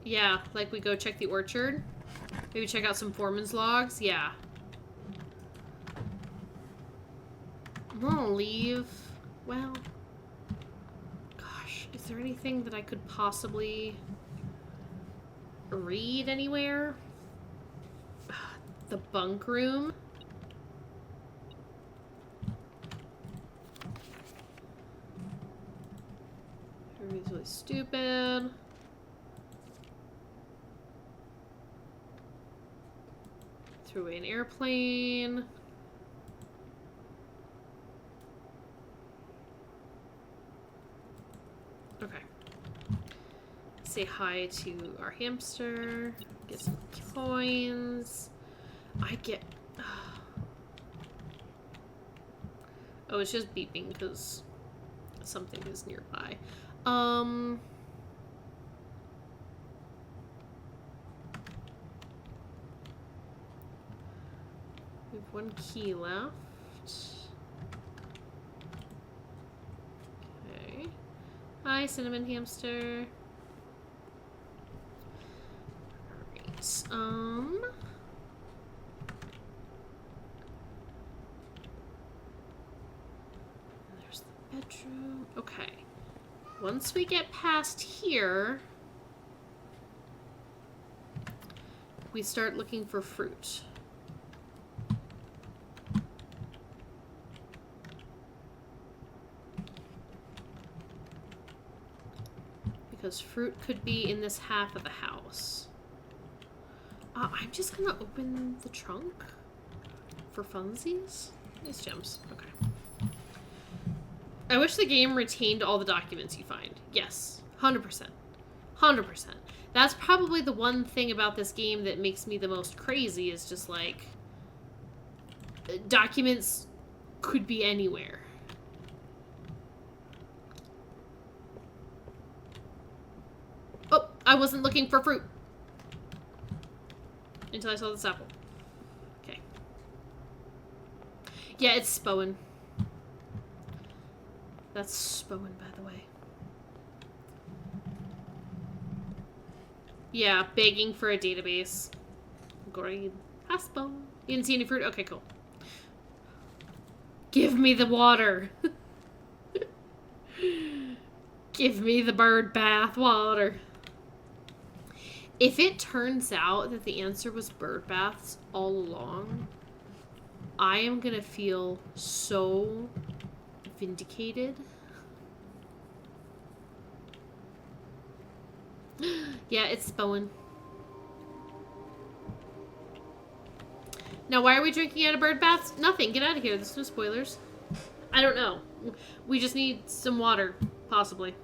Yeah, like we go check the orchard. Maybe check out some foreman's logs. Yeah. I'm gonna leave. Well, gosh, is there anything that I could possibly read anywhere? The bunk room. Everybody's really stupid. Threw away an airplane. Okay. Say hi to our hamster. Get some coins. I get... Oh, it's just beeping because something is nearby. We have one key left. Okay. Hi, cinnamon hamster. Alright, there's the bedroom. Okay. Once we get past here, we start looking for fruit. Because fruit could be in this half of the house. I'm just gonna open the trunk for funsies. Nice gems. Okay. I wish the game retained all the documents you find. Yes. 100%. 100%. That's probably the one thing about this game that makes me the most crazy is just like... documents could be anywhere. Oh, I wasn't looking for fruit. Until I saw this apple. Okay. Yeah, it's Spoen. That's Spoen, by the way. Yeah, begging for a database. Great. Hi, Spoen. You didn't see any fruit? Okay, cool. Give me the water. Give me the bird bath water. If it turns out that the answer was bird baths all along, I am gonna feel so vindicated. Yeah, it's Spoen. Now, why are we drinking out of bird baths? Nothing. Get out of here. There's no spoilers. I don't know. We just need some water, possibly.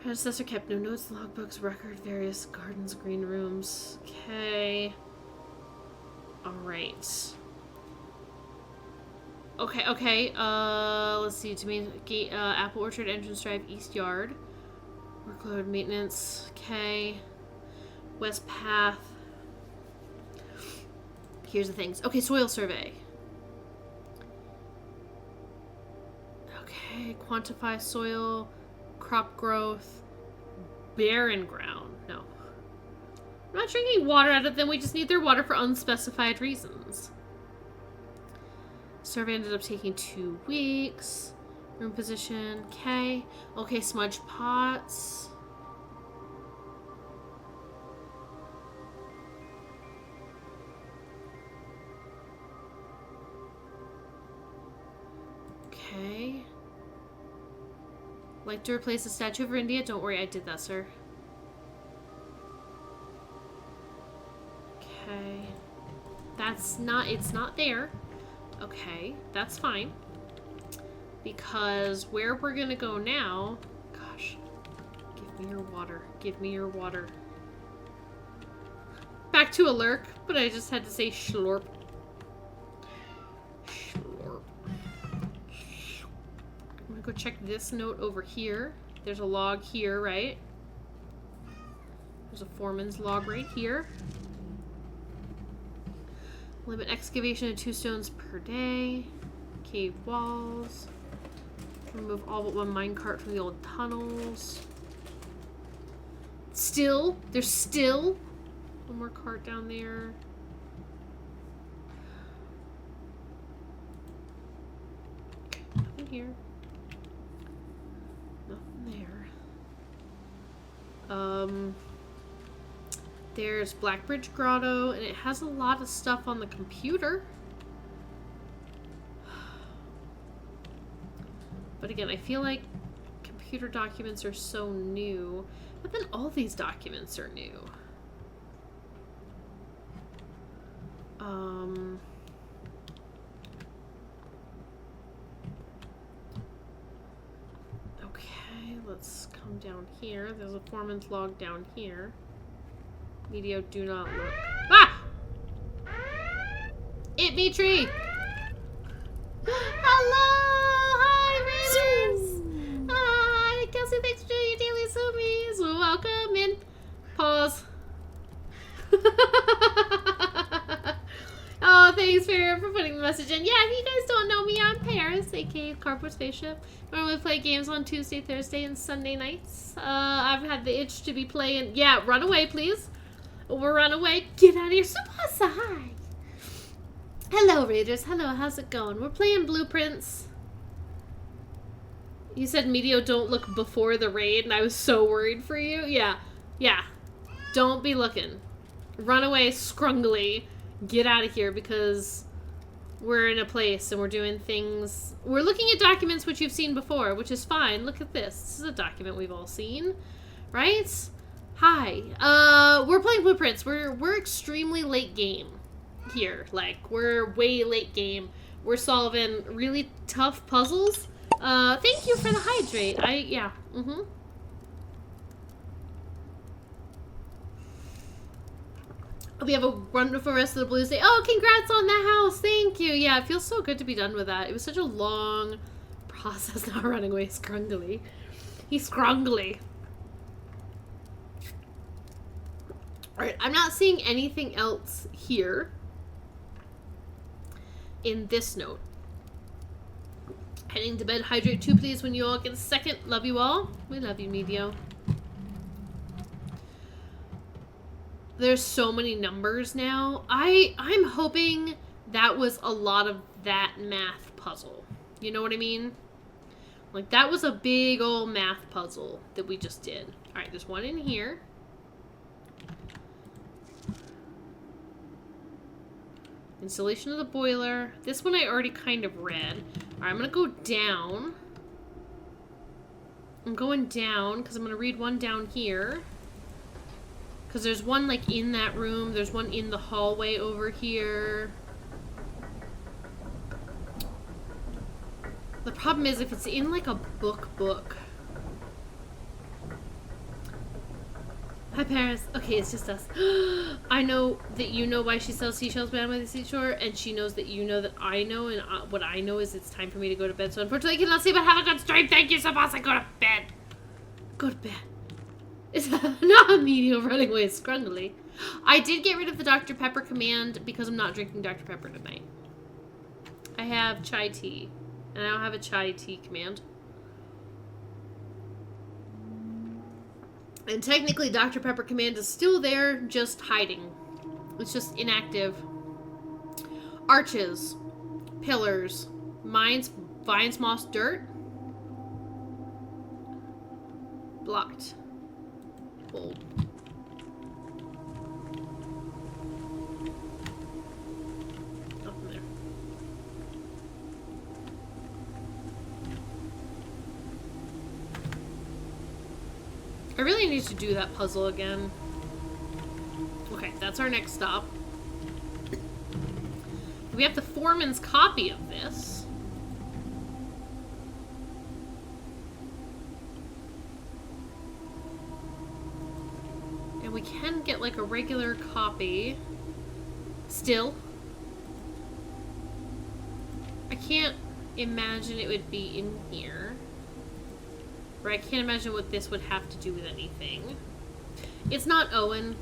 Predecessor kept no notes, logbooks, record, various gardens, green rooms. Okay. Alright. Okay. Let's see. To me, gate, Apple Orchard, Entrance Drive, East Yard. Workload, maintenance. Okay. West Path. Here's the things. Okay, soil survey. Okay, quantify soil, crop growth, barren ground. No. I'm not drinking water out of them. We just need their water for unspecified reasons. Survey ended up taking 2 weeks. Room position. Okay. Okay, smudge pots. Like to replace the Statue of India? Don't worry, I did that, sir. Okay. That's not, it's not there. Okay, that's fine. Because where we're gonna go now... Gosh. Give me your water. Give me your water. Back to a lurk, but I just had to say schlorp. Schlorp. I'm gonna go check this note over here. There's a log here, right? There's a foreman's log right here. Limit excavation to 2 stones per day. Cave walls. Remove all but one minecart from the old tunnels. Still? There's still one more cart down there. Nothing here. Nothing there. There's Blackbridge Grotto, and it has a lot of stuff on the computer. But again, I feel like computer documents are so new, but then all these documents are new. Okay, let's come down here. There's a foreman's log down here. Medio, do not look. Ah! It me tree! Hello! Hi, Raiders! Hi, Kelsey, thanks for doing your daily zoomies. Welcome in. Pause. Oh, thanks for putting the message in. Yeah, if you guys don't know me, I'm Paris, aka Cardboard Spaceship. Normally play games on Tuesday, Thursday, and Sunday nights. I've had the itch to be playing. Yeah, run away, please. We're run away. Get out of here. Subasa, hi. Hello, Raiders. Hello, how's it going? We're playing Blueprints. You said Medio don't look before the raid, and I was so worried for you. Yeah. Yeah. Don't be looking. Run away scrungly. Get out of here because we're in a place and we're doing things. We're looking at documents which you've seen before, which is fine. Look at this. This is a document we've all seen, right? Hi. We're playing Blueprints. We're extremely late game here. Like, we're way late game. We're solving really tough puzzles. Thank you for the hydrate. Yeah. We have a wonderful rest of the Blues Day. Oh, congrats on the house. Thank you. Yeah, it feels so good to be done with that. It was such a long process not running away scrungly. He's scrungly. Alright, I'm not seeing anything else here in this note. Heading to bed. Hydrate too, please, when you all get a second. Love you all. We love you, Medio. There's so many numbers now. I'm hoping that was a lot of that math puzzle. You know what I mean? Like, that was a big old math puzzle that we just did. Alright, there's one in here. Installation of the boiler. This one I already kind of read. Alright, I'm gonna go down. I'm going down because I'm gonna read one down here. Because there's one, like, in that room. There's one in the hallway over here. The problem is if it's in, like, a book. Hi, Paris. Okay, it's just us. I know that you know why she sells seashells down by the seashore, and she knows that you know that I know, and what I know is it's time for me to go to bed. So unfortunately, I cannot sleep, but have a good stream. Thank you so much. I go to bed. Go to bed. It's not a medium running away scrungly. I did get rid of the Dr. Pepper command because I'm not drinking Dr. Pepper tonight. I have chai tea, and I don't have a chai tea command. And technically, Dr. Pepper command is still there, just hiding. It's just inactive. Arches, pillars, mines, vines, moss, dirt. Blocked. Bold. Nothing there. really need to do that puzzle again. Okay, that's our next stop. We have the foreman's copy of this. And we can get like a regular copy. Still. I can't imagine it would be in here. Or I can't imagine what this would have to do with anything. It's not Owen.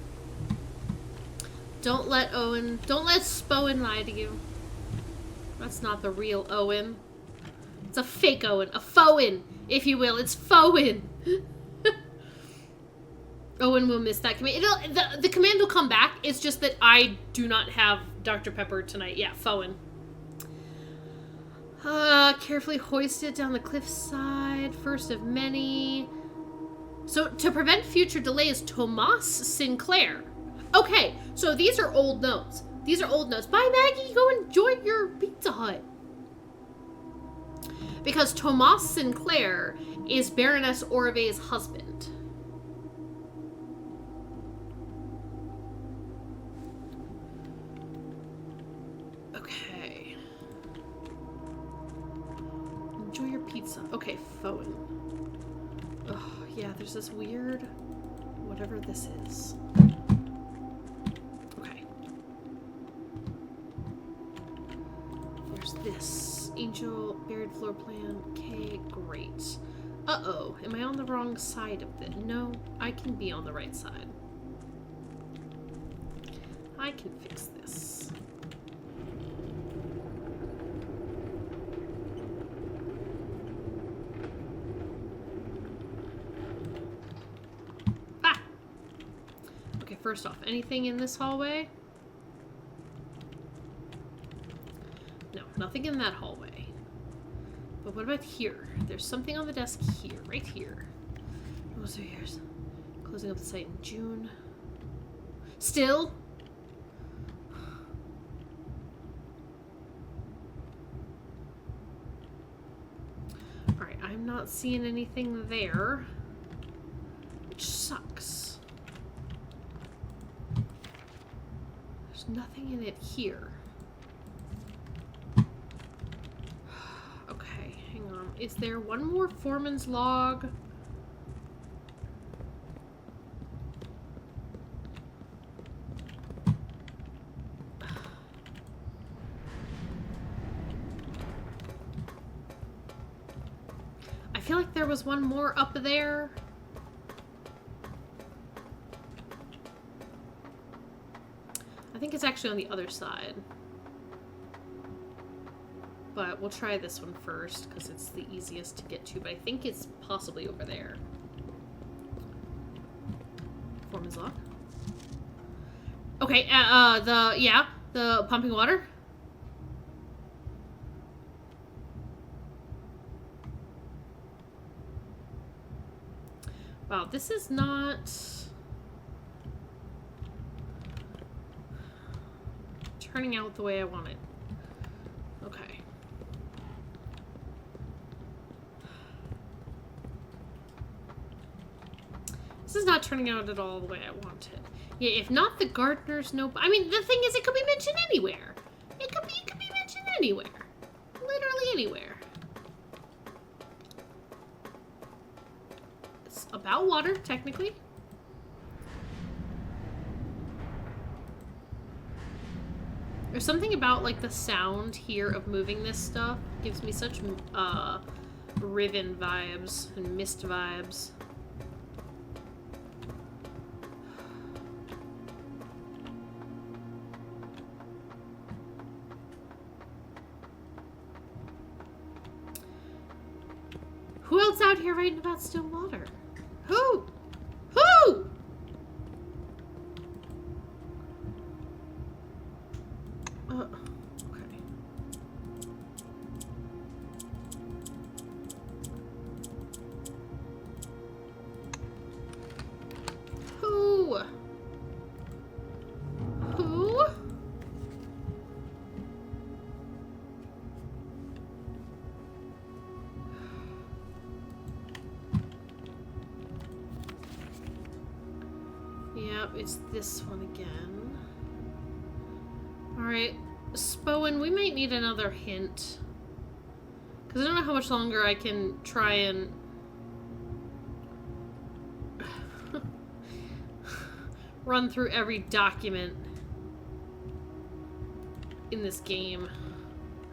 Don't let Spowen lie to you. That's not the real Owen. It's a fake Owen. A Fowen, if you will. It's Fowen. Owen will miss that command. The command will come back. It's just that I do not have Dr. Pepper tonight. Yeah, Fowen. Carefully hoist it down the cliffside. First of many. So, to prevent future delays, Tomas Sinclair. Okay, so these are old notes. These are old notes. Bye, Maggie. Go enjoy your Pizza Hut. Because Tomas Sinclair is Baroness Orve's husband. Okay. Enjoy your pizza. Okay, phone. Oh, yeah, there's this weird... whatever this is. This angel buried floor plan. Okay, great. Uh-oh, am I on the wrong side of this? No, I can be on the right side. I can fix this. Ah! Okay, first off, anything in this hallway? Nothing in that hallway. But what about here? There's something on the desk here, right here. Oh, so here's closing up the site in June. Still? Alright, I'm not seeing anything there. Which sucks. There's nothing in it here. Is there one more foreman's log? I feel like there was one more up there. I think it's actually on the other side. But we'll try this one first, because it's the easiest to get to, but I think it's possibly over there. Foreman's lock. Okay, the pumping water. Wow, this is not turning out the way I want it. Okay. This is not turning out at all the way I want it. Yeah, if not the gardener's notebook. I mean, the thing is, it could be mentioned anywhere. It could be mentioned anywhere. Literally anywhere. It's about water, technically. There's something about, like, the sound here of moving this stuff gives me such, Riven vibes and Mist vibes. Who else out here writing about still water? Who? Who? Okay. Who? Who? Yep, it's this one again. Alright, Spoen, we might need another hint. Because I don't know how much longer I can try and... run through every document in this game.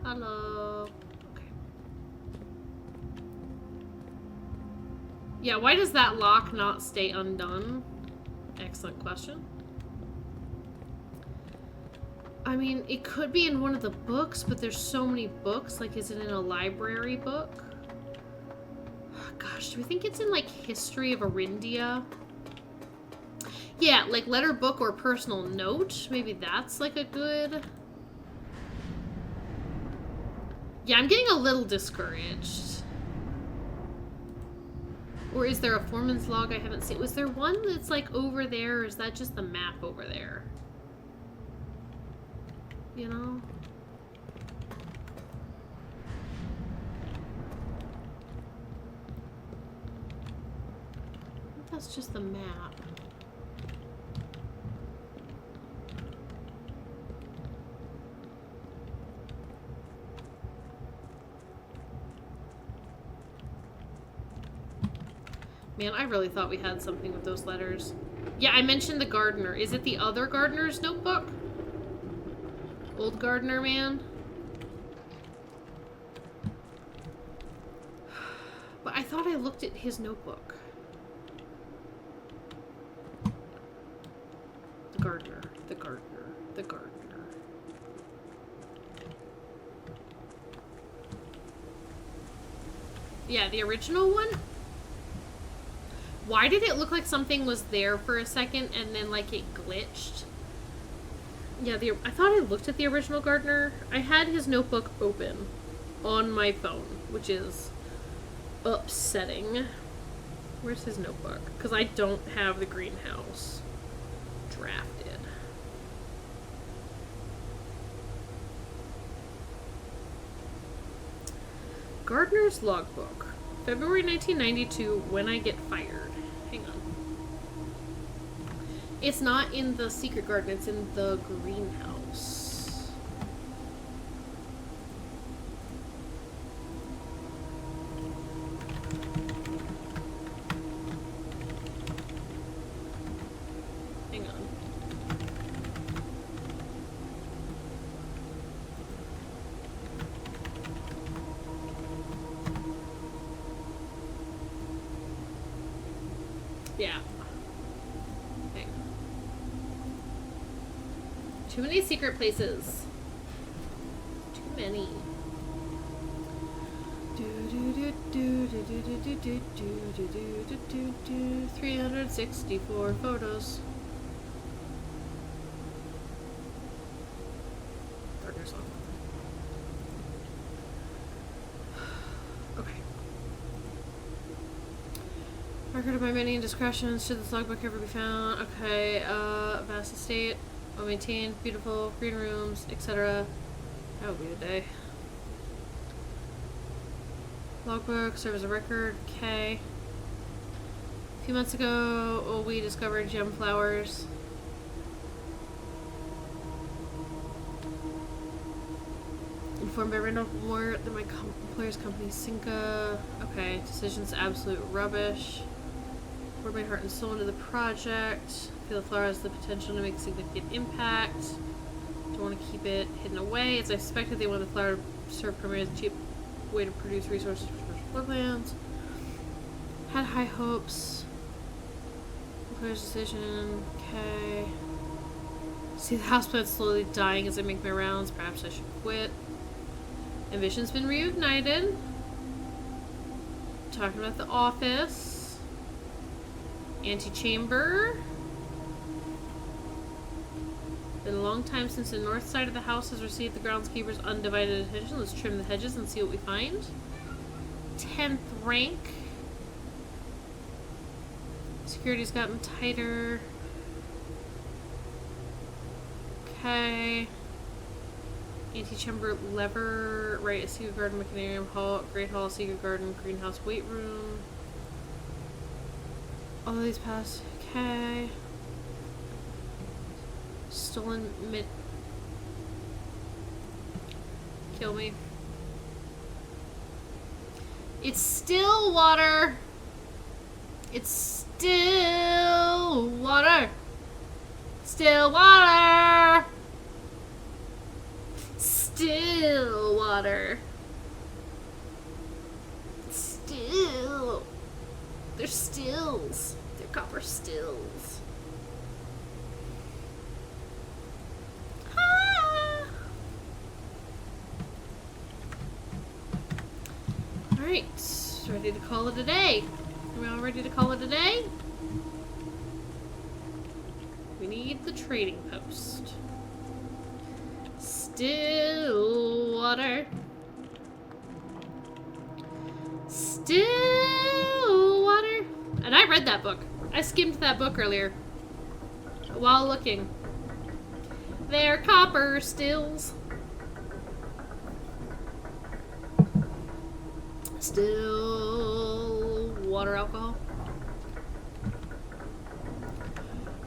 Hello. Okay. Yeah, why does that lock not stay undone? Excellent question. I mean, it could be in one of the books, but there's so many books. Like, is it in a library book? Gosh, do we think it's in, like, History of Arindia? Yeah, like letter book or personal note. Maybe that's, like, a good... Yeah, I'm getting a little discouraged. Or is there a foreman's log I haven't seen? Was there one that's, like, over there, or is that just the map over there? You know? I think that's just the map. Man, I really thought we had something with those letters. Yeah, I mentioned the gardener. Is it the other gardener's notebook? Old gardener man? But I thought I looked at his notebook. The gardener. The gardener. The gardener. Yeah, the original one? Why did it look like something was there for a second and then, like, it glitched? Yeah, I thought I looked at the original gardener. I had his notebook open on my phone, which is upsetting. Where's his notebook? Because I don't have the greenhouse drafted. Gardener's logbook. February 1992, when I get fired. Hang on. It's not in the secret garden, it's in the greenhouse. Hang on. Yeah. Okay. Too many secret places. Too many. 364 photos. Gardener's log. Okay. Record of my many indiscretions. Should this logbook ever be found? Okay. Vast estate. Well maintained. Beautiful. Green rooms, etc. That would be the day. Logbook. Serve as a record. Okay. A few months ago, we discovered gem flowers. Informed by Randall Moore that my employer's company, Cinca. Okay. Decisions absolute rubbish. Poured my heart and soul into the project. Feel the flower has the potential to make significant impact. Don't want to keep it hidden away. As I suspected, they wanted the flower to serve primarily as a cheap way to produce resources for special floor plans. Had high hopes. Employer's decision. Okay. See the houseplant slowly dying as I make my rounds. Perhaps I should quit. Ambition's been reignited. Talking about the office. Antechamber. Been a long time since the north side of the house has received the groundskeeper's undivided attention. Let's trim the hedges and see what we find. 10th rank. Security's gotten tighter. Okay. Antechamber lever. Right, secret garden, mechanarium hall, great hall, secret garden, greenhouse, weight room. All of these pass. Okay. Stolen mid. Kill me. It's still water. It's still water. Still water. Still water. Still. They're stills. They're copper stills. Ah. Alright. Ready to call it a day. Are we all ready to call it a day? We need the trading post. Still water. Still water. And I read that book. I skimmed that book earlier while looking. They're copper stills. Still water alcohol.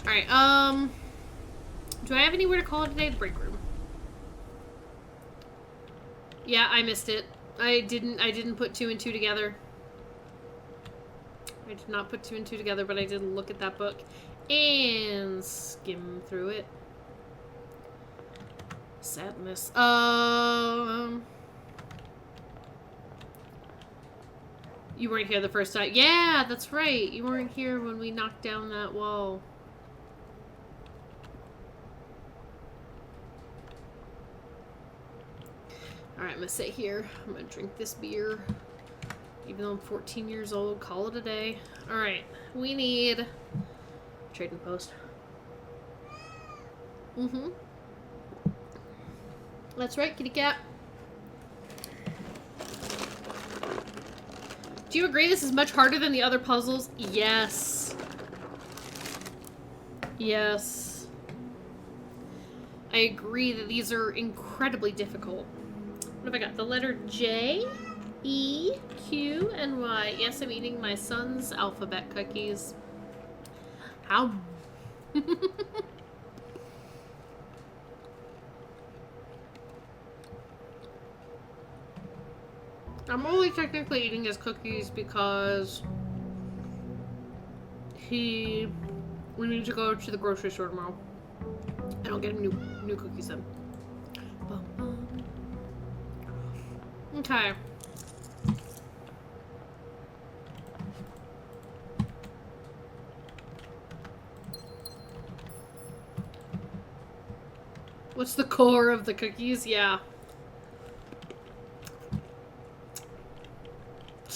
Alright, do I have anywhere to call it today? The break room. Yeah, I missed it. I didn't put 2 and 2 together. I did not put 2 and 2 together, but I did look at that book and skim through it. Sadness. You weren't here the first time. Yeah, that's right. You weren't here when we knocked down that wall. Alright, I'm gonna sit here. I'm gonna drink this beer. Even though I'm 14 years old, call it a day. Alright, we need trading post. Mm-hmm. That's right, kitty cat. Do you agree this is much harder than the other puzzles? Yes. Yes. I agree that these are incredibly difficult. What have I got? The letter J, E, Q, and Y. Yes, I'm eating my son's alphabet cookies. How? I'm only technically eating his cookies because we need to go to the grocery store tomorrow. I don't get him new cookies then. Okay. What's the core of the cookies? Yeah.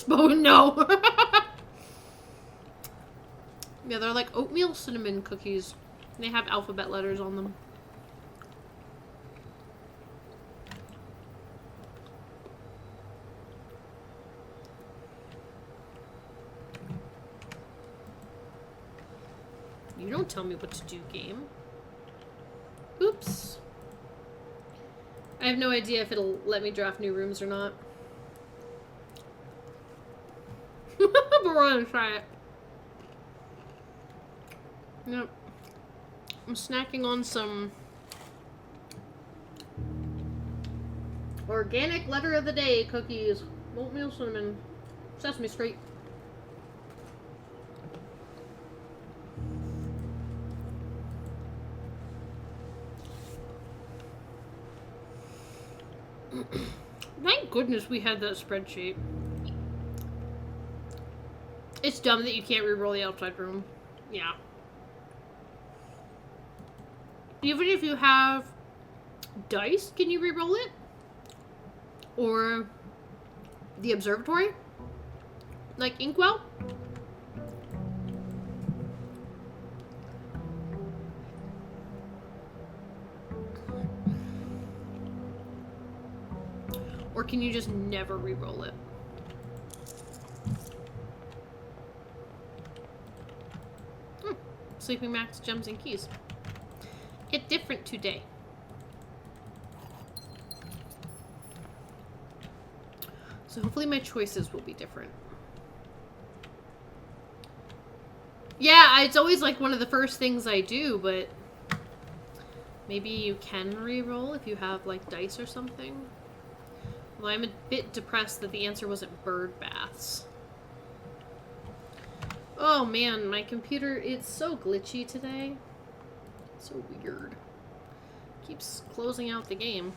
No. Yeah, they're like oatmeal cinnamon cookies. They have alphabet letters on them. You don't tell me what to do, game. Oops. I have no idea if it'll let me draft new rooms or not. But we're gonna try it. Yep. I'm snacking on some organic letter of the day cookies. Oatmeal cinnamon. Sesame Street. Thank goodness we had that spreadsheet. It's dumb that you can't reroll the outside room. Yeah. Even if you have dice, can you reroll it? Or the observatory? Like Inkwell? Or can you just never re-roll it? Sleeping Max, Gems, and Keys. It different today. So hopefully my choices will be different. Yeah, it's always like one of the first things I do, but Maybe you can re-roll if you have, like, dice or something. Well, I'm a bit depressed that the answer wasn't bird baths. Oh man, my computer, it's so glitchy today. So weird. Keeps closing out the game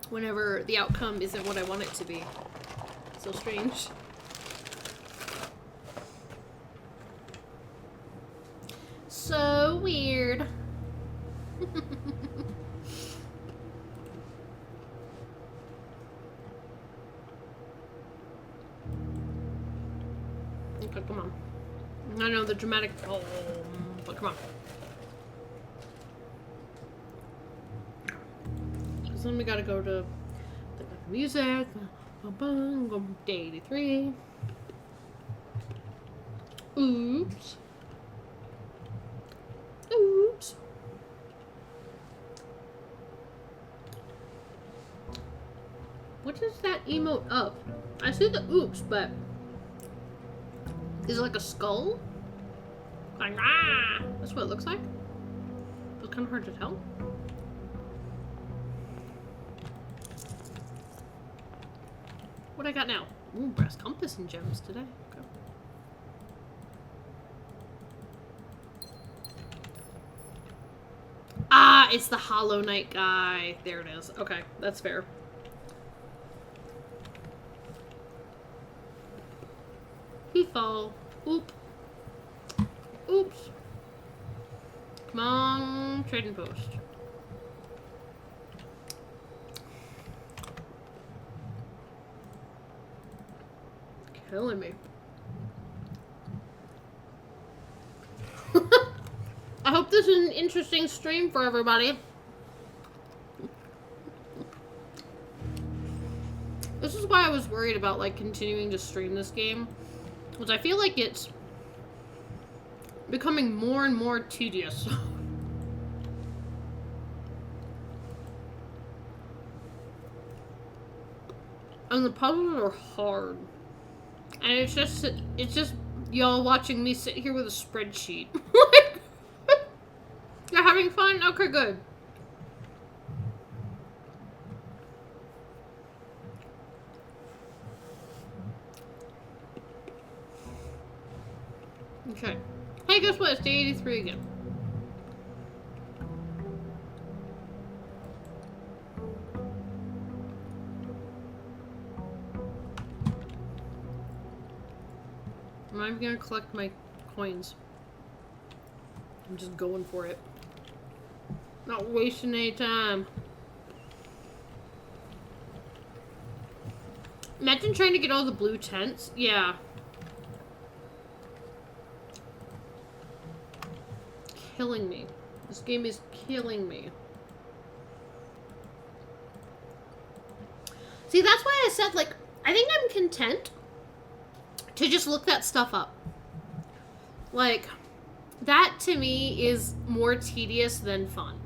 whenever the outcome isn't what I want it to be. So strange. So weird. Okay, come on. I know the dramatic but come on. So then we gotta go to the music. Go day 83. Oops. Oops. What is that emote of? I see the oops, but is it like a skull? Like, ah! That's what it looks like. It's kind of hard to tell. What I got now? Ooh, brass compass and gems today. Okay. Ah, it's the Hollow Knight guy. There it is. Okay, that's fair. He fall. Oop. Oops. Come on, trading post. Killing me. I hope this is an interesting stream for everybody. This is why I was worried about, like, continuing to stream this game. Because I feel like it's becoming more and more tedious. And the puzzles are hard. And it's just y'all watching me sit here with a spreadsheet. You're having fun? Okay, good. Okay. Hey, guess what? It's day 83 again. I'm not even gonna collect my coins. I'm just going for it. Not wasting any time. Imagine trying to get all the blue tents. Yeah. Killing me. This game is killing me. See, that's why I said, like, I think I'm content to just look that stuff up. Like, that to me is more tedious than fun.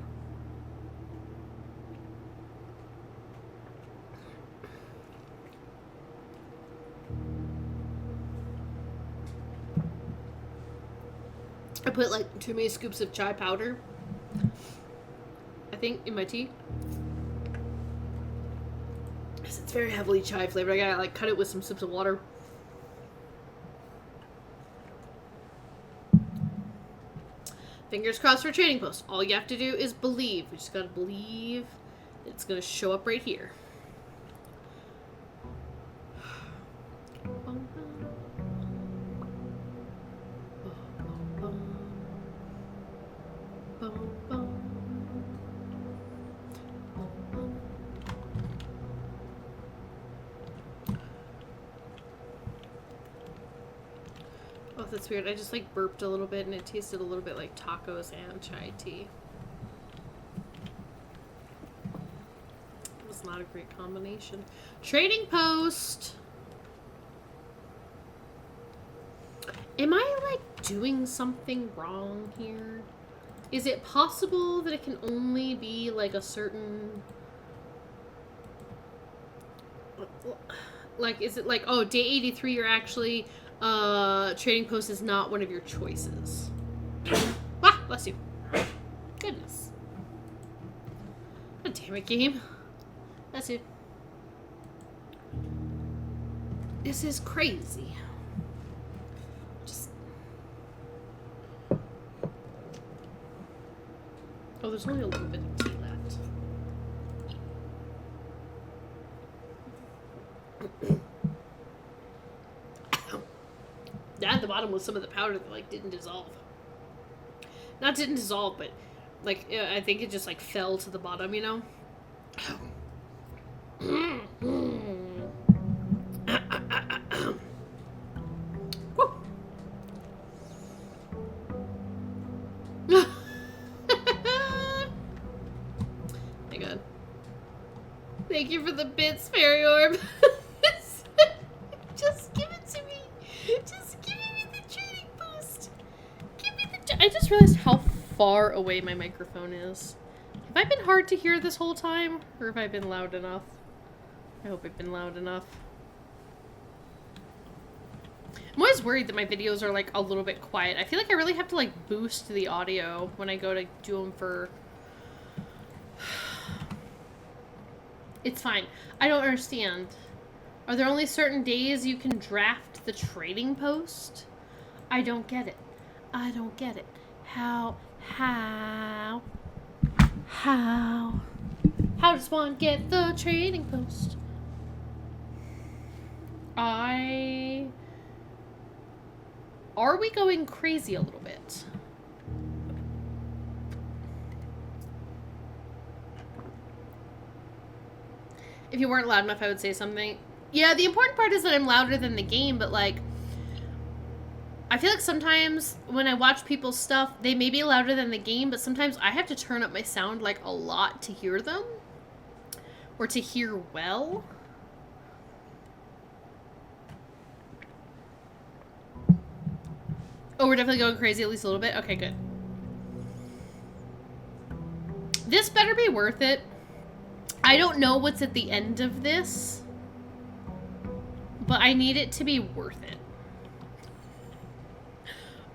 I put like too many scoops of chai powder, I think, in my tea. It's very heavily chai flavored. I gotta like cut it with some sips of water. Fingers crossed for trading post. All you have to do is believe. We just gotta believe it's gonna show up right here. Oh, that's weird. I just like burped a little bit and it tasted a little bit like tacos and chai tea. It was not a great combination. Trading post. Am I like doing something wrong here? Is it possible that it can only be like a certain... Like, is it like, oh, day 83 you're actually... trading post is not one of your choices. Ah, bless you. Goodness. Damn it, game. That's it. This is crazy. Just... Oh, there's only a little bit of tea left. At the bottom was some of the powder that, like, didn't dissolve. Not didn't dissolve, but, like, I think it just, like, fell to the bottom, you know? My God. Thank you for the bits, Fairy Orb. Just give it to me. Just give me the training boost. Give me the... I just realized how far away my microphone is. Have I been hard to hear this whole time? Or have I been loud enough? I hope I've been loud enough. I'm always worried that my videos are, like, a little bit quiet. I feel like I really have to, like, boost the audio when I go to do them for... It's fine. I don't understand. Are there only certain days you can draft the trading post? I don't get it. I don't get it. How does one get the trading post? Are we going crazy a little bit? If you weren't loud enough, I would say something. Yeah, the important part is that I'm louder than the game, but, like, I feel like sometimes when I watch people's stuff, they may be louder than the game, but sometimes I have to turn up my sound, like, a lot to hear them. Or to hear well. Oh, we're definitely going crazy at least a little bit? Okay, good. This better be worth it. I don't know what's at the end of this, but I need it to be worth it.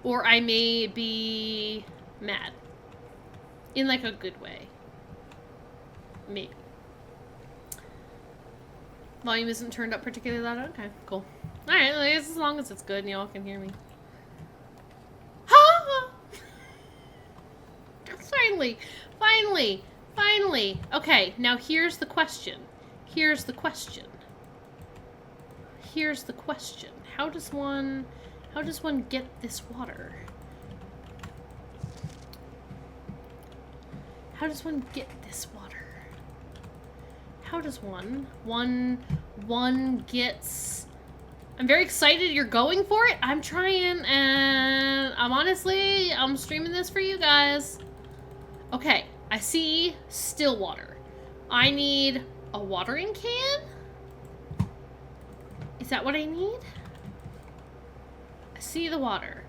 Or I may be mad. In, like, a good way. Maybe. Volume isn't turned up particularly loud? Okay, cool. Alright, as long as it's good and y'all can hear me. Finally. Okay, now here's the question. How does one get this water? How does one get this water? How does one gets... I'm very excited you're going for it. I'm trying, and I'm streaming this for you guys. Okay, I see still water. I need a watering can? Is that what I need? I see the water.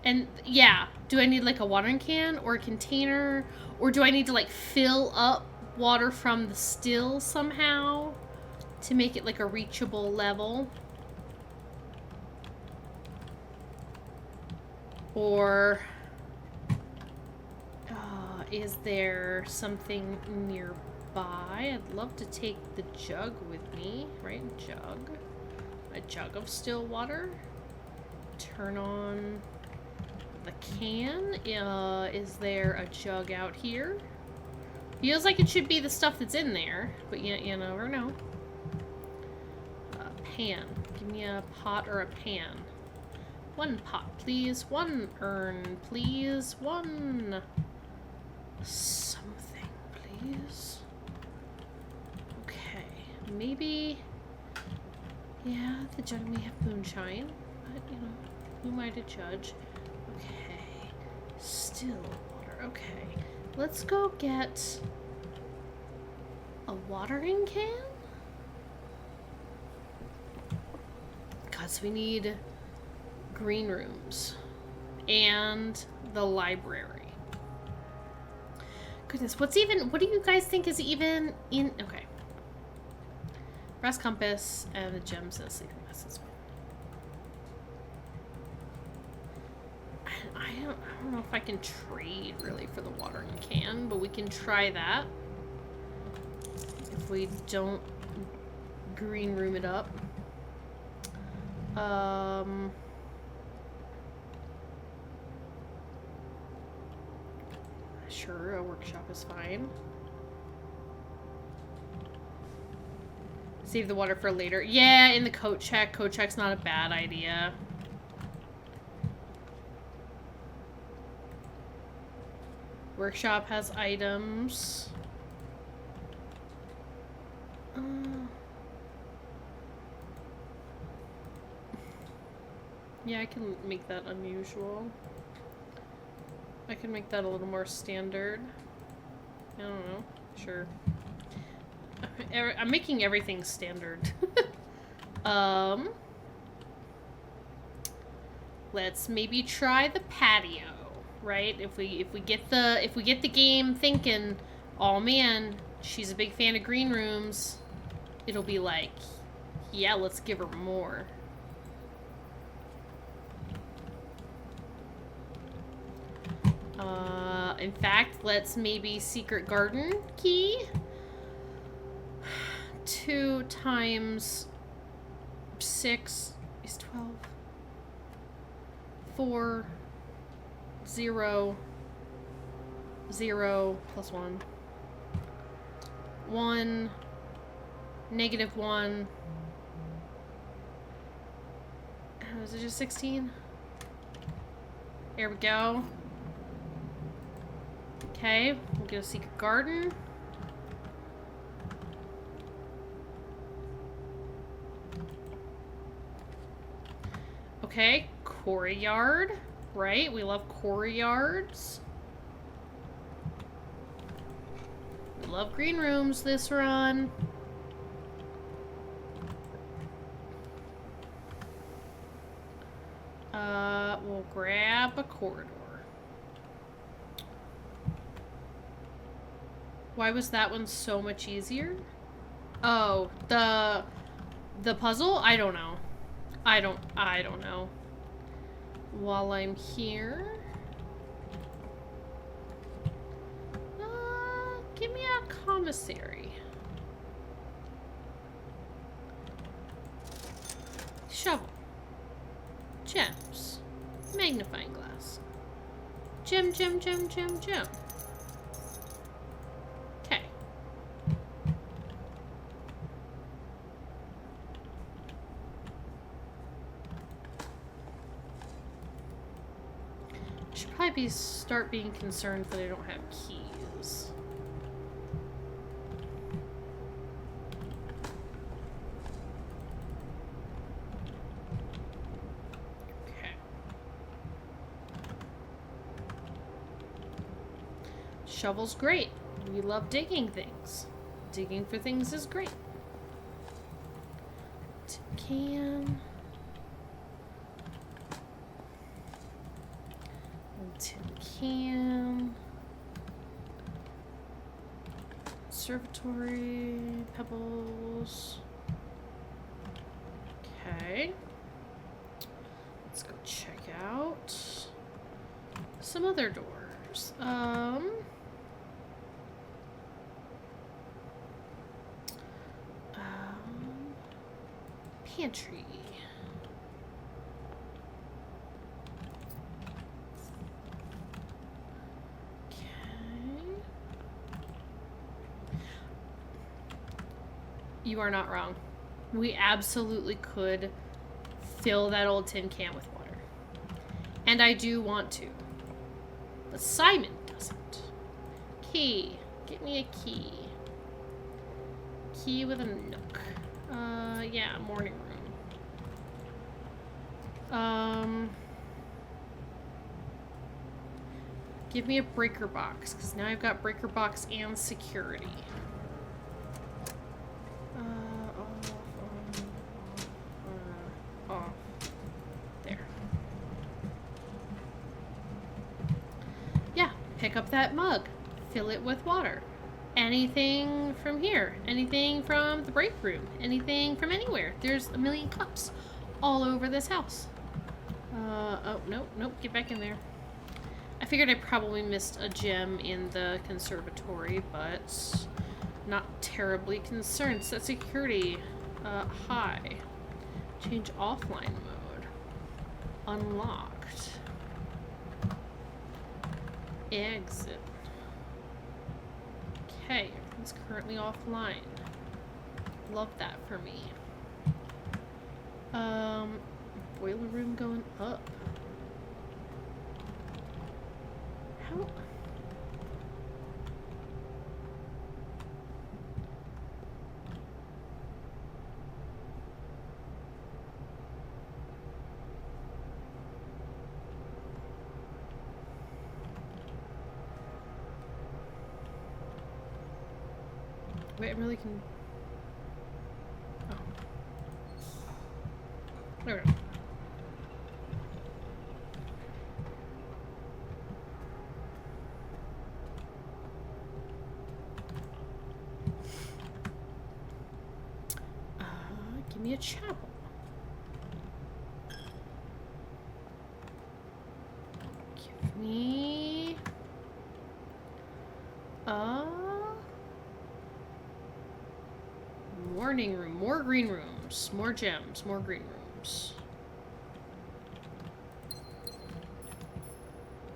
And yeah, do I need like a watering can or a container? Or do I need to like fill up water from the still somehow to make it like a reachable level? Or is there something nearby? I'd love to take the jug with me, right? Jug. A jug of still water. Turn on the can. Is there a jug out here? Feels like it should be the stuff that's in there, but you never know. Pan. Give me a pot or a pan. One pot, please. One urn, please. One something, please. Okay. Maybe... Yeah, the jug may have moonshine, but, you know, who am I to judge? Okay. Still water. Okay. Let's go get a watering can? Because we need green rooms and the library. Goodness, what do you guys think is even in... Okay. Brass compass and the gems and sleeping mask as well. I don't know if I can trade really for the watering can, but we can try that. if we don't green room it up. Sure, a workshop is fine. Save the water for later. Yeah, in the coat check. Coat check's not a bad idea. Workshop has items. Yeah, I can make that unusual. I can make that a little more standard. I don't know. Sure. I'm making everything standard. Let's maybe try the patio, right? If we get the game thinking, oh man, she's a big fan of green rooms, it'll be like, yeah, let's give her more. In fact, let's maybe secret garden key. 2 times 6 is 12. 4, 0, 0 plus 1. 1, negative 1. Was it just 16? There we go. Okay, we'll get a secret garden. Okay, courtyard, right? We love courtyards. We love green rooms this run. We'll grab a corridor. Why was that one so much easier? Oh, the puzzle? I don't know. I don't know. While I'm here, give me a commissary. Shovel. Gems. Magnifying glass. Gem, gem, gem, gem, gem. Okay. Should probably start being concerned that I don't have keys. Shovel's great. We love digging things. Digging for things is great. Tin can. Tin can. Conservatory. Pebbles. Okay. Let's go check out some other doors. Pantry. Okay. You are not wrong. We absolutely could fill that old tin can with water. And I do want to. But Simon doesn't. Key. Get me a key. Key with a nook. Yeah, morning room. Give me a breaker box, because now I've got breaker box and security. Off. There. Yeah, pick up that mug. Fill it with water. Anything from here. Anything from the break room. Anything from anywhere. There's a million cups all over this house. Oh, nope, get back in there. I figured I probably missed a gem in the conservatory, but Not terribly concerned. Set security high. Change offline mode. Unlocked. Exit. Okay, everything's currently offline. Love that for me. Boiler room going up. How? Wait, I really can... Oh. There we go. Give me a chapel. Give me... morning room. More green rooms. More gems. More green rooms.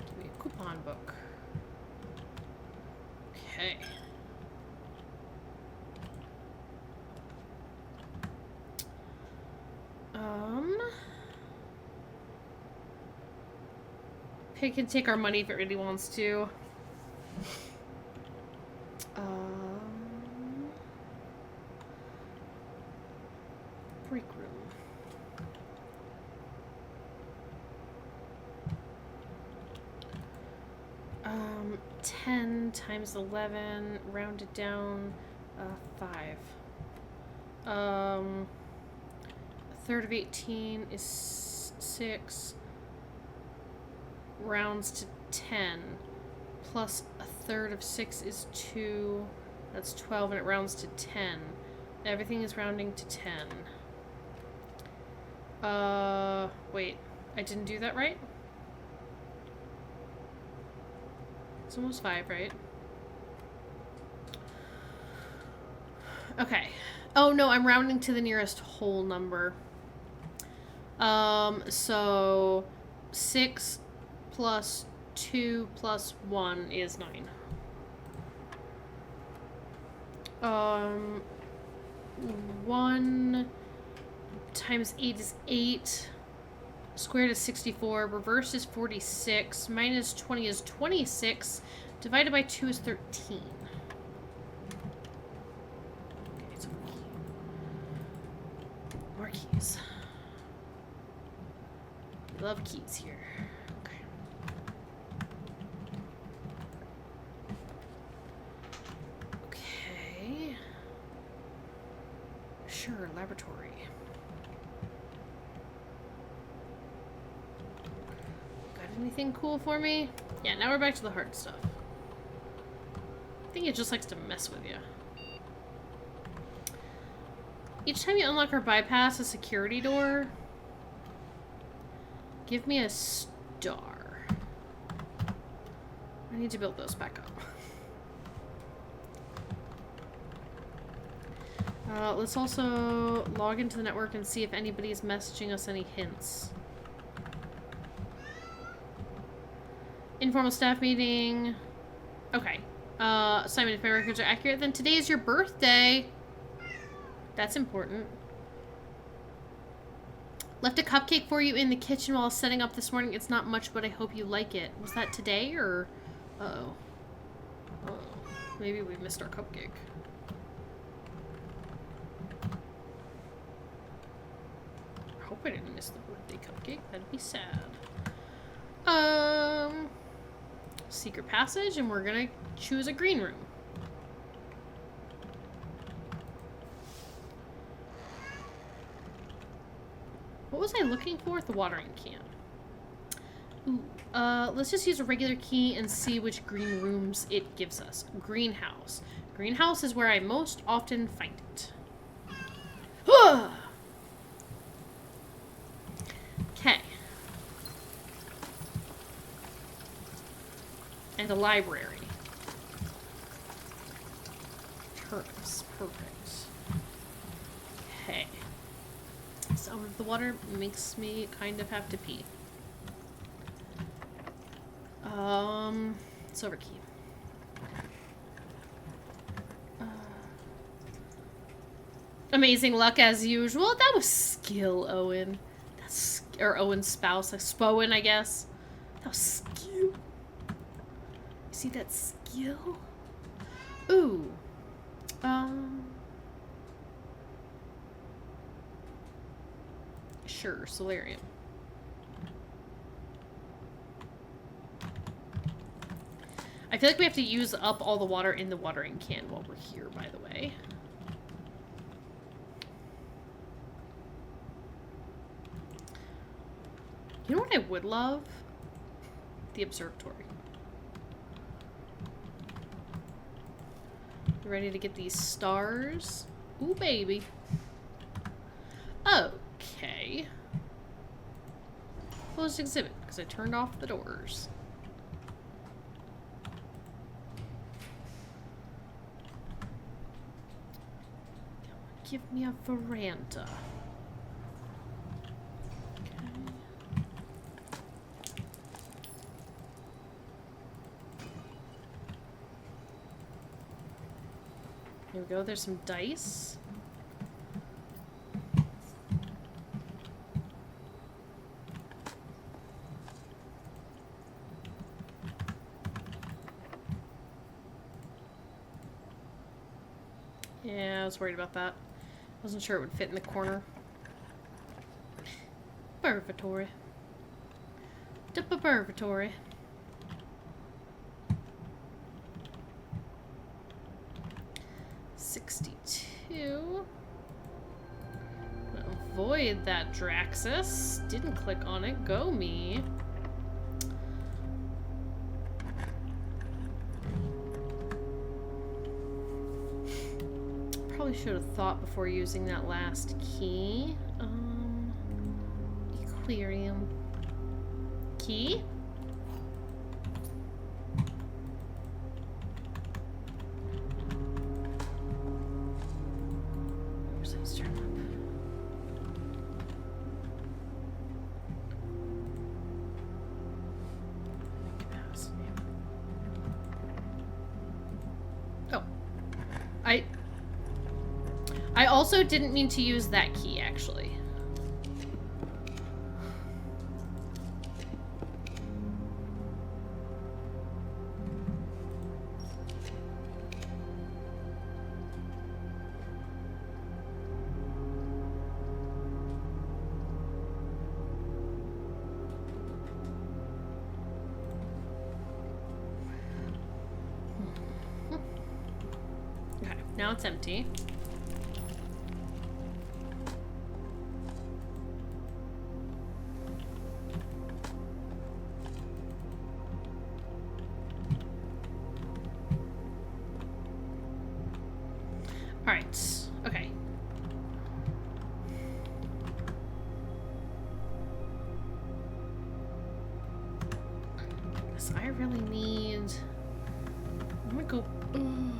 Give me a coupon book. Okay. Pig can take our money if it really wants to. Break room. 10 times 11, rounded down, 5. A third of 18 is 6. Rounds to 10. Plus a third of 6 is 2. That's 12, and it rounds to 10. Everything is rounding to 10. Wait. I didn't do that right? It's almost 5, right? Okay. Oh, no, I'm rounding to the nearest whole number. So 6 plus 2 plus 1 is 9. 1 times 8 is 8. Squared is 64. Reversed is 46. Minus 20 is 26. Divided by 2 is 13. Okay, so more keys. Love keys here. Okay. Okay. Sure, laboratory. Anything cool for me? Yeah, now we're back to the hard stuff. I think it just likes to mess with you. Each time you unlock or bypass a security door, give me a star. I need to build those back up. Let's also log into the network and see if anybody's messaging us any hints. Informal staff meeting. Okay. Simon, if my records are accurate, then today is your birthday. That's important. Left a cupcake for you in the kitchen while setting up this morning. It's not much, but I hope you like it. Was that today or... Uh-oh. Uh-oh. Maybe we missed our cupcake. I hope I didn't miss the birthday cupcake. That'd be sad. Secret passage, and we're gonna choose a green room. What was I looking for? The watering can. Ooh, let's just use a regular key and see which green rooms it gives us. Greenhouse. Greenhouse is where I most often find it. Okay. And a library. turnips. Perfect. Okay. So the water makes me kind of have to pee. Silver key. Amazing luck as usual. That was skill, Owen. Or Owen's spouse. Like Spowen, I guess. That was skill. You see that skill? Ooh. Sure, solarium. I feel like we have to use up all the water in the watering can while we're here, by the way. You know what I would love? The observatory. You ready to get these stars? Ooh, baby. Okay. Closed exhibit, because I turned off the doors. Give me a veranda. Here we go, there's some dice. Yeah, I was worried about that. Wasn't sure it would fit in the corner. Observatory. Observatory. Avoid that Draxus. Didn't click on it. Go me. Probably should have thought before using that last key. Aquarium. Key? Where's that start? I also didn't mean to use that key, actually. Okay, now it's empty. Alright, okay. So I really need... I'm gonna go... I'm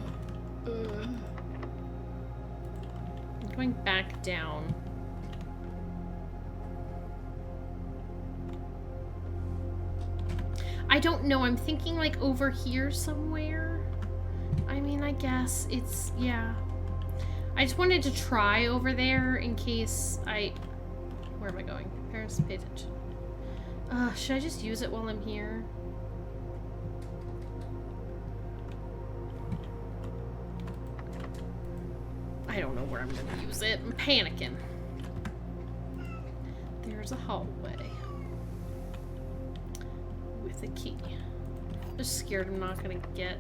going back down. I don't know, I'm thinking like over here somewhere. I mean, I guess it's... yeah. I just wanted to try over there in case I... Where am I going? Paris, pay attention. Should I just use it while I'm here? I don't know where I'm gonna use it. I'm panicking. There's a hallway. With a key. I'm just scared I'm not gonna get...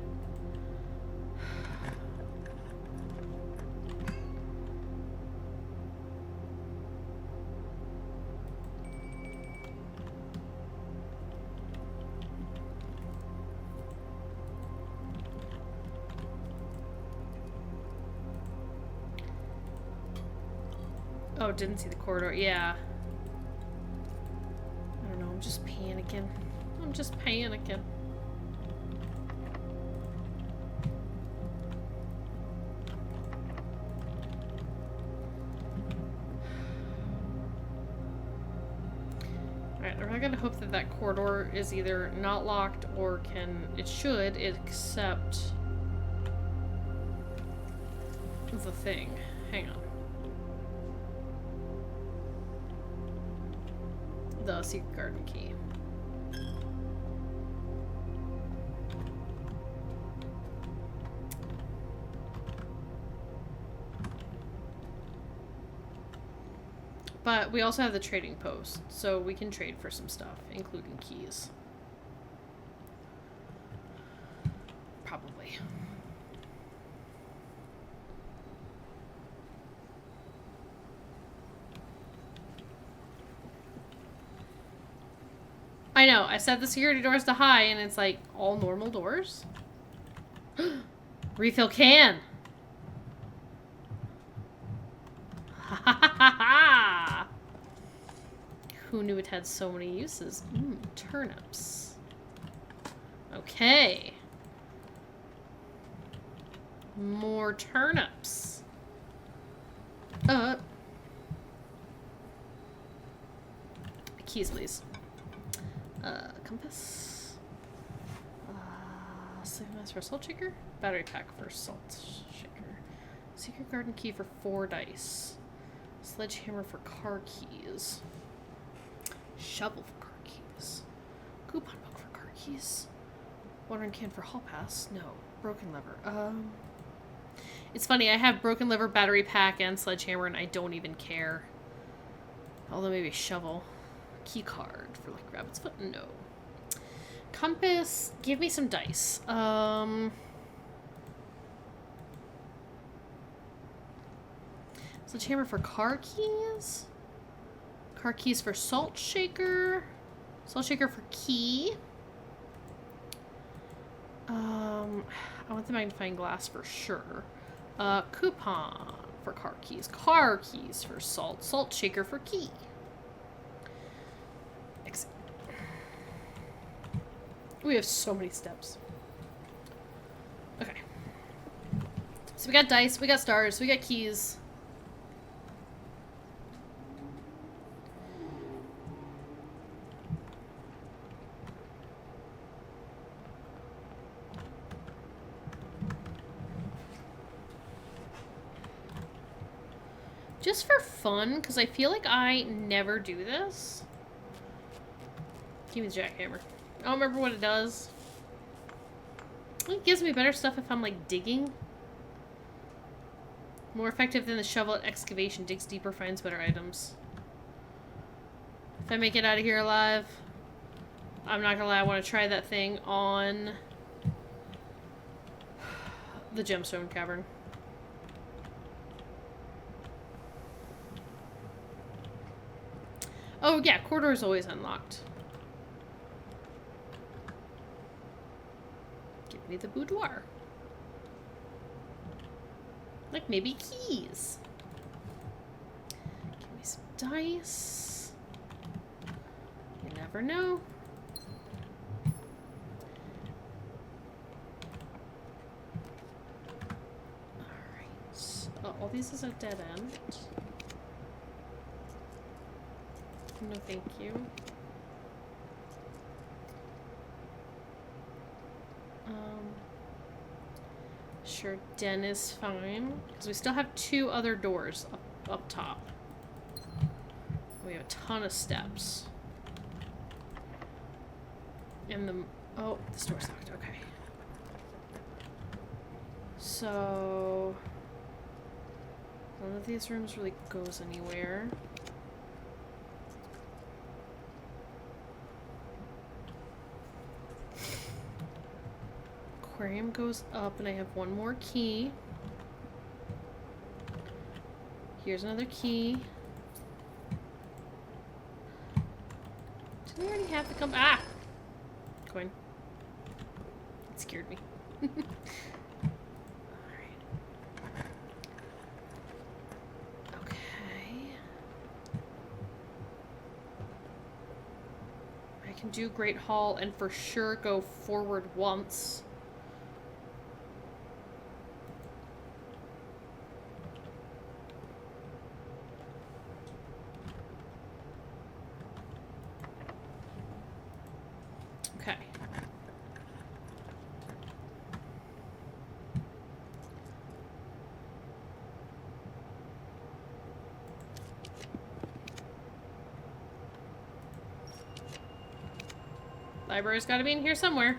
Oh, didn't see the corridor. Yeah. I don't know. I'm just panicking. I'm just panicking. Alright, I'm gonna hope that that corridor is either not locked or it should accept the thing. Hang on. The secret garden key. But we also have the trading post, so we can trade for some stuff, including keys. Probably. I know, I set the security doors to high, and it's like, all normal doors? Refill can! Ha ha ha ha! Who knew it had so many uses? Turnips. Okay. More turnips. Keys, please. Compass. Sleeping mask for salt shaker. Battery pack for salt shaker. Secret garden key for 4 dice. Sledgehammer for car keys. Shovel for car keys. Coupon book for car keys. Watering can for hall pass. No. Broken lever. It's funny, I have broken lever, battery pack, and sledgehammer, and I don't even care. Although maybe shovel. Key card for like rabbit's foot. No. Compass. Give me some dice. Sledgehammer for car keys. Car keys for salt shaker. Salt shaker for key. I want the magnifying glass for sure. Coupon for car keys. Car keys for salt. Salt shaker for key. Exit. We have so many steps. Okay. So we got dice, we got stars, we got keys. Just for fun, because I feel like I never do this. Give me the jackhammer. I don't remember what it does. It gives me better stuff if I'm, like, digging. More effective than the shovel at excavation. Digs deeper, finds better items. If I make it out of here alive, I'm not gonna lie, I want to try that thing on the gemstone cavern. Oh, yeah, corridor is always unlocked. Give me the boudoir. Like, maybe keys. Give me some dice. You never know. Alright. Oh, all these is a dead end. No, thank you. Sure, den is fine. Because we still have 2 other doors up top. We have a ton of steps. And the... Oh, this door's locked. Okay. So... none of these rooms really goes anywhere. Aquarium goes up, and I have 1 more key. Here's another key. Did we already have to come? Ah! Coin. It scared me. Alright. Okay. I can do Great Hall and for sure go forward once. Library's gotta be in here somewhere.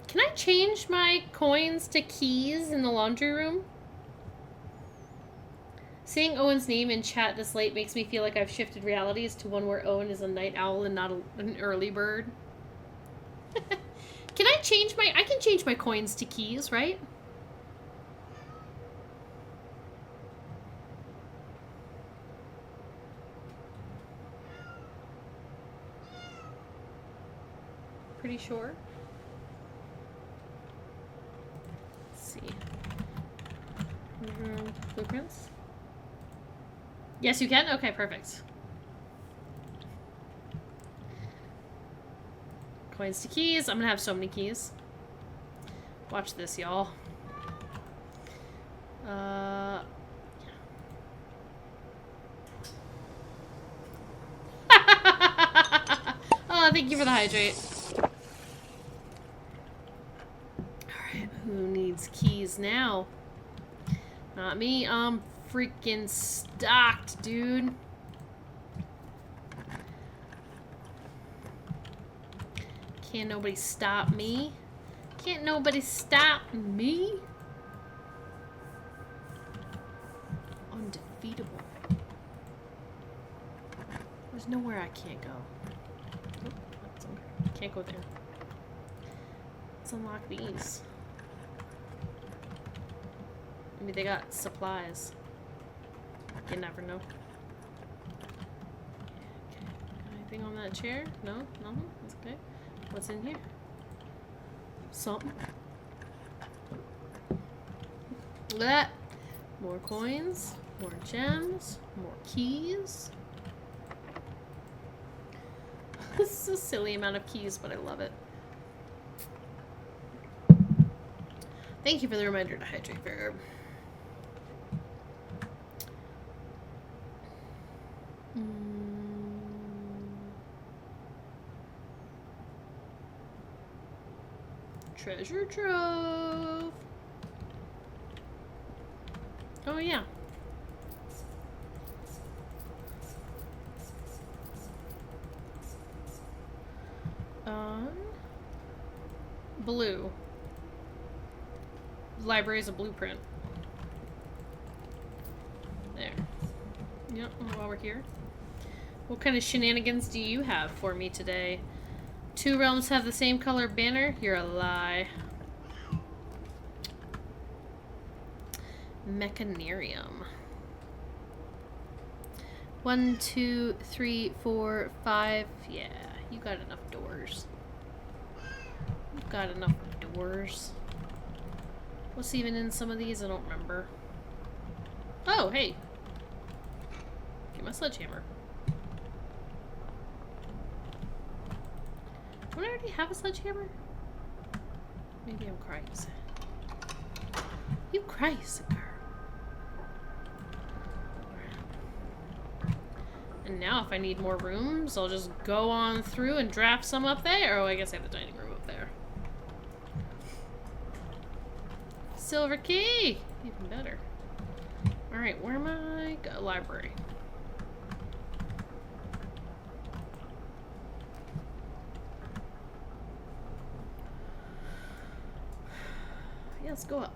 Can I change my coins to keys in the laundry room? Seeing Owen's name in chat this late makes me feel like I've shifted realities to one where Owen is a night owl and not an early bird. Can I change my... I can change my coins to keys, right? Pretty sure. Let's see. Blueprints? Yes, you can? Okay, perfect. Coins to keys. I'm gonna have so many keys. Watch this, y'all. Oh, thank you for the hydrate. Alright, who needs keys now? Not me. I'm freaking stocked, dude. Can't nobody stop me. Can't nobody stop me. Undefeatable. There's nowhere I can't go. Oh, that's okay. Can't go there. Let's unlock these. Maybe they got supplies. You never know. Okay. Anything on that chair? No? Nothing? That's okay. What's in here? Something. Look at that. More coins. More gems. More keys. This is a silly amount of keys, but I love it. Thank you for the reminder to hydrate, Fair. Treasure trove. Oh yeah. Blue. Library is a blueprint. There. Yep, while we're here. What kind of shenanigans do you have for me today? 2 realms have the same color banner? You're a lie. Mechanarium. 1, 2, 3, 4, 5. Yeah, you got enough doors. You've got enough doors. What's even in some of these? I don't remember. Oh, hey. Get my sledgehammer. Don't I already have a sledgehammer? Maybe I'm crazy. You crazy girl. And now if I need more rooms, I'll just go on through and draft some up there. Oh, I guess I have the dining room up there. Silver key! Even better. Alright, where am I? Library. Yeah, let's go up.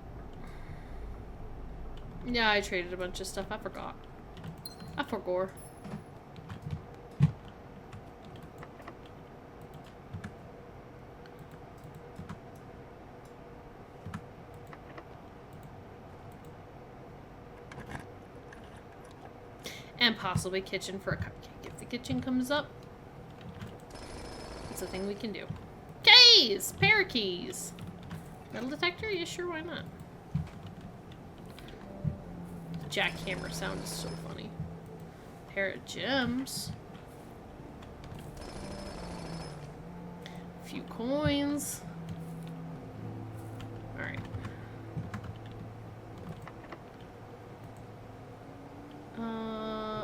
Yeah, I traded a bunch of stuff. I forgot. I forgot. And possibly kitchen for a cupcake. If the kitchen comes up, it's a thing we can do. Keys! Parakeys! Metal detector? Yeah, sure, why not? The jackhammer sound is so funny. Pair of gems. A few coins. Alright.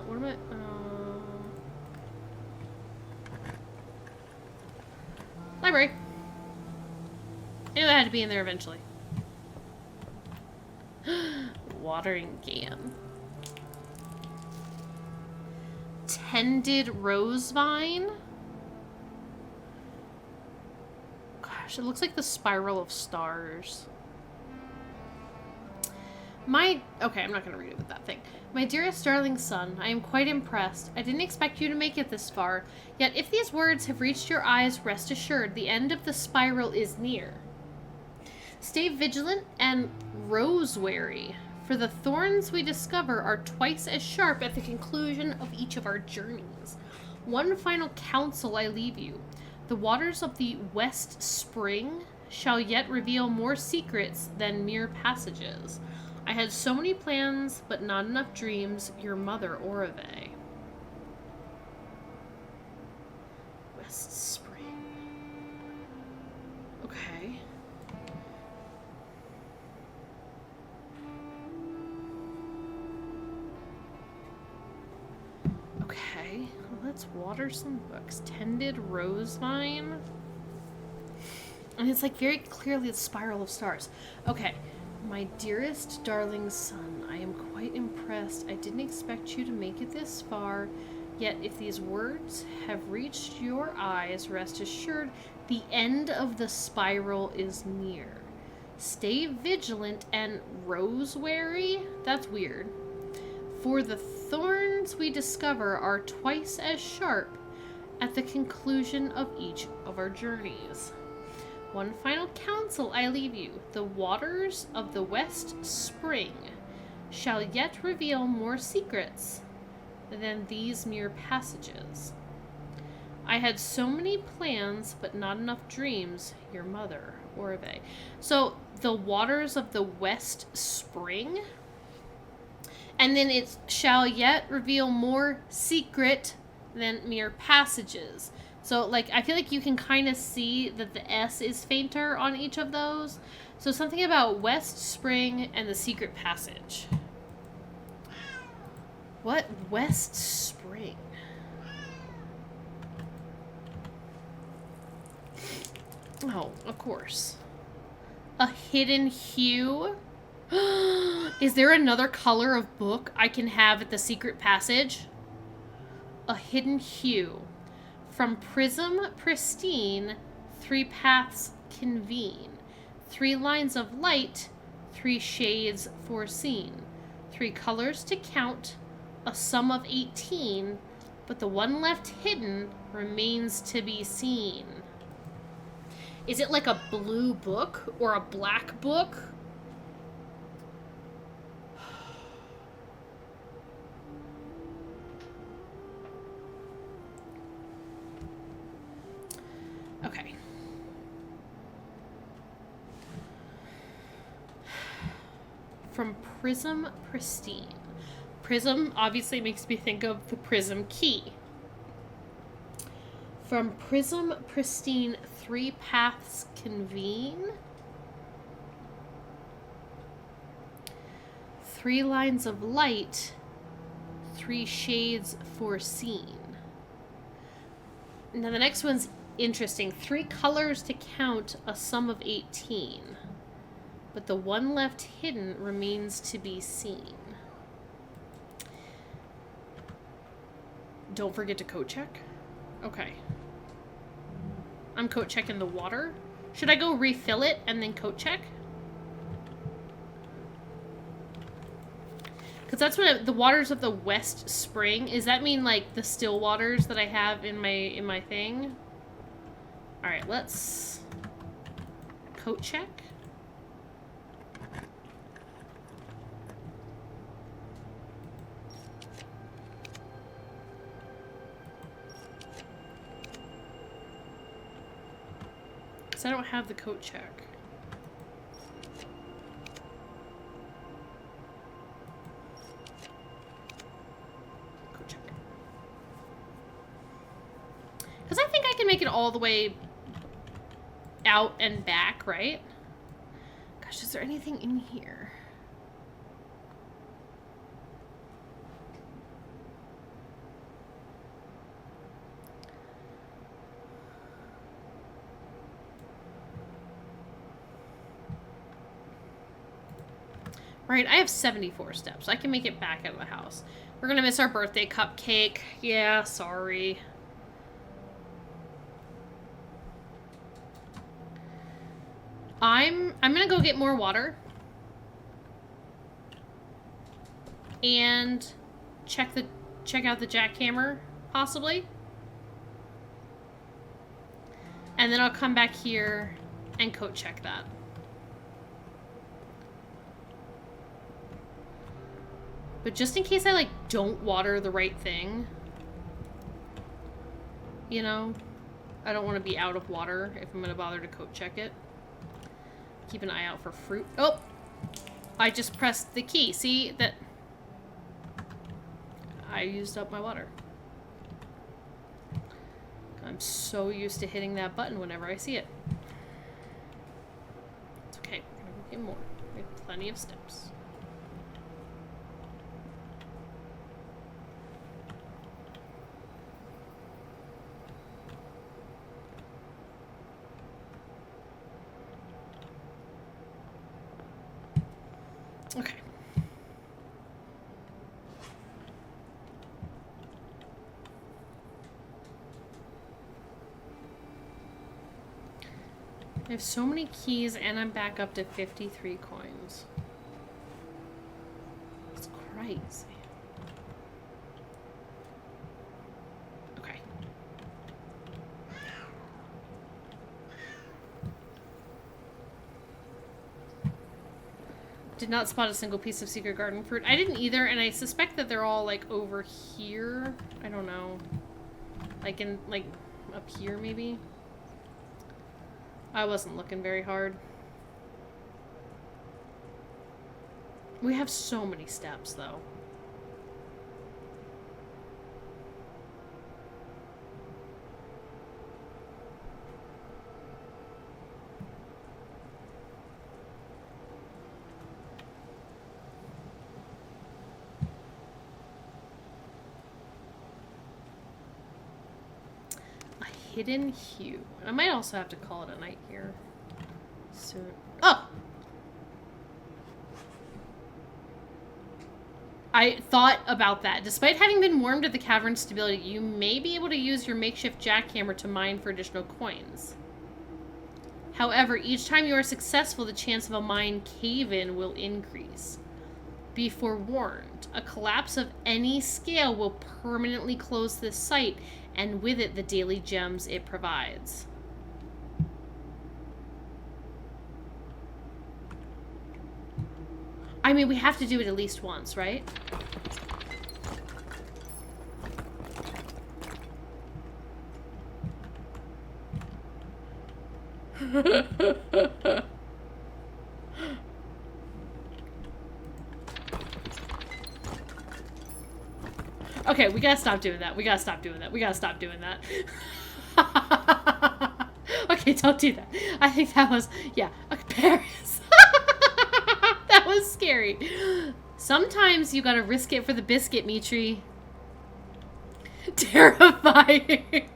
What am I? Library. I knew I had to be in there eventually. watering can. Tended rose vine. Gosh, it looks like the spiral of stars. Okay, I'm not going to read it with that thing. My dearest darling son, I am quite impressed. I didn't expect you to make it this far. Yet if these words have reached your eyes, rest assured, the end of the spiral is near. Stay vigilant and rose-wary, for the thorns we discover are twice as sharp at the conclusion of each of our journeys. One final counsel I leave you. The waters of the West Spring shall yet reveal more secrets than mere passages. I had so many plans, but not enough dreams. Your mother, Orave. West Spring. Okay. Okay. Let's water some books. Tended rose vine. And it's like very clearly the spiral of stars. Okay. My dearest darling son, I am quite impressed. I didn't expect you to make it this far. Yet if these words have reached your eyes, rest assured, the end of the spiral is near. Stay vigilant and rose-wary? That's weird. For the thorns we discover are twice as sharp at the conclusion of each of our journeys. One final counsel I leave you. The waters of the West Spring shall yet reveal more secrets than these mere passages. I had so many plans, but not enough dreams. Your mother, Orave. So, the waters of the West Spring, and then it shall yet reveal more secret than mere passages. So, like, I feel like you can kind of see that the S is fainter on each of those. So, something about West Spring and the secret passage. What? West Spring? Oh, of course. A hidden hue? Is there another color of book I can have at the secret passage? A hidden hue. From prism pristine, 3 paths convene. 3 lines of light, 3 shades foreseen. 3 colors to count, a sum of 18, but the one left hidden remains to be seen. Is it like a blue book or a black book? Okay. From prism pristine. Prism obviously makes me think of the prism key. From prism pristine, 3 paths convene. 3 lines of light, 3 shades foreseen. Now the next one's interesting. 3 colors to count, a sum of 18. But the one left hidden remains to be seen. Don't forget to coat check. Okay. I'm coat checking the water. Should I go refill it and then coat check? Because that's what the waters of the West Spring. Does that mean like the still waters that I have in my thing? All right, let's coat check. Because I don't have the coat check. Coat check. Because I think I can make it all the way out and back, right? Gosh, is there anything in here? Right, I have 74 steps. I can make it back out of the house. We're gonna miss our birthday cupcake. Yeah, sorry. I'm gonna go get more water. And check out the jackhammer, possibly. And then I'll come back here and coat check that. But just in case I, like, don't water the right thing, you know, I don't want to be out of water if I'm going to bother to coat check it. Keep an eye out for fruit. Oh! I just pressed the key. See? That... I used up my water. I'm so used to hitting that button whenever I see it. It's okay. We're going to get more. We have plenty of steps. Okay. I have so many keys and I'm back up to 53 coins. It's crazy. Okay. Did not spot a single piece of secret garden fruit. I didn't either, and I suspect that they're all, like, over here. I don't know. Like, in, like, up here, maybe? I wasn't looking very hard. We have so many steps, though. Hidden hue. I might also have to call it a night here soon. Oh! I thought about that. Despite having been warned of the cavern's stability, you may be able to use your makeshift jackhammer to mine for additional coins. However, each time you are successful, the chance of a mine cave-in will increase. Be forewarned, a collapse of any scale will permanently close this site, and with it, the daily gems it provides. I mean, we have to do it at least once, right? Okay, we gotta stop doing that. We gotta stop doing that. We gotta stop doing that. Okay, don't do that. I think that was... Yeah. Okay, Paris. That was scary. Sometimes you gotta risk it for the biscuit, Mitri. Terrifying.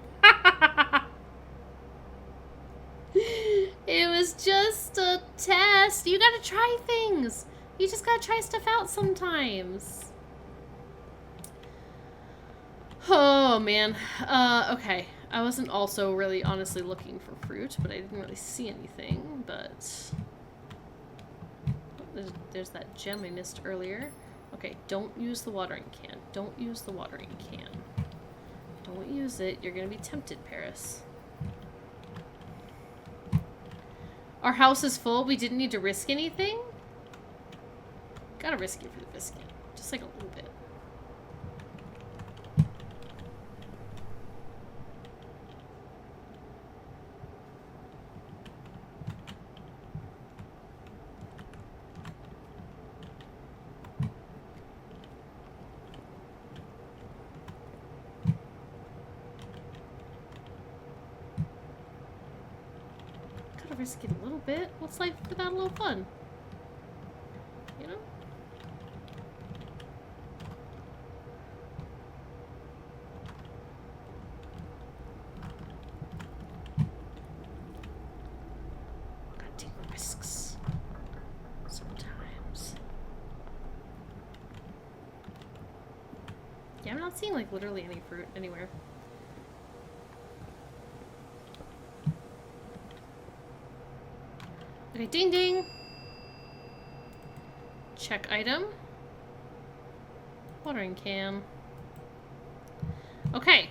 It was just a test. You gotta try things. You just gotta try stuff out sometimes. Oh, man. Okay. I wasn't also really honestly looking for fruit, but I didn't really see anything, but... Oh, there's that gem I missed earlier. Okay, don't use the watering can. Don't use the watering can. Don't use it. You're gonna be tempted, Paris. Our house is full. We didn't need to risk anything? Gotta risk it for the biscuit. Just like a little bit. Risk it a little bit. What's life without a little fun? You know? Gotta take risks. Sometimes. Yeah, I'm not seeing, like, literally any fruit anywhere. Okay, ding ding. Check item. Watering can. Okay.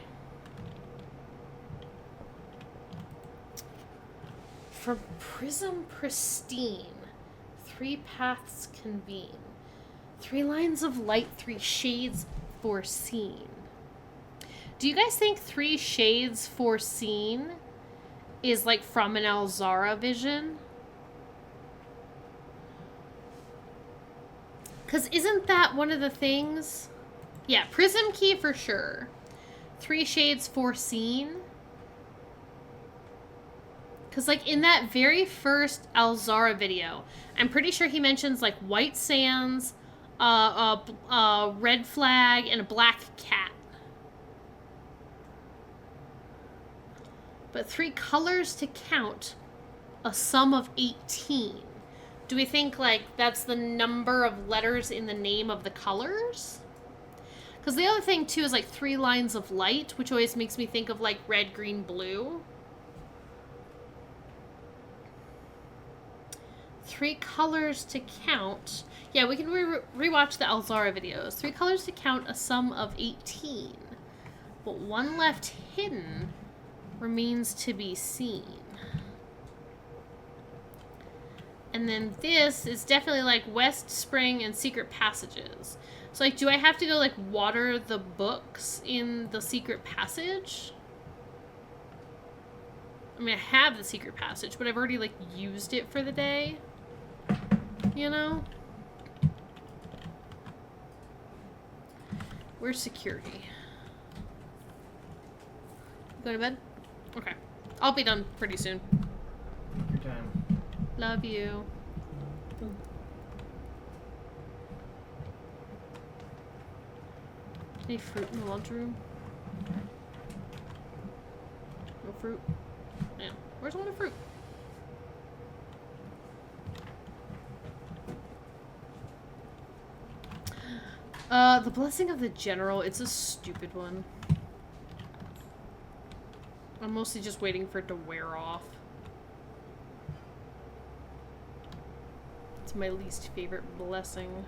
From Prism Pristine, 3 paths convene. 3 lines of light, 3 shades foreseen. Do you guys think 3 shades foreseen is like from an Alzara vision? Because isn't that one of the things? Yeah, Prism Key for sure. 3 shades foreseen. Because, like, in that very first Alzara video, I'm pretty sure he mentions, like, white sands, red flag, and a black cat. But 3 colors to count, a sum of 18. Do we think, like, that's the number of letters in the name of the colors? Because the other thing, too, is, like, 3 lines of light, which always makes me think of, like, red, green, blue. 3 colors to count. Yeah, we can rewatch the Alzara videos. 3 colors to count, a sum of 18. But 1 left hidden remains to be seen. And then this is definitely like West, Spring, and Secret Passages. So, like, do I have to go, like, water the books in the Secret Passage? I mean, I have the Secret Passage, but I've already, like, used it for the day. You know? Where's security? Go to bed? Okay. I'll be done pretty soon. Take your time. Love you. Any fruit in the lunchroom? No fruit? Yeah. Where's all the fruit? The Blessing of the General, it's a stupid one. I'm mostly just waiting for it to wear off. It's my least favorite blessing.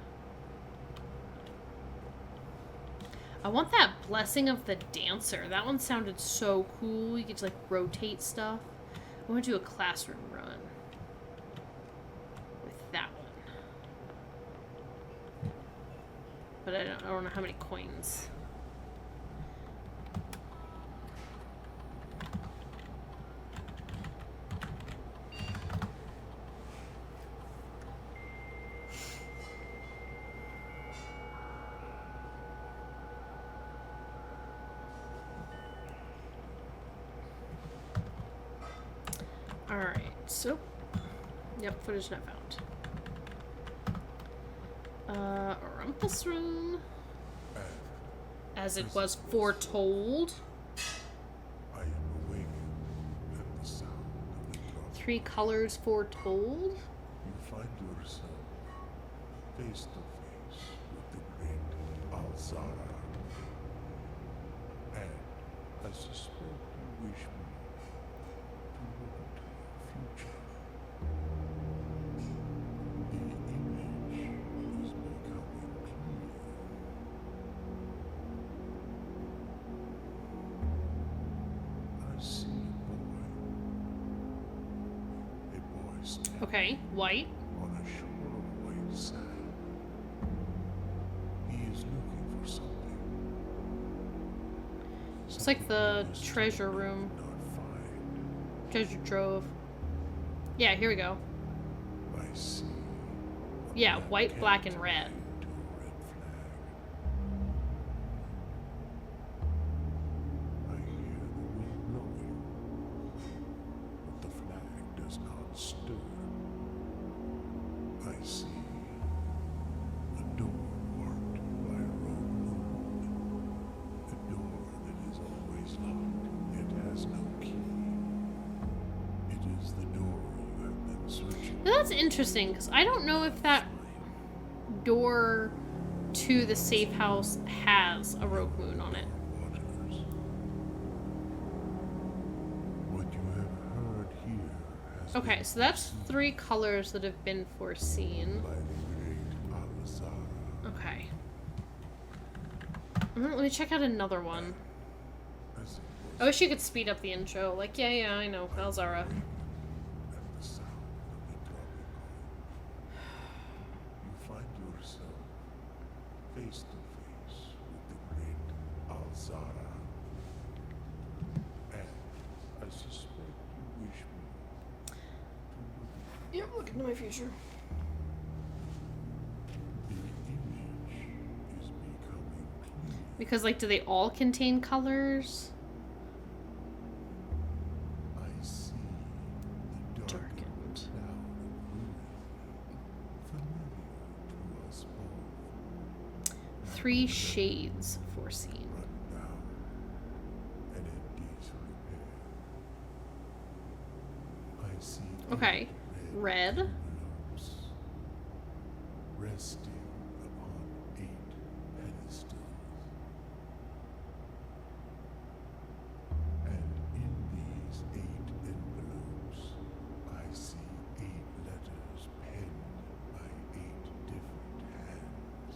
I want that Blessing of the Dancer. That one sounded so cool. You get to, like, rotate stuff. I want to do a classroom run with that one. But I don't know how many coins. Alright, so. Yep, footage not found. Rumpus room. As it was foretold. I am awakened at the sound of the clock. 3 colors foretold. You find yourself face to face with the great Alzara. And I suspect you wish me to look into your future. The image is becoming clear. I see a boy standing Okay, white. on a shore of white sand. He is looking for something. It's like the Something he treasure mistakenly room. could not find. Treasure trove. Yeah, here we go. I see. a Yeah, man white, black, and carried red. to a red flag. I hear the wind blowing, but the flag does not stir. I see a door marked by a rogue moon. A door that is always locked, yet has no key. It is the door you have been searching Now that's interesting, because I don't know if that door to the safe house has a rogue moon on it. Waters. What you have heard here has Okay, been so that's 3 colors that have been foreseen. by the great Al-Azara. Okay. Let me check out another one. As it I wish you could speed up the intro. Like, yeah, I know, Alzara. at the sound of the dropping coin, you find yourself face to face with the great Al-Zara. And I suspect you wish me to look Yep, look into my future. the image is becoming clear. Because, like, do they all contain colors? I see the darkened Darkened. cloud of ruin, familiar to us both. 3 shades foreseen. Run down and it needs repair. I see Okay. eight Red. envelopes resting upon 8 pedestals. And in these 8 envelopes, I see 8 letters penned by 8 different hands.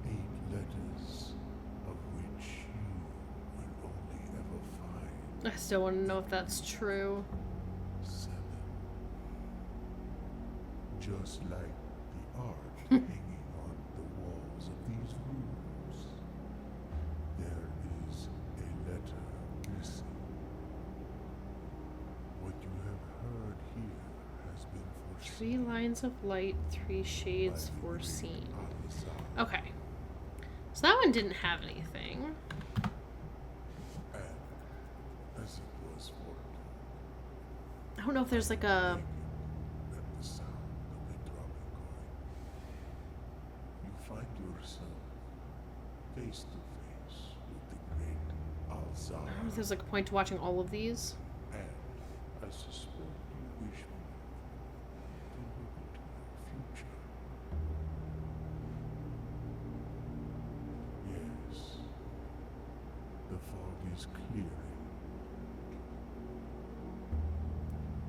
8 letters of which you will only ever find I still want to know if that's true. 7. Just like the art hanging on the walls of these rooms, there is a letter missing. What you have heard here has been 3 lines of light, 3 shades by the foreseen. great Al-Azar. Okay. So that one didn't have anything. And as it was foretold, I don't know if there's like a... at the sound of the dropping coin, you find yourself face to face with the great I don't know if Al-Zara. there's like a point to watching all of these. And I suspect you wish me to look into your future. Yes, the fog is clearing.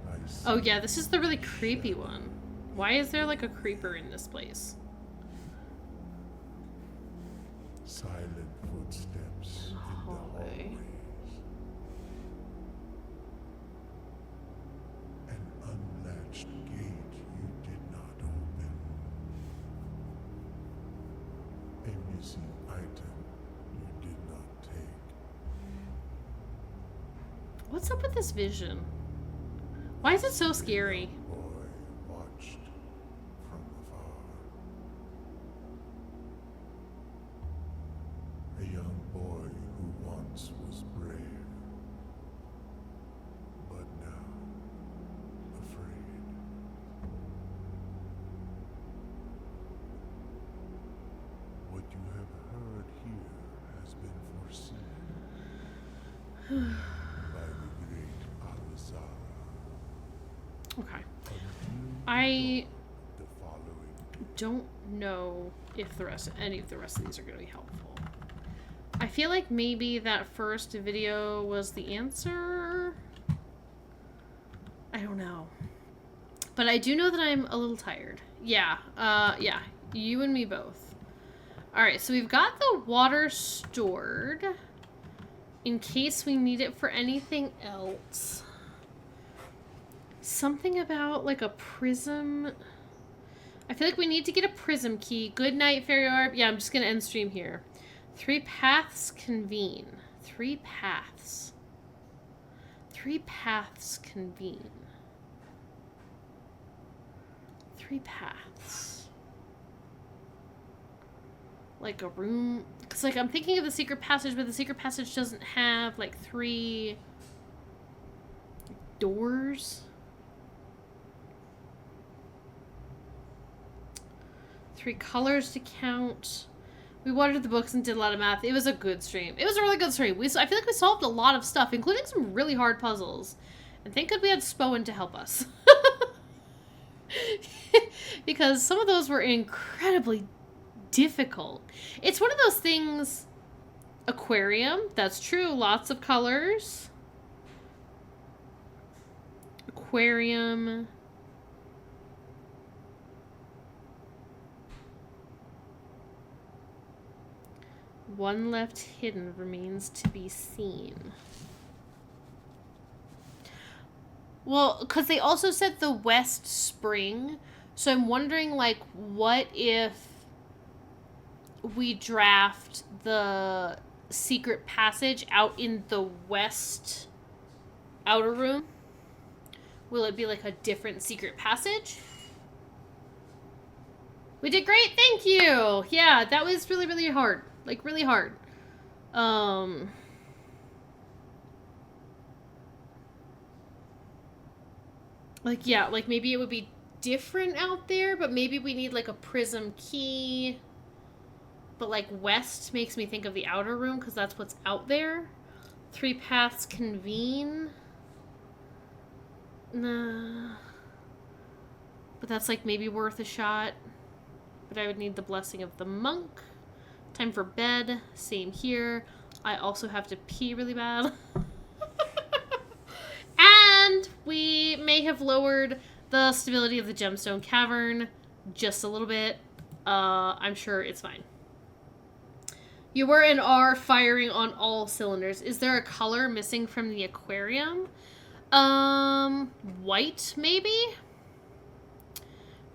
I see Oh yeah, this is the really creepy one. Why is there like a creeper in this place? silent footsteps in the Hallway. hallways. An unlatched gate you did not open. A missing item you did not take. What's up with this vision? Why is it so scary? The boy watched from afar. A young boy who once was brave, but now afraid. What you have heard here has been foreseen by the great Al-Azara. Okay. Until I the following don't know if any of the rest of these are going to be helpful. I feel like maybe that first video was the answer. I don't know. But I do know that I'm a little tired. Yeah, yeah, you and me both. Alright, so we've got the water stored in case we need it for anything else. Something about, like, a prism. I feel like we need to get a prism key. Good night, Fairy Orb. Yeah, I'm just going to end stream here. 3 paths convene. 3 paths. 3 paths convene. 3 paths. Like a room. Because, like, I'm thinking of the secret passage, but the secret passage doesn't have, like, 3 doors. 3 colors to count. We watered the books and did a lot of math. It was a good stream. It was a really good stream. I feel like we solved a lot of stuff, including some really hard puzzles. And thank God we had Spoen to help us. because some of those were incredibly difficult. It's one of those things. Aquarium, that's true. Lots of colors. Aquarium. One left hidden remains to be seen. Well, because they also said the West Spring. So I'm wondering, like, what if we draft the secret passage out in the West outer room? Will it be, like, a different secret passage? We did great, thank you! Yeah, that was really, really hard. Like, really hard. Like, yeah, like, maybe it would be different out there, but maybe we need, like, a prism key. But, like, West makes me think of the outer room, because that's what's out there. 3 paths convene. Nah. But that's, like, maybe worth a shot. But I would need the blessing of the monk. Time for bed. Same here. I also have to pee really bad. And we may have lowered the stability of the gemstone cavern just a little bit. I'm sure it's fine. You were and are firing on all cylinders. Is there a color missing from the aquarium? White, maybe?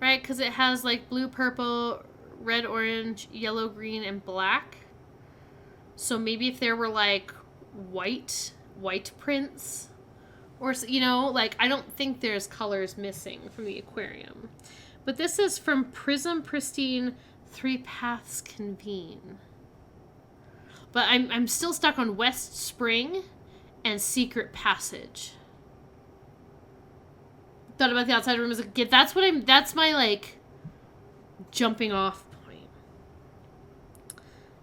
Right, because it has, like, blue, purple, red, orange, yellow, green, and black. So maybe if there were, like, white prints, or, you know, like, I don't think there's colors missing from the aquarium. But this is from Prism Pristine, 3 Paths Convene. But I'm still stuck on West Spring and Secret Passage. Thought about the outside room as a kid. That's my, like, jumping off point.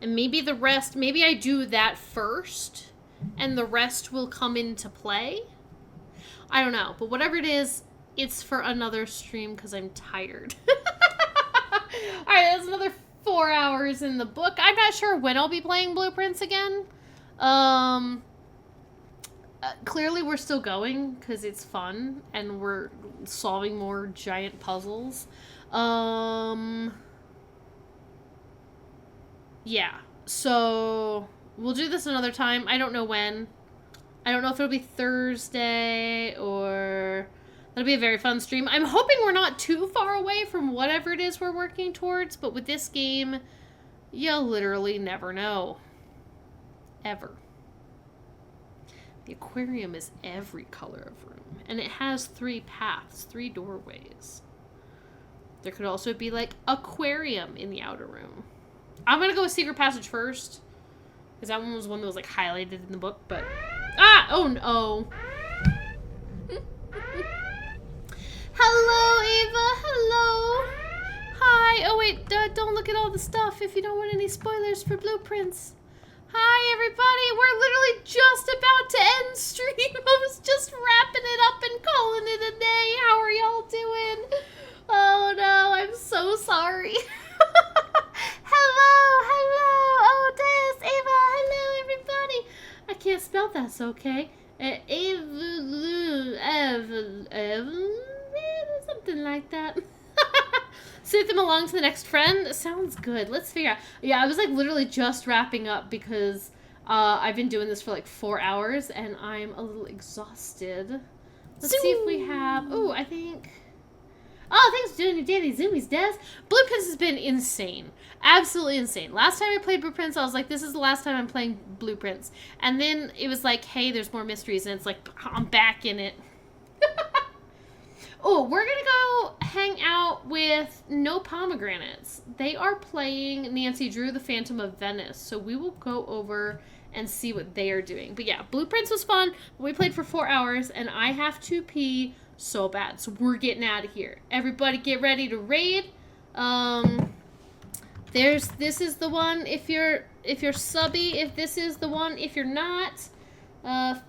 And maybe the rest, maybe I do that first, and the rest will come into play. I don't know. But whatever it is, it's for another stream because I'm tired. Alright, that's another 4 hours in the book. I'm not sure when I'll be playing Blueprints again. Clearly we're still going because it's fun and we're solving more giant puzzles. Yeah, so we'll do this another time. I don't know when. I don't know if it'll be Thursday or... That'll be a very fun stream. I'm hoping we're not too far away from whatever it is we're working towards, but with this game, you literally never know. Ever. The aquarium is every color of room, and it has 3 paths, 3 doorways. There could also be, like, aquarium in the outer room. I'm gonna go with Secret Passage first, because that one was one that was, like, highlighted in the book, but... Ah! Oh, no. Hello, Ava. Hello. Hi. Oh, wait. Don't look at all the stuff if you don't want any spoilers for Blueprints. Hi, everybody. We're literally just about to end stream. I was just wrapping it up and calling it a day. How are y'all doing? Oh, no. I'm so sorry. Hello. Otis. Ava. Hello, everybody. I can't spell that, so okay. Something like that. Send them along to the next friend. Sounds good. Let's figure out. Yeah, I was like literally just wrapping up because I've been doing this for like 4 hours and I'm a little exhausted. Let's see if we have. Oh, I think. Oh, thanks for doing your daily zoomies, Des. Blueprints has been insane. Absolutely insane. Last time I played Blueprints, I was like, this is the last time I'm playing Blueprints. And then it was like, hey, there's more mysteries. And it's like, I'm back in it. Oh, we're going to go hang out with No Pomegranates. They are playing Nancy Drew, the Phantom of Venice. So we will go over and see what they are doing. But yeah, Blueprints was fun. We played for 4 hours and I have to pee so bad. So we're getting out of here. Everybody get ready to raid. This is the one if you're subby. If this is the one if you're not,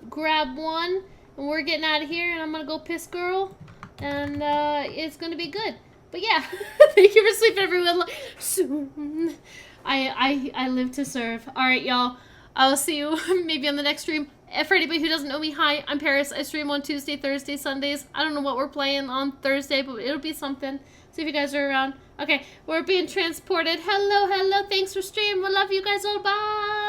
grab one. And we're getting out of here and I'm gonna go piss girl. And it's gonna be good. But yeah, thank you for sleeping, everyone. Soon. I live to serve. All right, y'all. I will see you maybe on the next stream. For anybody who doesn't know me, hi, I'm Paris. I stream on Tuesday, Thursday, Sundays. I don't know what we're playing on Thursday, but it'll be something. See if you guys are around. Okay, we're being transported. Hello, hello. Thanks for streaming. I love you guys all. Bye.